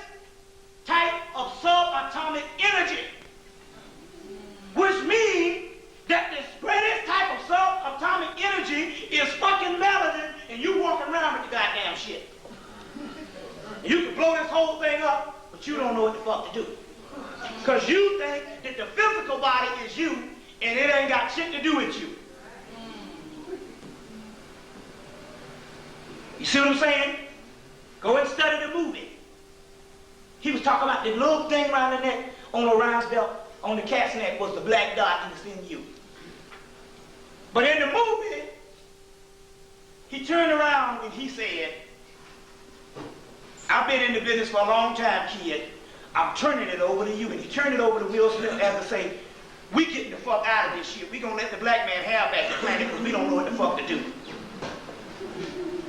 type of subatomic energy. Which means that this greatest type of subatomic energy is fucking melanin, and you walking around with the goddamn shit. And you can blow this whole thing up, but you don't know what the fuck to do. Because you think that the physical body is you, and it ain't got shit to do with you. You see what I'm saying? Go and study the movie. He was talking about the little thing around the neck on Orion's belt, on the cat's neck, was the black dot, and it's in you. But in the movie, he turned around and he said, I've been in the business for a long time, kid. I'm turning it over to you. And he turned it over to Will Smith as to say, we getting the fuck out of this shit. We gonna let the black man have back the planet because we don't know what the fuck to do.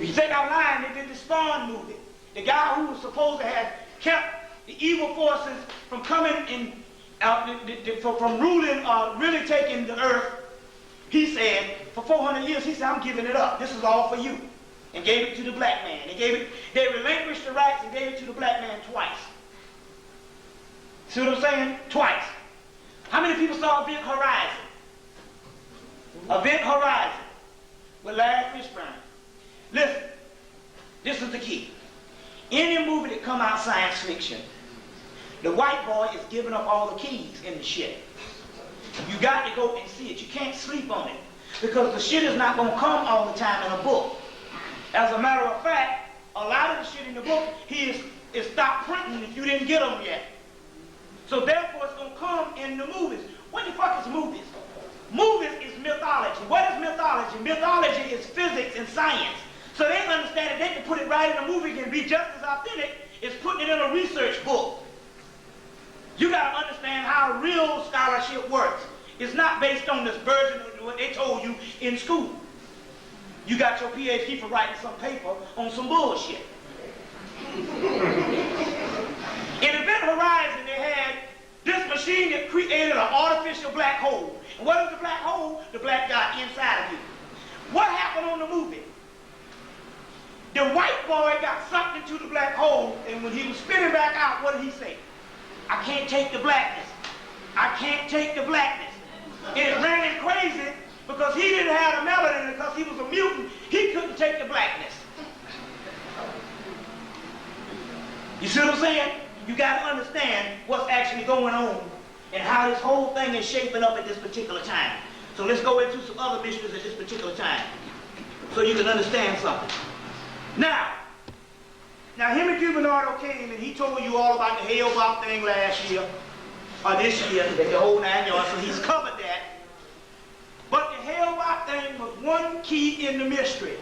You think I'm lying? They did the Spawn movie. The guy who was supposed to have kept the evil forces from coming in, from ruling or really taking the earth, he said, for 400 years, he said, I'm giving it up. This is all for you. And gave it to the black man. They relinquished the rights and gave it to the black man twice. See what I'm saying? Twice. How many people saw Event Horizon? Event Horizon with Larry Fishburne. Listen, this is the key. Any movie that come out science fiction, the white boy is giving up all the keys in the shit. You got to go and see it. You can't sleep on it because the shit is not going to come all the time in a book. As a matter of fact, a lot of the shit in the book, he is stopped printing if you didn't get them yet. So therefore, it's going to come in the movies. What the fuck is movies? Movies is mythology. What is mythology? Mythology is physics and science. So they understand that they can put it right in a movie and be just as authentic as putting it in a research book. You got to understand how real scholarship works. It's not based on this version of what they told you in school. You got your PhD for writing some paper on some bullshit. In Event Horizon, they had this machine that created an artificial black hole. And what is the black hole? The black dot inside of you. What happened on the movie? The white boy got sucked into the black hole, and when he was spitting back out, what did he say? I can't take the blackness. I can't take the blackness. And it ran him crazy because he didn't have the melanin, because he was a mutant. He couldn't take the blackness. see what I'm saying? You got to understand what's actually going on and how this whole thing is shaping up at this particular time. So let's go into some other mysteries at this particular time so you can understand something. Now Hemmitt Bernardo came and he told you all about the Hale-Bopp thing last year, or this year, the whole 9 yards, so he's covered that. But the Hale-Bopp thing was one key in the mystery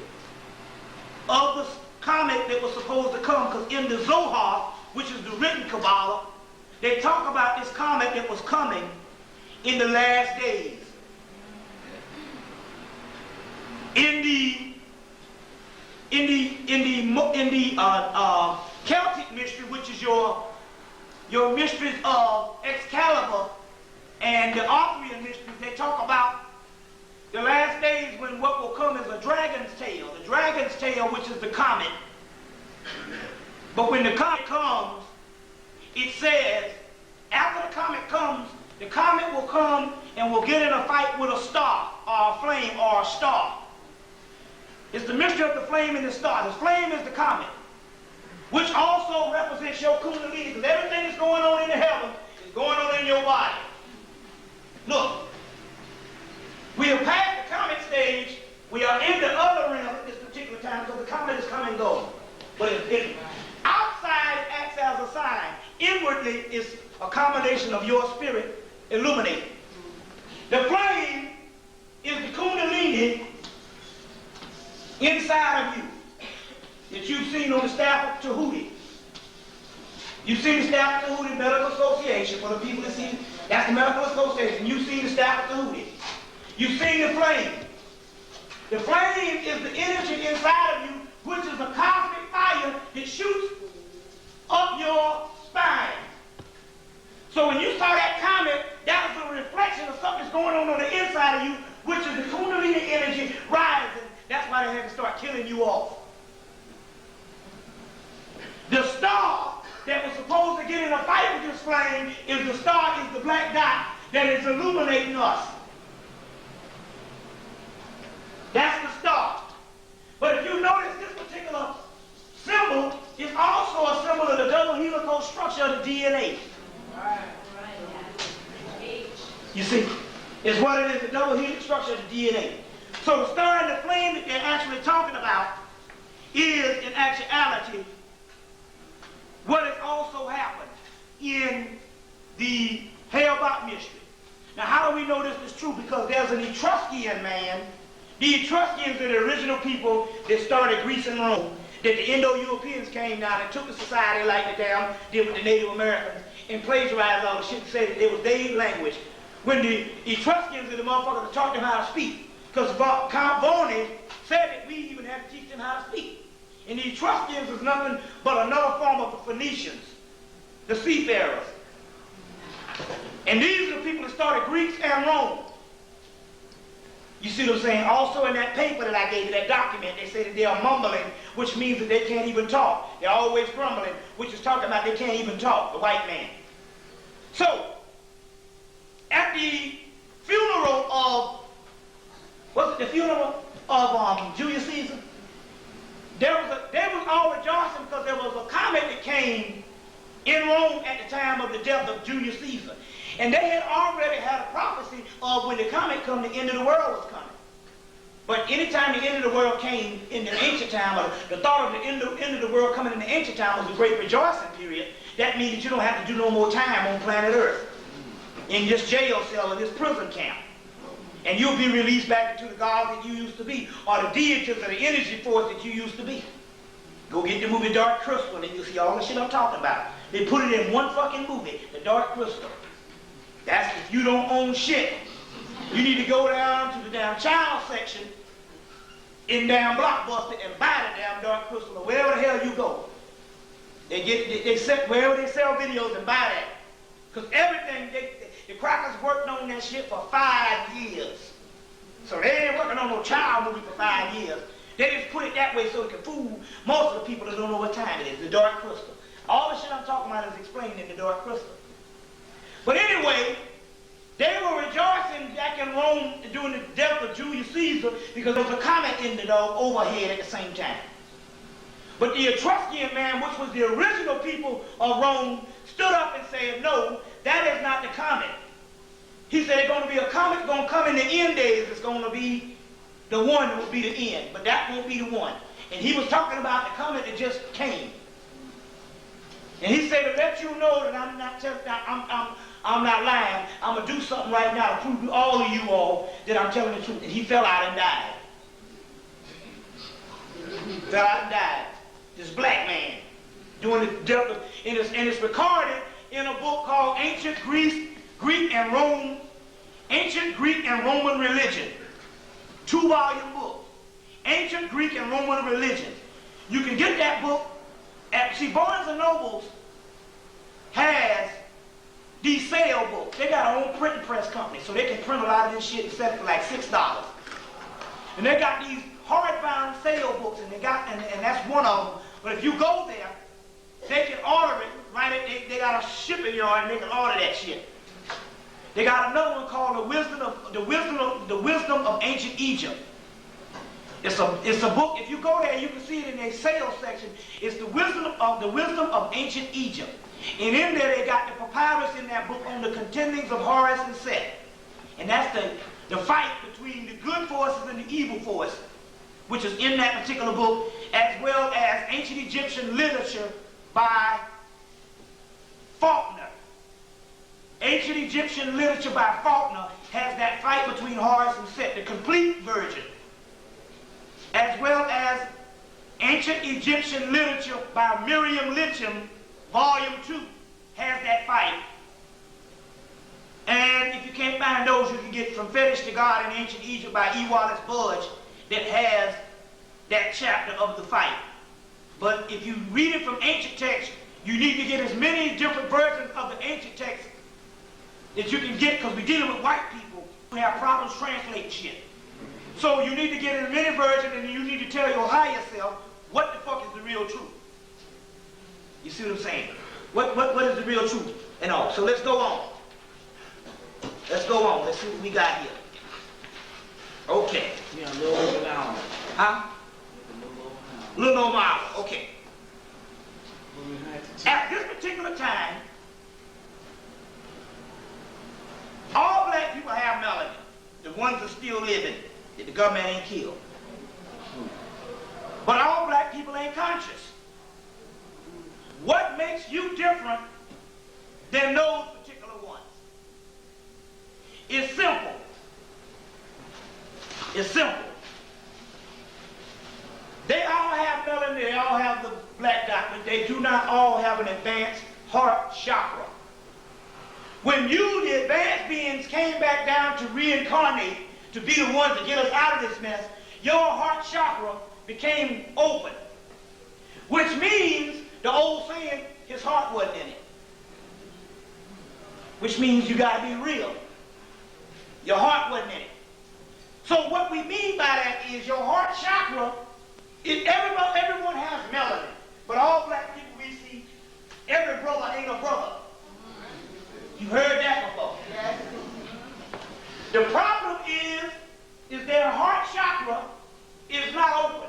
of the comet that was supposed to come, because in the Zohar, which is the written Kabbalah, they talk about this comet that was coming in the last days. In the Celtic mystery, which is your mysteries of Excalibur and the Arthurian mysteries, they talk about the last days when what will come is a dragon's tail. The dragon's tail, which is the comet. But when the comet comes, it says, after the comet comes, the comet will come and will get in a fight with a star, or a flame, or a star. It's the mystery of the flame and the star. The flame is the comet, which also represents your kundalini, because everything that's going on in the heavens is going on in your body. Look, we have passed the comet stage. We are in the other realm at this particular time, because the comet is coming and going. But outside it acts as a sign. Inwardly is a combination of your spirit illuminated. The flame is the kundalini inside of you that you've seen on the staff of Tahuti. You've seen the staff of Tahuti Medical Association. For the people that see, that's the Medical Association. You've seen the staff of Tahuti. You've seen the flame. The flame is the energy inside of you, which is a cosmic fire that shoots up your spine. So when you saw that comet, that was a reflection of something that's going on the inside of you, which is the kundalini energy rising. That's why they had to start killing you off. The star that was supposed to get in a fight with this flame is the star, is the black dot that is illuminating us. That's the star. But if you notice, this particular symbol is also a symbol of the double helical structure of the DNA. You see, it's what it is, the double helical structure of the DNA. So the star and the flame that they're actually talking about is, in actuality, what has also happened in the Hale-Bopp mystery. Now, how do we know this is true? Because there's an Etruscan man. The Etruscans are the original people that started Greece and Rome, that the Indo-Europeans came down and took the society like they did with the Native Americans and plagiarized all the shit and said that it was their language. When the Etruscans are the motherfuckers that taught them how to speak. Because Count Boney said that we even had to teach them how to speak. And the Etruscans is nothing but another form of the Phoenicians, the seafarers. And these are the people that started Greece and Rome. You see what I'm saying? Also in that paper that I gave you, that document, they say that they are mumbling, which means that they can't even talk. They're always grumbling, which is talking about they can't even talk, the white man. So, at the funeral of, Julius Caesar? They was all rejoicing because there was a comet that came in Rome at the time of the death of Julius Caesar. And they had already had a prophecy of when the comet come, the end of the world was coming. But anytime the end of the world came in the ancient time, or the thought of the end of the world coming in the ancient time was a great rejoicing period. That means that you don't have to do no more time on planet Earth, in this jail cell, in this prison camp. And you'll be released back into the God that you used to be, or the deities or the energy force that you used to be. Go get the movie Dark Crystal and you'll see all the shit I'm talking about. They put it in one fucking movie, The Dark Crystal. That's if you don't own shit. You need to go down to the damn child section in damn Blockbuster and buy the damn Dark Crystal or wherever the hell you go. They set wherever they sell videos and buy that. Because everything, the crackers worked on that shit for 5 years. So they ain't working on no child movie for 5 years. They just put it that way so it can fool most of the people that don't know what time it is, the Dark Crystal. All the shit I'm talking about is explained in the Dark Crystal. But anyway, they were rejoicing back in Rome during the death of Julius Caesar because there was a comet in the overhead at the same time. But the Etruscan man, which was the original people of Rome, stood up and said, no, that is not the comet. He said, it's going to be a comet going to come in the end days. It's going to be the one that will be the end, but that won't be the one. And he was talking about the comet that just came. And he said, to let you know that I'm not lying. I'm going to do something right now to prove to all of you all that I'm telling the truth. And he fell out and died. Fell out and died. This black man doing the devil. And it's recorded in a book called Ancient Greek and Rome, Ancient Greek and Roman Religion. 2-volume book. Ancient Greek and Roman Religion. You can get that book at, see, Barnes & Nobles has these sale books. They got their own printing press company, so they can print a lot of this shit and sell it for like $6. And they got these hardbound sale books, and and that's one of them. But if you go there, they can order it, right? They got a shipping yard, and they can order that shit. They got another one called the Wisdom of Ancient Egypt. It's a book. If you go there, you can see it in their sales section. It's the Wisdom of Ancient Egypt. And in there, they got the papyrus in that book on the contendings of Horus and Set. And that's the fight between the good forces and the evil forces, which is in that particular book, as well as ancient Egyptian literature by Faulkner. Ancient Egyptian literature by Faulkner has that fight between Horus and Set, the complete version, as well as ancient Egyptian literature by Miriam Litcham, Volume 2, has that fight. And if you can't find those, you can get From Fetish to God in Ancient Egypt by E. Wallace Budge, that has that chapter of the fight. But if you read it from ancient texts, you need to get as many different versions of the ancient text that you can get, because we're dealing with white people who have problems translating shit. So you need to get as many versions, and you need to tell your higher self what the fuck is the real truth. You see what I'm saying? What is the real truth and all? So let's go on. Let's go on. Let's see what we got here. Okay. Yeah, a little over an hour. Huh? A little over an hour. Okay. At this particular time, all black people have melanin. The ones that are still living, that the government ain't killed. But all black people ain't conscious. What makes you different than those particular ones? It's simple. It's simple. They all have melanin, they all have the black dot, but they do not all have an advanced heart chakra. When you, the advanced beings, came back down to reincarnate, to be the ones to get us out of this mess, your heart chakra became open. Which means, the old saying, his heart wasn't in it. Which means you got to be real. Your heart wasn't in it. So what we mean by that is your heart chakra, everyone has melanin. But all black people we see, every brother ain't a brother. You heard that before. Yes. The problem is their heart chakra is not open.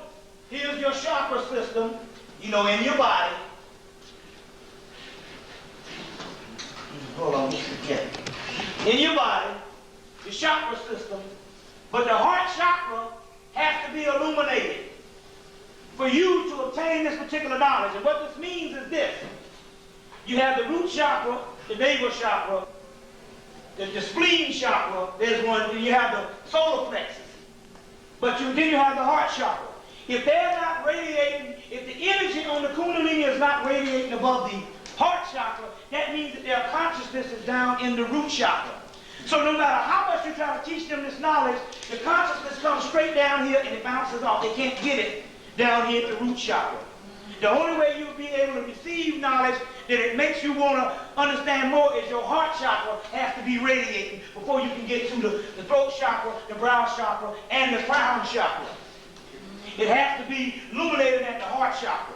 Here's your chakra system, in your body. Hold on, just forget it. In your body, the chakra system, but the heart chakra has to be illuminated for you to obtain this particular knowledge. And what this means is this. You have the root chakra, the navel chakra, the spleen chakra, there's one, then you have the solar plexus. But then you have the heart chakra. If they're not radiating, if the energy on the kundalini is not radiating above the heart chakra, that means that their consciousness is down in the root chakra. So no matter how much you try to teach them this knowledge, the consciousness comes straight down here and it bounces off. They can't get it down here at the root chakra. The only way you'll be able to receive knowledge that it makes you want to understand more is your heart chakra has to be radiating before you can get to the throat chakra, the brow chakra, and the crown chakra. It has to be illuminated at the heart chakra.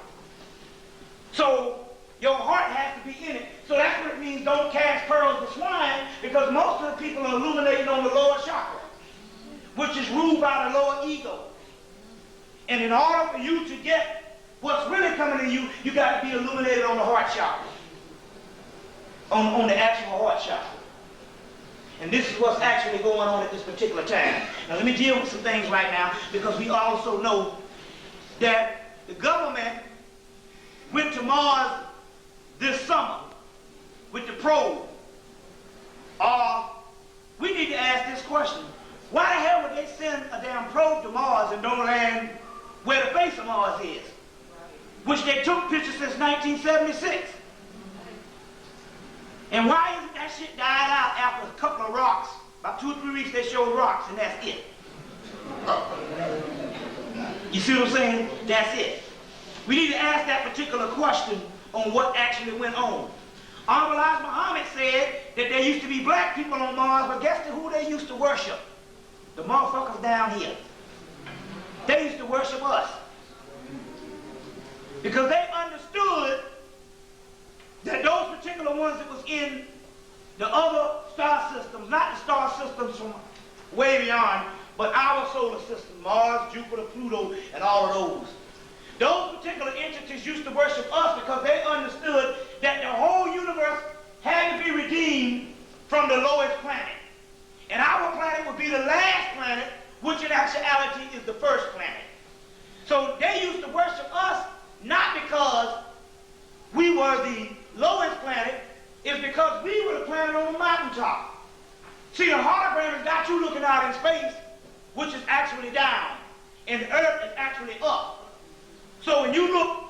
So your heart has to be in it. So that's what it means, don't cast pearls to swine, because most of the people are illuminating on the lower chakra, which is ruled by the lower ego. And in order for you to get what's really coming in you, you got to be illuminated on the heart chakra. On the actual heart chakra. And this is what's actually going on at this particular time. Now let me deal with some things right now, because we also know that the government went to Mars this summer with the probe. We need to ask this question. Why the hell would they send a damn probe to Mars and don't land where the face of Mars is? Which they took pictures since 1976. And why isn't that shit died out after a couple of rocks? About 2 or 3 weeks they showed rocks and that's it. You see what I'm saying? That's it. We need to ask that particular question on what actually went on. Honorable Elijah Muhammad said that there used to be black people on Mars, but guess who they used to worship? The motherfuckers down here. They used to worship us. Because they understood that those particular ones that was in the other star systems, not the star systems from way beyond, but our solar system, Mars, Jupiter, Pluto, and all of those. Those particular entities used to worship us because they understood that the whole universe had to be redeemed from the lowest planet. And our planet would be the last planet, which in actuality is the first planet. So they used to worship us not because we were the lowest planet, it's because we were the planet on the mountaintop. See, the hologram has got you looking out in space, which is actually down, and the earth is actually up. So when you look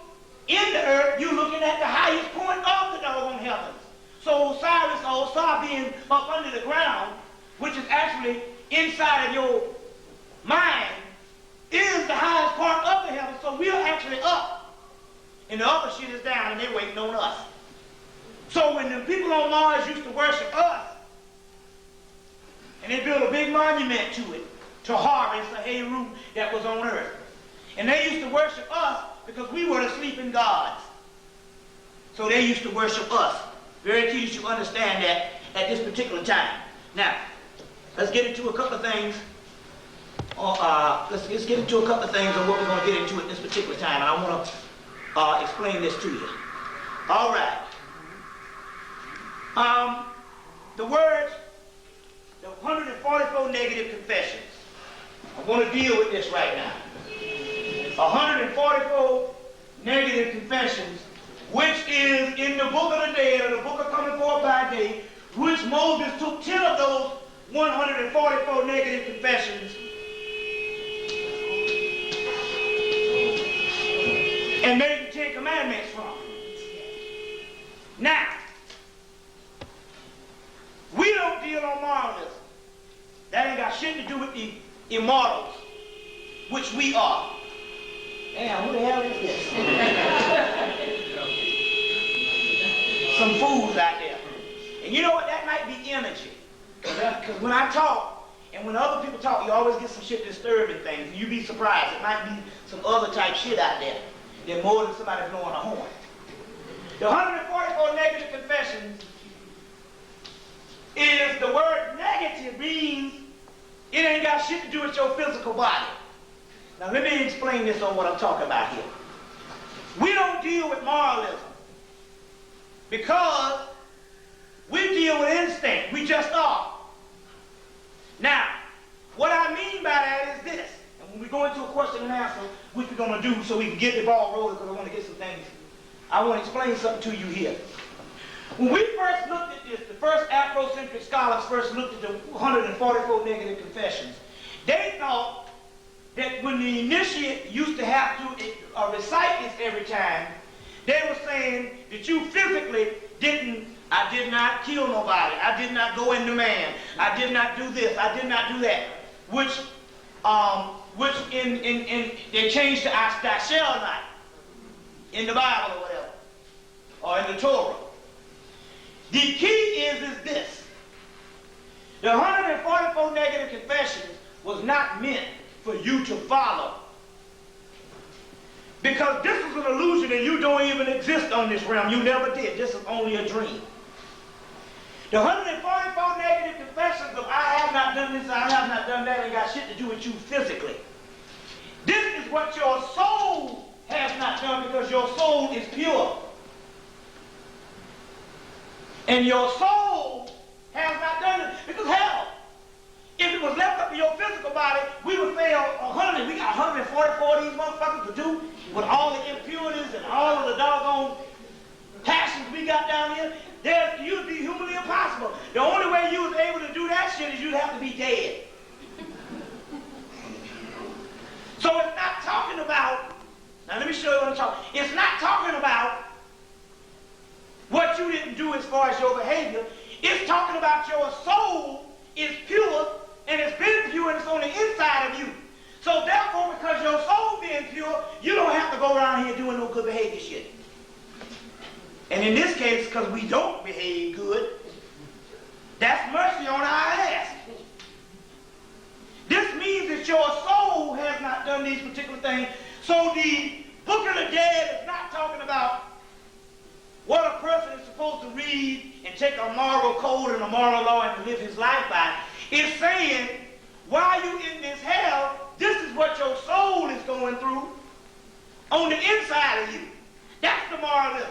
in the earth, you're looking at the highest point of the doggone heavens. So Osiris, or Osar being up under the ground, which is actually inside of your mind, is the highest part of the heavens. So we're actually up, and the other shit is down, and they're waiting on us. So when the people on Mars used to worship us, and they built a big monument to it, to Horus, a Heru that was on earth. And they used to worship us because we were the sleeping gods. So they used to worship us. Very key to understand that at this particular time. Now, let's get into a couple of things. Let's get into a couple of things on what we're going to get into at this particular time. And I want to explain this to you. All right. The words, the 144 negative confessions. I want to deal with this right now. 144 negative confessions, which is in the book of the dead, or the book of coming forth by day, which Moses took 10 of those 144 negative confessions and made the 10 commandments from. Now, we don't deal on moralism. That ain't got shit to do with the immortals, which we are. Damn, who the hell is this? Some fools out there. And you know what? That might be energy. Because when I talk, and when other people talk, you always get some shit disturbing things. And you'd be surprised. It might be some other type shit out there. They're more than somebody blowing a horn. The 144 negative confessions is the word negative means it ain't got shit to do with your physical body. Now let me explain this on what I'm talking about here. We don't deal with moralism because we deal with instinct. We just are. Now, what I mean by that is this. And when we go into a question and answer, which we're going to do so we can get the ball rolling, because I want to get some things. I want to explain something to you here. When we first looked at this, the first Afrocentric scholars first looked at the 144 negative confessions, they thought that when the initiate used to have to recite this every time, they were saying that you physically I did not kill nobody, I did not go into man, I did not do this, I did not do that, which they changed to I shall not in the Bible or whatever, or in the Torah. The key is this. The 144 negative confessions was not meant for you to follow. Because this is an illusion and you don't even exist on this realm. You never did. This is only a dream. The 144 negative confessions of I have not done this, I have not done that, ain't got shit to do with you physically. This is what your soul has not done because your soul is pure. And your soul has not done it. Because hell, if it was left up to your physical body, we would fail 100. We got 144 of these motherfuckers to do with all the impurities and all of the doggone passions we got down here. You'd be humanly impossible. The only way you was able to do that shit is you'd have to be dead. So it's not talking about, now let me show you what I'm talking. It's not talking about what you didn't do as far as your behavior. It's talking about your soul is pure, and it's been pure, and it's on the inside of you. So therefore, because your soul being pure, you don't have to go around here doing no good behavior shit. And in this case, because we don't behave good, that's mercy on our ass. This means that your soul has not done these particular things. So the Book of the Dead is not talking about what a person is supposed to read and take a moral code and a moral law and live his life by. It's saying, while you in this hell, this is what your soul is going through on the inside of you. That's the moralism.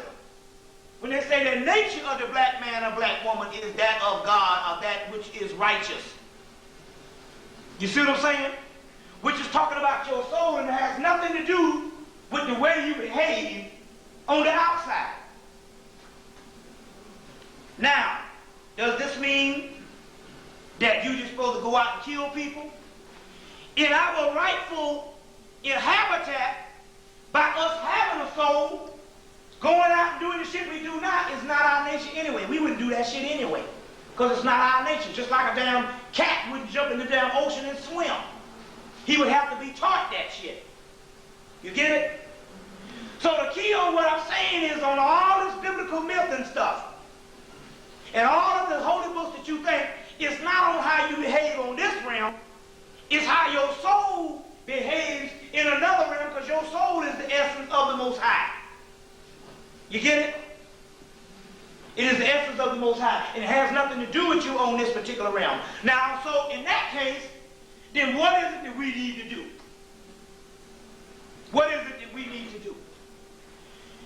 When they say the nature of the black man or black woman is that of God, or that which is righteous. You see what I'm saying? Which is talking about your soul, and it has nothing to do with the way you behave on the outside. Now, does this mean that you're just supposed to go out and kill people? In our rightful habitat, by us having a soul, going out and doing the shit we do now is not our nature anyway. We wouldn't do that shit anyway, because it's not our nature. Just like a damn cat wouldn't jump in the damn ocean and swim. He would have to be taught that shit. You get it? So the key on what I'm saying is on all this biblical myth and stuff, and all of the holy books that you think, it's not on how you behave on this realm, it's how your soul behaves in another realm, because your soul is the essence of the Most High. You get it? It is the essence of the Most High, and it has nothing to do with you on this particular realm. Now, so in that case, then what is it that we need to do? What is it that we need to do?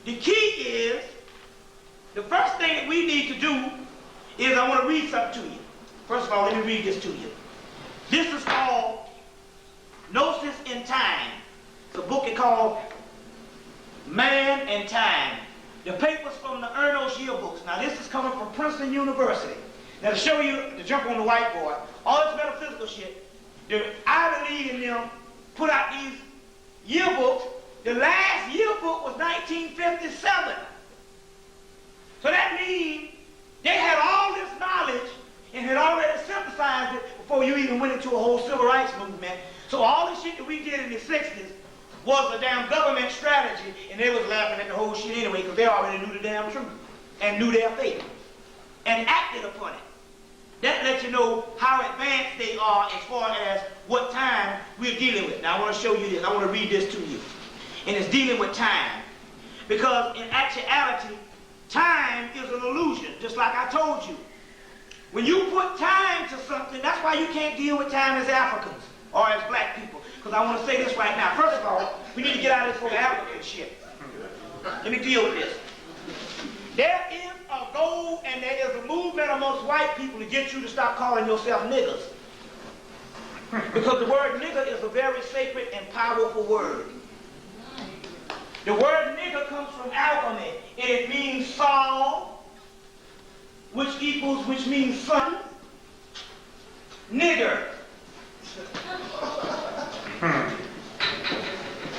The key is, the first thing that we need to do is, I want to read something to you. First of all, let me read this to you. This is called Gnosis in Time. It's a book called Man and Time. The paper's from the Ernos yearbooks. Now this is coming from Princeton University. Now to show you, to jump on the whiteboard, all this metaphysical shit, the Ivy League and them put out these yearbooks. The last yearbook was 1957. So that means they had all this knowledge and had already synthesized it before you even went into a whole civil rights movement. So all the shit that we did in the 60s was a damn government strategy, and they was laughing at the whole shit anyway, because they already knew the damn truth and knew their fate and acted upon it. That lets you know how advanced they are as far as what time we're dealing with. Now I want to show you this. I want to read this to you. And it's dealing with time. Because in actuality, time is an illusion, just like I told you. When you put time to something, that's why you can't deal with time as Africans or as black people. Because I want to say this right now. First of all, we need to get out of this whole African shit. Let me deal with this. There is a goal and there is a movement amongst white people to get you to stop calling yourself niggers. Because the word nigger is a very sacred and powerful word. The word nigger comes from alchemy, and it means Saul, which means son, nigger,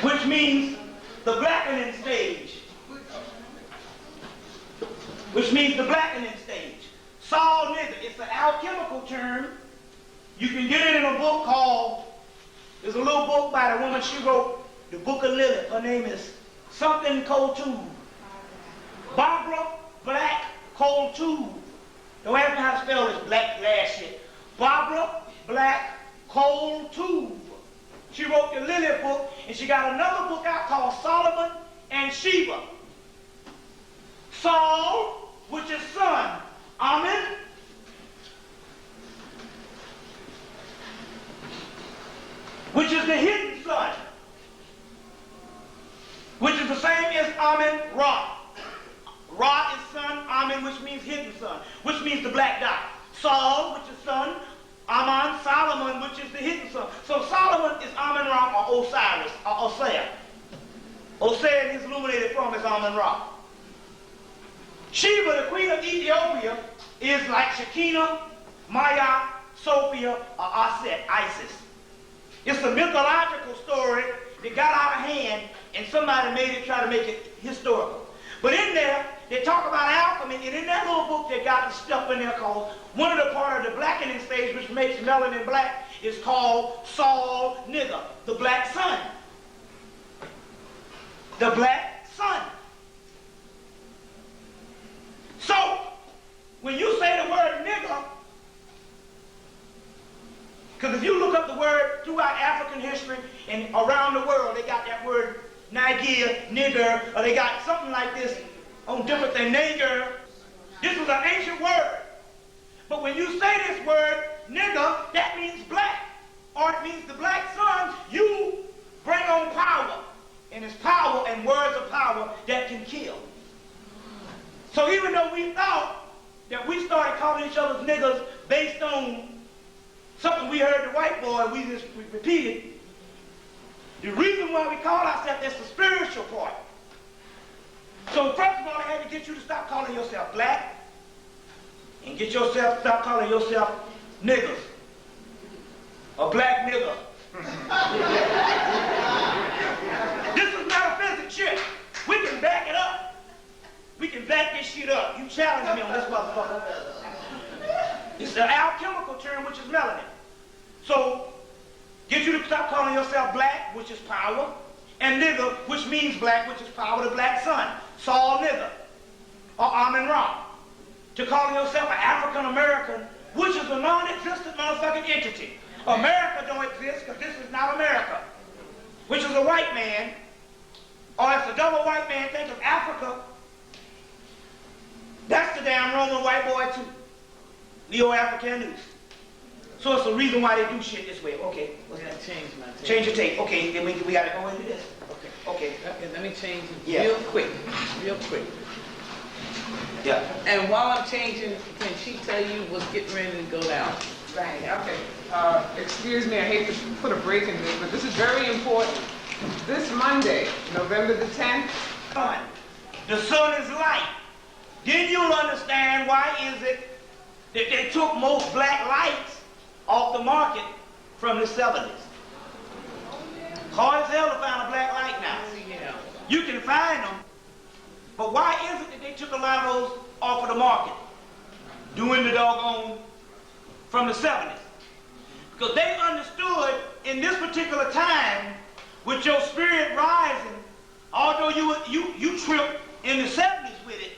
which means the blackening stage. Which means the blackening stage. Saul nigger. It's an alchemical term. You can get it in a book called, there's a little book by the woman, she wrote the Book of Lilith. Her name is something Coltube. Barbara Black Coltube. Don't ask me how to spell this black last shit. Barbara Black Coltube. She wrote the Lilith book, and she got another book out called Solomon and Sheba. Saul, which is son. Amen. Which is the hidden son. Which is the same Amen Ra. Ra is son, Amen, which means hidden son, which means the black dot. Saul, which is son, Amen, Solomon, which is the hidden son. So Solomon is Amen Ra or Osiris, or Osea. Osea in his illuminated form is Amen Ra. Sheba, the queen of Ethiopia, is like Shekinah, Maya, Sophia, or Aset, Isis. It's a mythological story that got out of hand and somebody made it, try to make it historical. But in there, they talk about alchemy, and in that little book they got the stuff in there called, one of the part of the blackening stage which makes melanin black is called Saul Nigger, the black sun. The black sun. So, when you say the word nigger, because if you look up the word throughout African history and around the world, they got that word Niger, nigger, or they got something like this on different things, nigger. This was an ancient word. But when you say this word, nigger, that means black. Or it means the black sun, you bring on power. And it's power and words of power that can kill. So even though we thought that we started calling each other niggers based on something we heard the white boy, we repeated, the reason why we call ourselves, that's the spiritual part. So first of all, I had to get you to stop calling yourself black and get yourself, stop calling yourself niggers. A black nigger. This is metaphysics shit. We can back it up. We can back this shit up. You challenge me on this motherfucker. It's an alchemical term, which is melanin. So, get you to stop calling yourself black, which is power, and nigger, which means black, which is power, the black sun. Saul nigger, or Amen Ra. To calling yourself an African American, which is a non-existent motherfucking entity. America don't exist because this is not America, which is a white man, or if a double white man think of Africa, that's the damn Roman white boy too. Neo-Africanus. So it's the reason why they do shit this way. Okay. Change your tape. Okay, then we gotta go into this. Okay. Let me change it real quick. Yeah. And while I'm changing, can she tell you what's getting ready to go down? Right, okay. Excuse me, I hate to put a break in this, but this is very important. This Monday, November the 10th. The sun is light. Then you'll understand why is it that they took most black lights off the market from the 70s. Hard as hell to find a black light now. Yeah. You can find them, but why is it that they took a lot of those off of the market during the doggone from the 70s? Because they understood in this particular time, with your spirit rising, although you tripped in the 70s with it,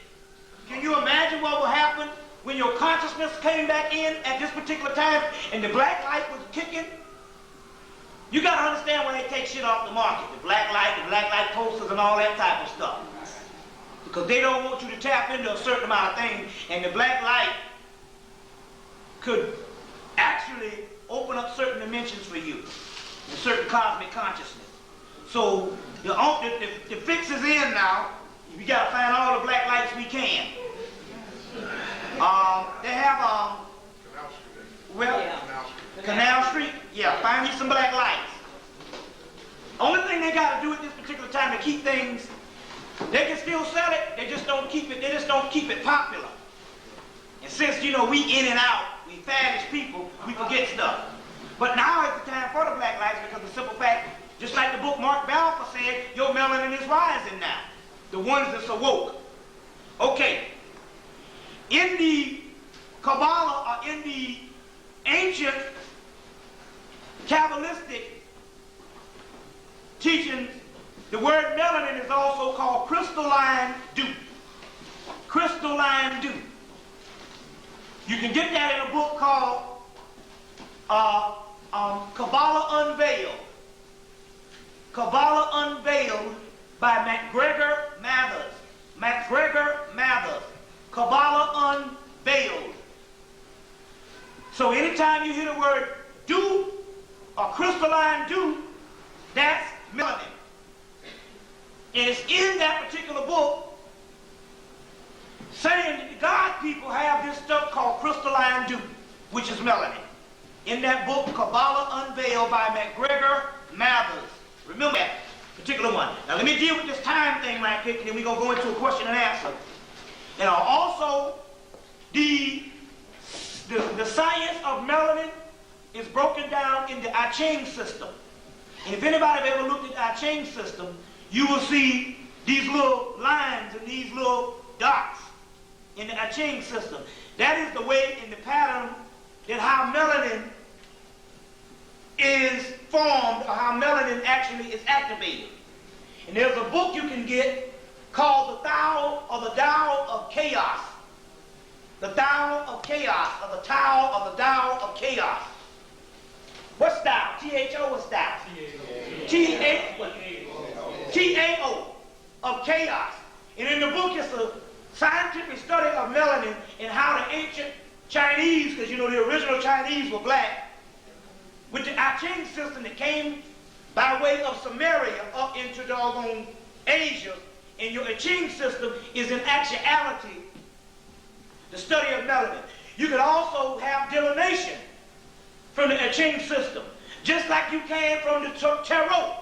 can you imagine what will happen when your consciousness came back in at this particular time and the black light was kicking? You got to understand when they take shit off the market, the black light posters and all that type of stuff. Because they don't want you to tap into a certain amount of things, and the black light could actually open up certain dimensions for you, a certain cosmic consciousness. So the fix is in now. We got to find all the black lights we can. They have Canal Street. Yeah, find me some black lights. Only thing they got to do at this particular time to keep things, they can still sell it. They just don't keep it. They just don't keep it popular. And since we in and out, we faddish people, we forget stuff. But now is the time for the black lights because the simple fact, just like the book Mark Balfour said, your melanin is rising now. The ones that's awoke. Okay. In the Kabbalah, or in the ancient Kabbalistic teachings, the word melanin is also called crystalline dew. Crystalline dew. You can get that in a book called Kabbalah Unveiled. Kabbalah Unveiled by MacGregor Mathers. MacGregor Mathers. Kabbalah Unveiled. So anytime you hear the word dew or crystalline dew, that's melanin. And it's in that particular 9 do, which is melanin. In that book, Kabbalah Unveiled by McGregor Mathers. Remember that particular one. Now let me deal with this time thing right quick, and then we're going to go into a question and answer. And also, the science of melanin is broken down in the I Ching system. And if anybody have ever looked at the I Ching system, you will see these little lines and these little dots in the I Ching system. That is the way in the pattern that how melanin is formed, or how melanin actually is activated. And there's a book you can get called The Tao of Chaos. The Tao of Chaos, or the Tao of Chaos. What's Tao? T-H-O, what's Tao? T-A-O, of Chaos. And in the book, it's a scientific study of melanin and how the ancient Chinese, because you know the original Chinese were black, with the I Ching system that came by way of Samaria up into doggone Asia, and your I Ching system is in actuality the study of melanin. You could also have divination from the I Ching system, just like you can from the tarot.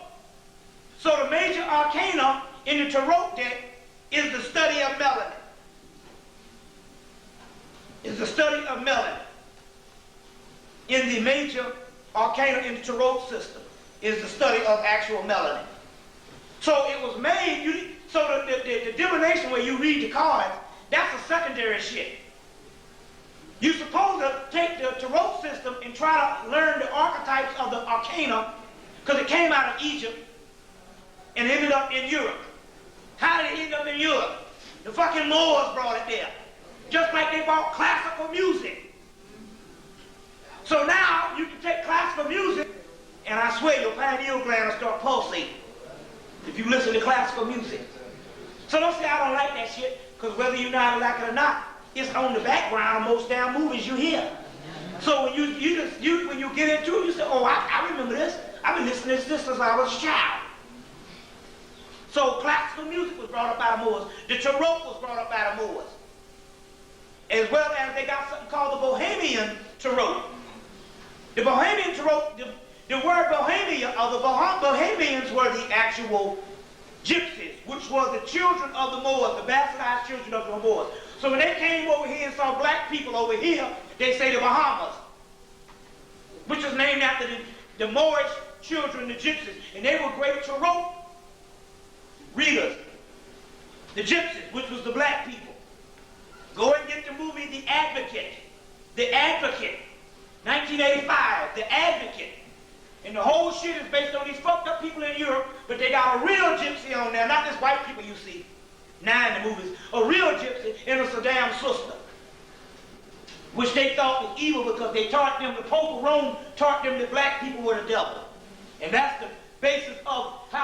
So the major arcana in the tarot deck is the study of melanin. Is the study of melanin. In the major arcana in the tarot system is the study of actual melanin. So it was made, so the divination where you read the cards, that's a secondary shit. You're supposed to take the tarot system and try to learn the archetypes of the arcana, because it came out of Egypt and ended up in Europe. How did it end up in Europe? The fucking Moors brought it there. Just like they brought classical music. So now you can take classical music, and I swear your pineal gland will start pulsating if you listen to classical music. So don't say I don't like that shit, because whether you know how to like it or not, it's on the background of most damn movies you hear. So when you get into it, you say, oh, I remember this. I've been listening to this since I was a child. So classical music was brought up by the Moors. The tarot was brought up by the Moors. As well as they got something called the Bohemian tarot. The Bohemian tarot, the word Bohemia, or the Bohemians were the actual gypsies, which were the children of the Moors, the bastardized children of the Moors. So when they came over here and saw black people over here, they say the Bahamas, which is named after the Moorish children, the gypsies. And they were great tarot readers. The gypsies, which was the black people. Go and get the movie The Advocate. The Advocate. 1985, The Advocate. And the whole shit is based on these fucked up people in Europe, but they got a real gypsy on there, not this white people you see now in the movies. A real gypsy and a Saddam sister, which they thought was evil because they taught them, the Pope of Rome taught them that black people were the devil. And that's the basis of how